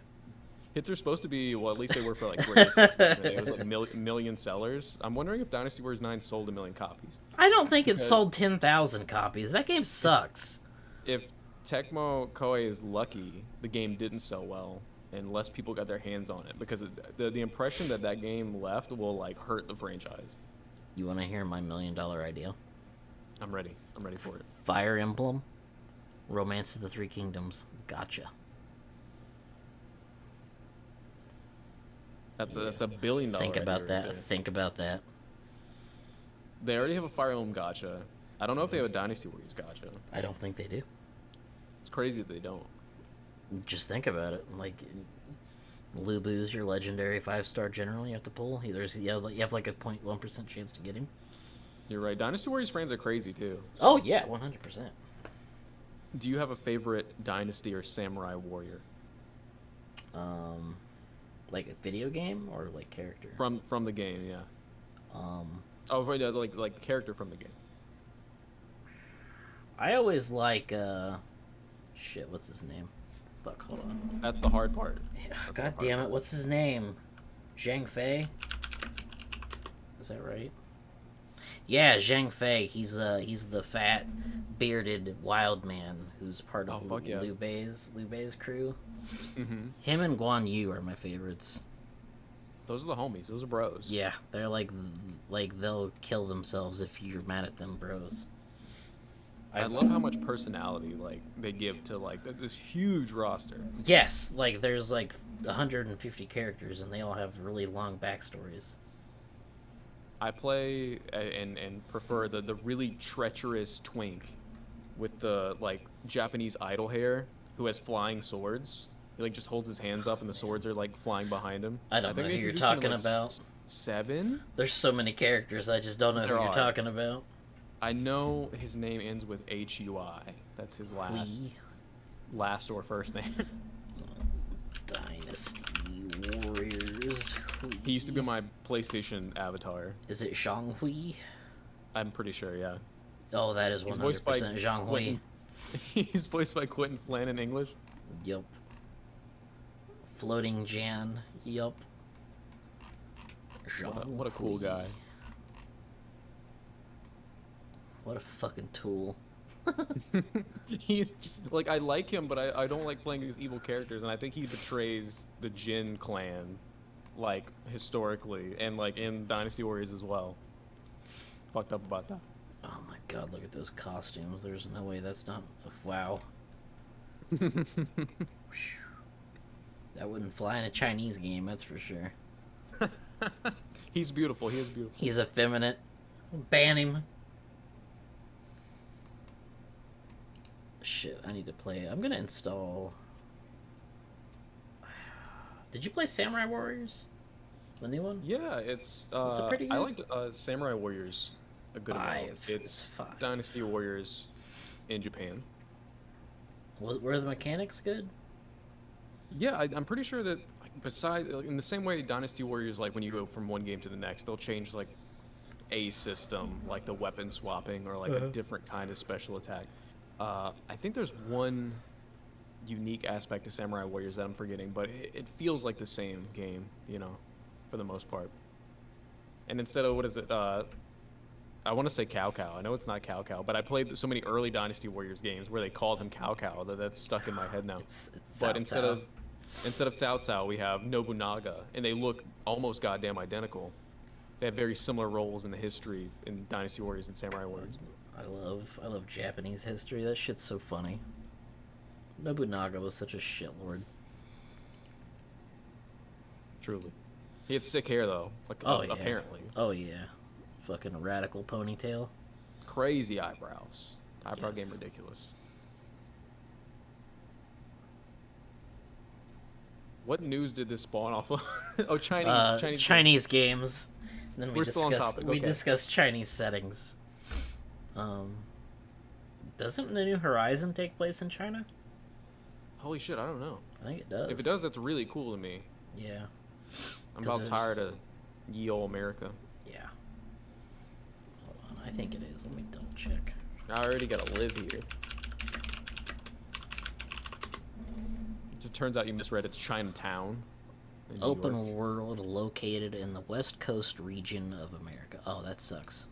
Hits are supposed to be, well, at least they were for like greatest hits. It was like million sellers. I'm wondering if Dynasty Warriors 9 sold 1 million copies. I don't think it sold 10,000 copies. That game sucks. If Tecmo Koei is lucky, the game didn't sell well and less people got their hands on it because the impression that game left will like hurt the franchise. You want to hear my $1 million idea? I'm ready. I'm ready for it. Fire Emblem, Romance of the Three Kingdoms. Gotcha. That's a $1 billion. Think about that. Right, think about that. They already have a Fire Emblem gacha. I don't know if they have a Dynasty Warriors gacha. I don't think they do. It's crazy that they don't. Just think about it. Like, Lubu's your legendary 5-star general. You have to pull. You have like a 0.1% chance to get him. You're right. Dynasty Warriors fans are crazy too. Oh yeah, 100%. Do you have a favorite Dynasty or Samurai Warrior Like a video game or like character? from the game? Yeah. Um, Oh, right, like character from the game. I always like shit. What's his name? Fuck, hold on. That's the hard part. God damn it, what's his name? Zhang Fei? Is that right? Yeah, Zhang Fei. He's the fat, bearded wild man who's part of Liu Bei's crew. Mm-hmm. Him and Guan Yu are my favorites. Those are the homies. Those are bros. Yeah, they're like they'll kill themselves if you're mad at them, bros. I love how much personality like they give to like this huge roster. Yes, like there's like 150 characters and they all have really long backstories. I play and prefer the really treacherous twink with the like Japanese idol hair who has flying swords. He like just holds his hands up and the swords are like flying behind him. I don't know think who they you're introduced him in, talking like, about. 7? There's so many characters, I just don't know There who you're are. talking about. I know his name ends with HUI. That's his last or first name. Dynasty Warriors. He used to be my PlayStation avatar. Is it Zhang Hui? I'm pretty sure, yeah. Oh, that is He's 100% voiced by Zhang Hui. Quentin. He's voiced by Quentin Flynn in English. Yup. Floating Jan. Yup. What a cool guy. What a fucking tool. He like I like him, but I don't like playing these evil characters, and I think he betrays the Jin clan, like historically, and like in Dynasty Warriors as well. Fucked up about that. Oh my god, look at those costumes. There's no way that's not... Wow. That wouldn't fly in a Chinese game, that's for sure. He's beautiful. He is beautiful. He's effeminate. Ban him. Shit, I need to play... I'm gonna install... Did you play Samurai Warriors? The new one? Yeah, it's pretty I good? liked Samurai Warriors a good amount. It's 5. Dynasty Warriors in Japan. Were the mechanics good? Yeah, I'm pretty sure that besides in the same way Dynasty Warriors, like when you go from one game to the next, they'll change like a system, like the weapon swapping or like a different kind of special attack. I think there's one unique aspect to Samurai Warriors that I'm forgetting, but it feels like the same game, you know, for the most part. And instead of what is it? I want to say Cow Cow. I know it's not Cow Cow, but I played so many early Dynasty Warriors games where they called him Cow Cow that's stuck in my head now. It's But instead of Cao Cao, we have Nobunaga, and they look almost goddamn identical. They have very similar roles in the history in Dynasty Warriors and Samurai Warriors. I love Japanese history. That shit's so funny. Nobunaga was such a shitlord. Truly. He had sick hair though, like Yeah. apparently. Oh yeah. Fucking radical ponytail. Crazy eyebrows. Eyebrow Yes. game ridiculous. What news did this spawn off of? Oh, Chinese games. And then We're still on topic, We okay. discussed Chinese settings. Doesn't the New Horizon take place in China? Holy shit, I don't know. I think it does. If it does, that's really cool to me. Yeah. I'm 'Cause about tired of ye ol' America. Yeah. Hold on, I think it is. Let me double check. I already gotta live here. It turns out you misread. It's Chinatown. in New York. Open world located in the West Coast region of America. Oh, that sucks.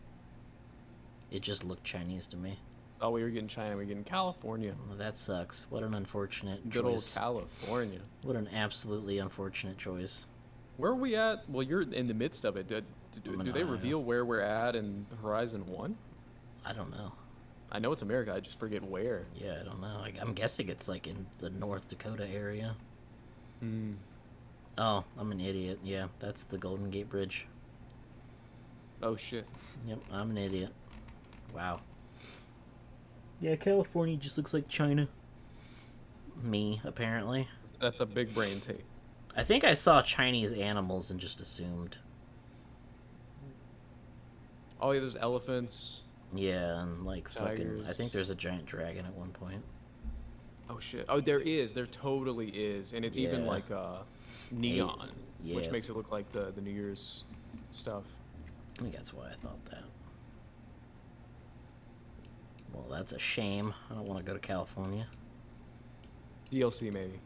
It just looked Chinese to me. Oh, we were getting China. We were getting California. Well, that sucks. What an unfortunate Good old choice. California. What an absolutely unfortunate choice. Where are we at? Well, you're in the midst of it. Do I'm in they Ohio. reveal where we're at in Horizon 1? I don't know. I know it's America. I just forget where. Yeah, I don't know. I'm guessing it's like in the North Dakota area. Hmm. Oh, I'm an idiot. Yeah, that's the Golden Gate Bridge. Oh, shit. Yep, I'm an idiot. Wow. Yeah, California just looks like China. Me, apparently. That's a big brain take. I think I saw Chinese animals and just assumed. Oh yeah, there's elephants. Yeah, and like fucking. I think Tigers. there's a giant dragon at one point. Oh shit. Oh, there is. There totally is, and it's even Yeah. like neon, Yeah, which makes it look like the New Year's stuff. I think that's why I thought that. Well, that's a shame. I don't want to go to California. DLC maybe.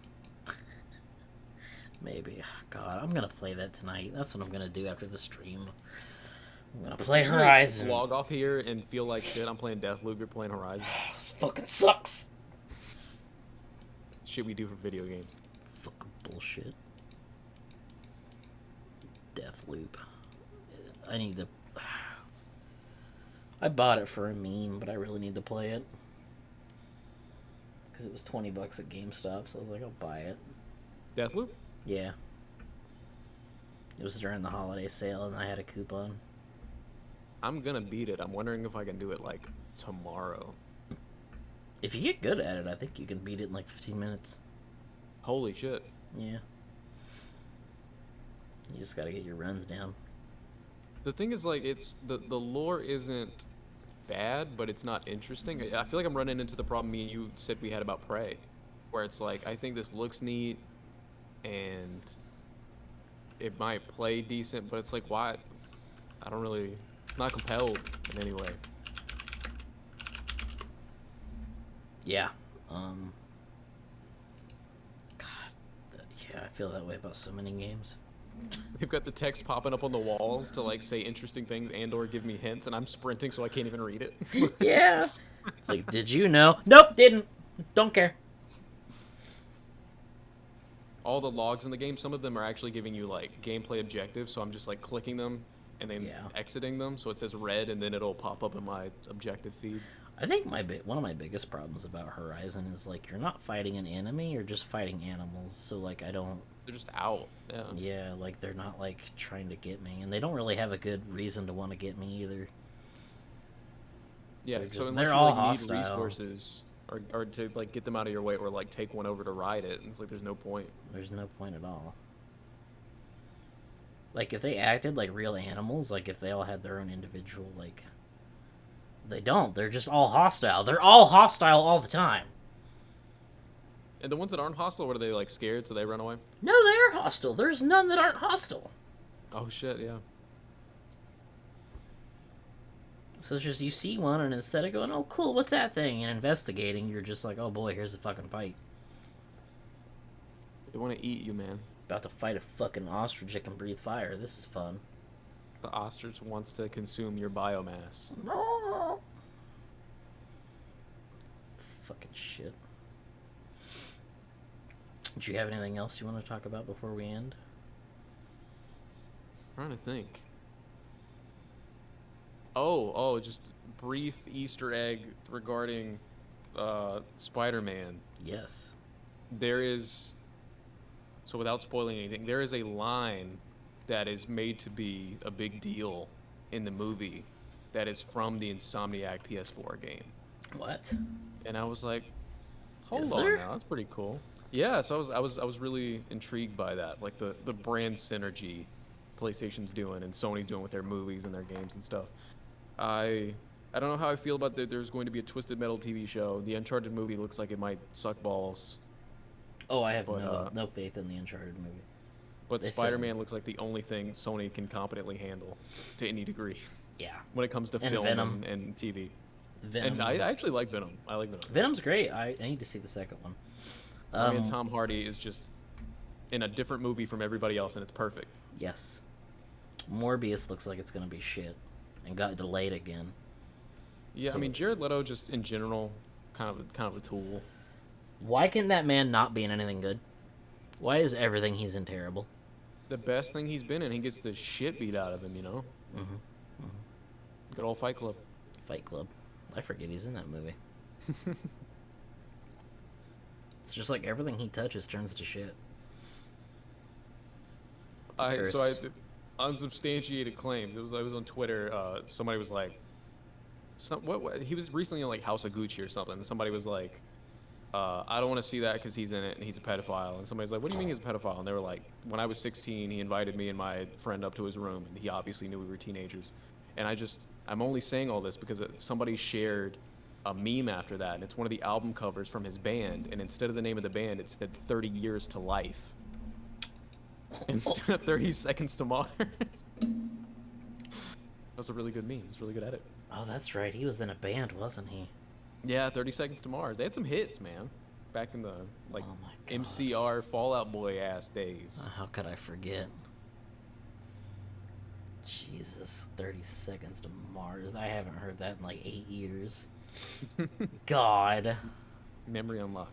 Maybe. God, I'm gonna play that tonight. That's what I'm gonna do after the stream. I'm gonna play Just, like, Horizon. log off here and feel like shit. I'm playing Deathloop. You're playing Horizon. This fucking sucks. Shit we do for video games. Fucking bullshit. Deathloop. I need to. I bought it for a meme, but I really need to play it because it was $20 at GameStop. So I was like, I'll buy it. Deathloop? Yeah. It was during the holiday sale, and I had a coupon. I'm gonna beat it. I'm wondering if I can do it like tomorrow. If you get good at it, I think you can beat it in like 15 minutes. Holy shit. Yeah. You just gotta get your runs down. The thing is, like, it's the lore isn't bad, but it's not interesting. I feel like I'm running into the problem me and you said we had about Prey, where it's like I think this looks neat, and it might play decent, but it's like why? I don't really, not compelled in any way. Yeah. God. Yeah, I feel that way about so many games. They've got the text popping up on the walls to like say interesting things and or give me hints, and I'm sprinting so I can't even read it. Yeah. It's like, did you know? Nope, didn't. Don't care. All the logs in the game, some of them are actually giving you like gameplay objectives, so I'm just like clicking them and then exiting them, so it says red and then it'll pop up in my objective feed. I think one of my biggest problems about Horizon is like you're not fighting an enemy, you're just fighting animals. So like I don't. They're just out. Yeah. Yeah, like they're not like trying to get me, and they don't really have a good reason to want to get me either. Yeah. They're So just- unless they're you all like need hostile. resources or to like get them out of your way or like take one over to ride it, and it's like there's no point. There's no point at all. Like if they acted like real animals, like if they all had their own individual like. They don't. They're just all hostile. They're all hostile all the time. And the ones that aren't hostile, what are they like scared so they run away? No, they are hostile. There's none that aren't hostile. Oh shit, yeah. So it's just you see one, and instead of going, "Oh, cool, what's that thing?" and investigating, you're just like, "Oh boy, here's a fucking fight." They want to eat you, man. About to fight a fucking ostrich that can breathe fire. This is fun. The ostrich wants to consume your biomass. Fucking shit. Do you have anything else you want to talk about before we end? I'm trying to think. Oh, just brief Easter egg regarding Spider-Man. Yes. There is, so without spoiling anything, there is a line that is made to be a big deal in the movie that is from the Insomniac PS4 game. What? And I was like, hold Is on there? now, that's pretty cool. Yeah, so I was really intrigued by that, like the brand synergy PlayStation's doing and Sony's doing with their movies and their games and stuff. I don't know how I feel about that. There's going to be a Twisted Metal TV show. The Uncharted movie looks like it might suck balls, Oh, I have But, no faith in the Uncharted movie. but They said- Spider-Man looks like the only thing Sony can competently handle to any degree Yeah. when it comes to And film Venom. and TV. Venom. And I actually like Venom. I like Venom. Venom's great. I need to see the second one. I mean, Tom Hardy is just in a different movie from everybody else, and it's perfect. Yes. Morbius looks like it's gonna be shit, and got delayed again. Yeah, So- I mean, Jared Leto just in general, kind of a tool. Why can that man not be in anything good? Why is everything he's in terrible? The best thing he's been in, he gets the shit beat out of him, you know? Mm-hmm. Good old Fight Club. Fight Club. I forget he's in that movie. It's just like everything he touches turns to shit. It's a curse. Unsubstantiated claims. I was on Twitter. Somebody was like, what he was recently on like House of Gucci or something. And somebody was like, I don't want to see that because he's in it and he's a pedophile. And somebody's like, what do you mean he's a pedophile? And they were like, when I was 16, he invited me and my friend up to his room, and he obviously knew we were teenagers. And I'm only saying all this because somebody shared a meme after that, and it's one of the album covers from his band, and instead of the name of the band, it said 30 Years to Life instead of 30 Seconds to Mars. That's a really good meme. It's a really good edit. Oh, that's right. He was in a band, wasn't he? Yeah, 30 Seconds to Mars. They had some hits, man. Back in the like Oh my God. MCR Fallout Boy ass days. How could I forget? Jesus, 30 Seconds to Mars. I haven't heard that in like 8 years. God. Memory unlocked.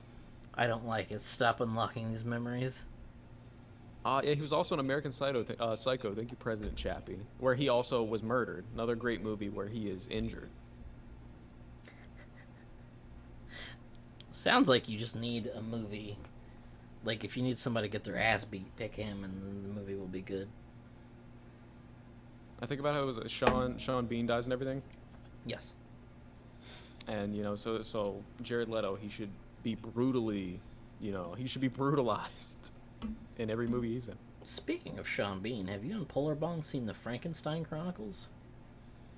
I don't like it. Stop unlocking these memories. Yeah, he was also in American Psycho. Thank you, President Chappie, where he also was murdered. Another great movie where he is injured. Sounds like you just need a movie. Like, if you need somebody to get their ass beat, pick him and then the movie will be good. I think about how it was Sean Bean dies and everything. Yes. And, so Jared Leto, he should be brutalized in every movie he's in. Speaking of Sean Bean, have you and Polar Bong seen the Frankenstein Chronicles?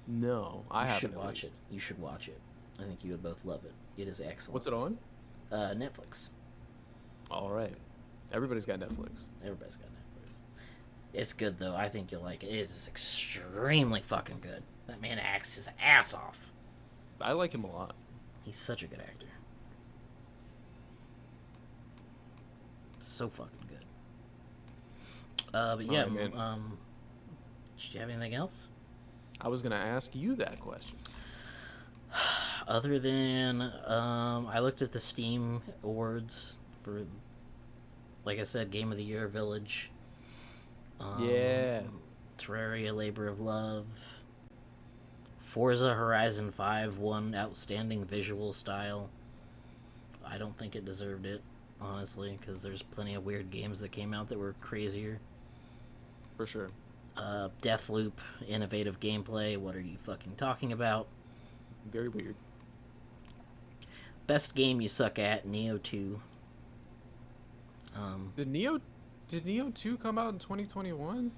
No, I haven't. You should watch it. You should watch it. I think you would both love it. It is excellent. What's it on? Netflix. All right. Everybody's got Netflix. Everybody's got Netflix. It's good, though. I think you'll like it. It is extremely fucking good. That man acts his ass off. I like him a lot. He's such a good actor. So fucking good. But yeah, Alright, man. Did you have anything else? I was gonna ask you that question. Other than, I looked at the Steam awards for, like I said, Game of the Year, Village. Yeah. Terraria, Labor of Love. Forza Horizon 5 won Outstanding Visual Style. I don't think it deserved it, honestly, because there's plenty of weird games that came out that were crazier. For sure. Deathloop, innovative gameplay. What are you fucking talking about? Very weird. Best game you suck at, Neo 2. Did Neo 2 come out in 2021?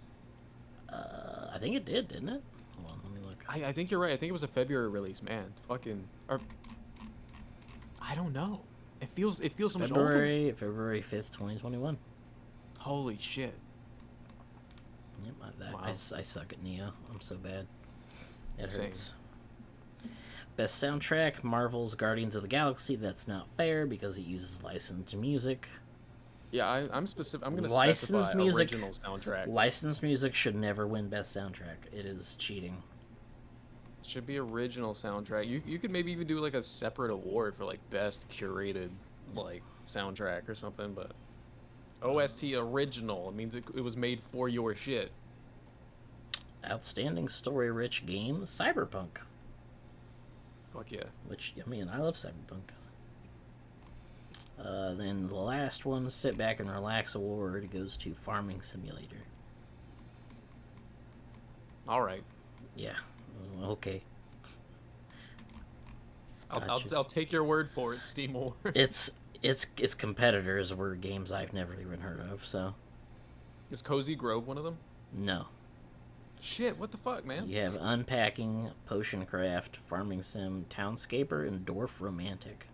I think it didn't it? Hold on, let me look. I think you're right. I think it was a February release, man. I don't know. It feels so much older. February 5th, 2021. Holy shit. Yep, Wow. I suck at Neo. I'm so bad. It Same. hurts. Best soundtrack, Marvel's Guardians of the Galaxy. That's not fair because it uses licensed music. Yeah, I'm specific. I'm gonna Licensed specify music. original soundtrack. Licensed music should never win best soundtrack. It is cheating. It should be original soundtrack. You could maybe even do like a separate award for like best curated like soundtrack or something. But OST original, it means it was made for your shit. Outstanding story-rich game, Cyberpunk. Fuck yeah. Which, I mean, I love Cyberpunk. Then the last one, Sit Back and Relax award, goes to Farming Simulator. All right. Yeah, okay. I'll take your word for it, Steam Award. Its competitors were games I've never even heard of, so Is Cozy Grove one of them? no. Shit, what the fuck, man? You have Unpacking, Potion Craft, Farming Sim, Townscaper, and Dwarf Romantic.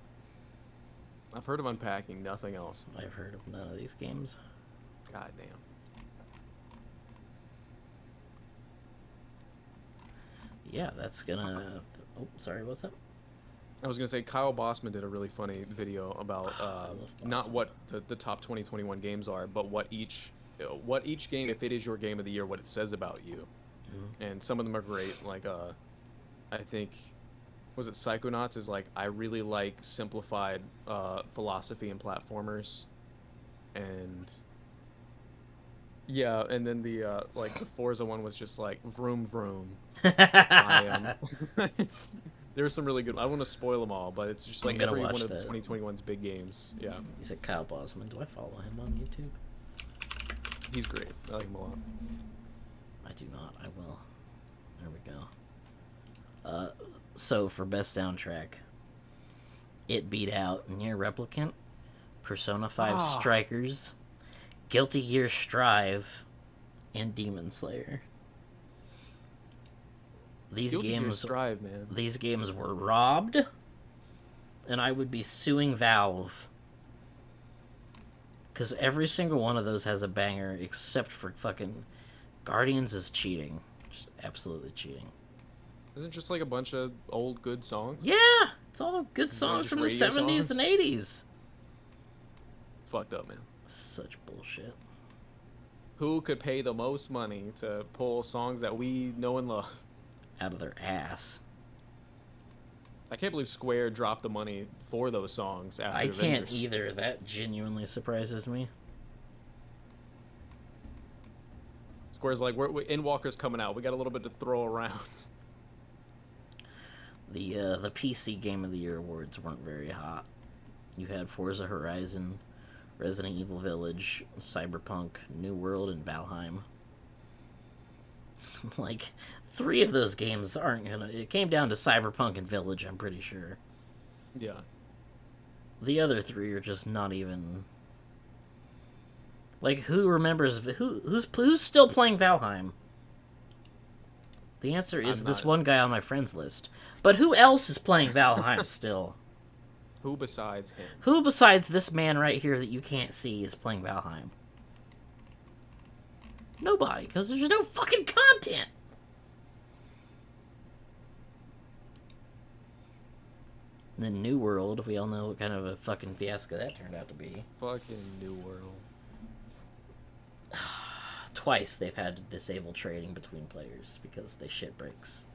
I've heard of Unpacking, nothing else. I've heard of none of these games. God damn. Yeah, that's gonna... Oh, sorry, what's up? I was gonna say Kyle Bossman did a really funny video about not Bossman. what the top 2021 games are, but what each game, if it is your game of the year, what it says about you. And some of them are great. Like I think, was it Psychonauts? Is like, I really like simplified philosophy and platformers, and yeah, and then the like the Forza one was just like vroom vroom. I am. There's some really good. I don't want to spoil them all, but it's just like every one of the 2021's big games. Yeah, You said Kyle Bosman. Do I follow him on YouTube? he's great. I like him a lot. I do not. I will. There we go. So for best soundtrack, it beat out Near Replicant, Persona 5 Ah. Strikers, Guilty Gear Strive, and Demon Slayer. Guilty Gear Strive, man. These games were robbed, and I would be suing Valve. Because every single one of those has a banger, except for fucking Guardians is cheating. Just absolutely cheating. Isn't it just like a bunch of old good songs? Yeah! It's all good songs just from the radio 70s songs? and 80s. Fucked up, man. Such bullshit. Who could pay the most money to pull songs that we know and love? Out of their ass. I can't believe Square dropped the money for those songs after I can't Avengers. either. That genuinely surprises me. Square's like, Endwalker's coming out. We got a little bit to throw around. The PC Game of the Year awards weren't very hot. You had Forza Horizon, Resident Evil Village, Cyberpunk, New World, and Valheim. Like, 3 of those games aren't gonna... It came down to Cyberpunk and Village, I'm pretty sure. Yeah. The other 3 are just not even... Like, who remembers... Who's still playing Valheim? The answer is I'm this not. one guy on my friends list. But who else is playing Valheim still? Who besides him? Who besides this man right here that you can't see is playing Valheim? Nobody, because there's no fucking content. The New World, we all know what kind of a fucking fiasco that turned out to be. Fucking New World. Twice they've had to disable trading between players because they shit breaks.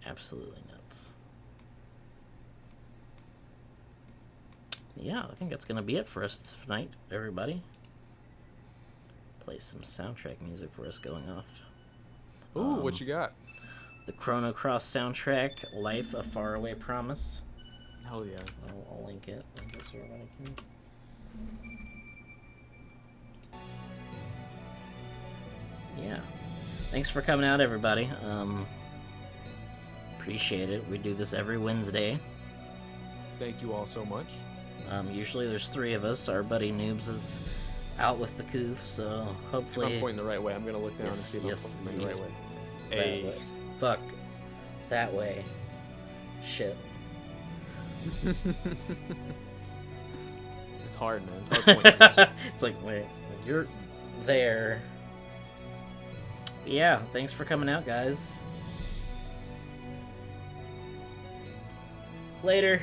Absolutely nuts. Yeah, I think that's gonna be it for us tonight, everybody. Play some soundtrack music for us going off. Ooh, what you got? The Chrono Cross soundtrack, Life, A Faraway Promise. Hell yeah. I'll link it. I guess everybody can. Yeah. Thanks for coming out, everybody. Appreciate it. We do this every Wednesday. Thank you all so much. Usually there's 3 of us. Our buddy Noobs is out with the coof, so If hopefully... I'm pointing the right way, I'm gonna look down and see if I'm pointing the right way. that Hey. way. Fuck. That way. Shit. It's hard, man. It's hard pointing. It's like, wait, you're there. Yeah, thanks for coming out, guys. Later.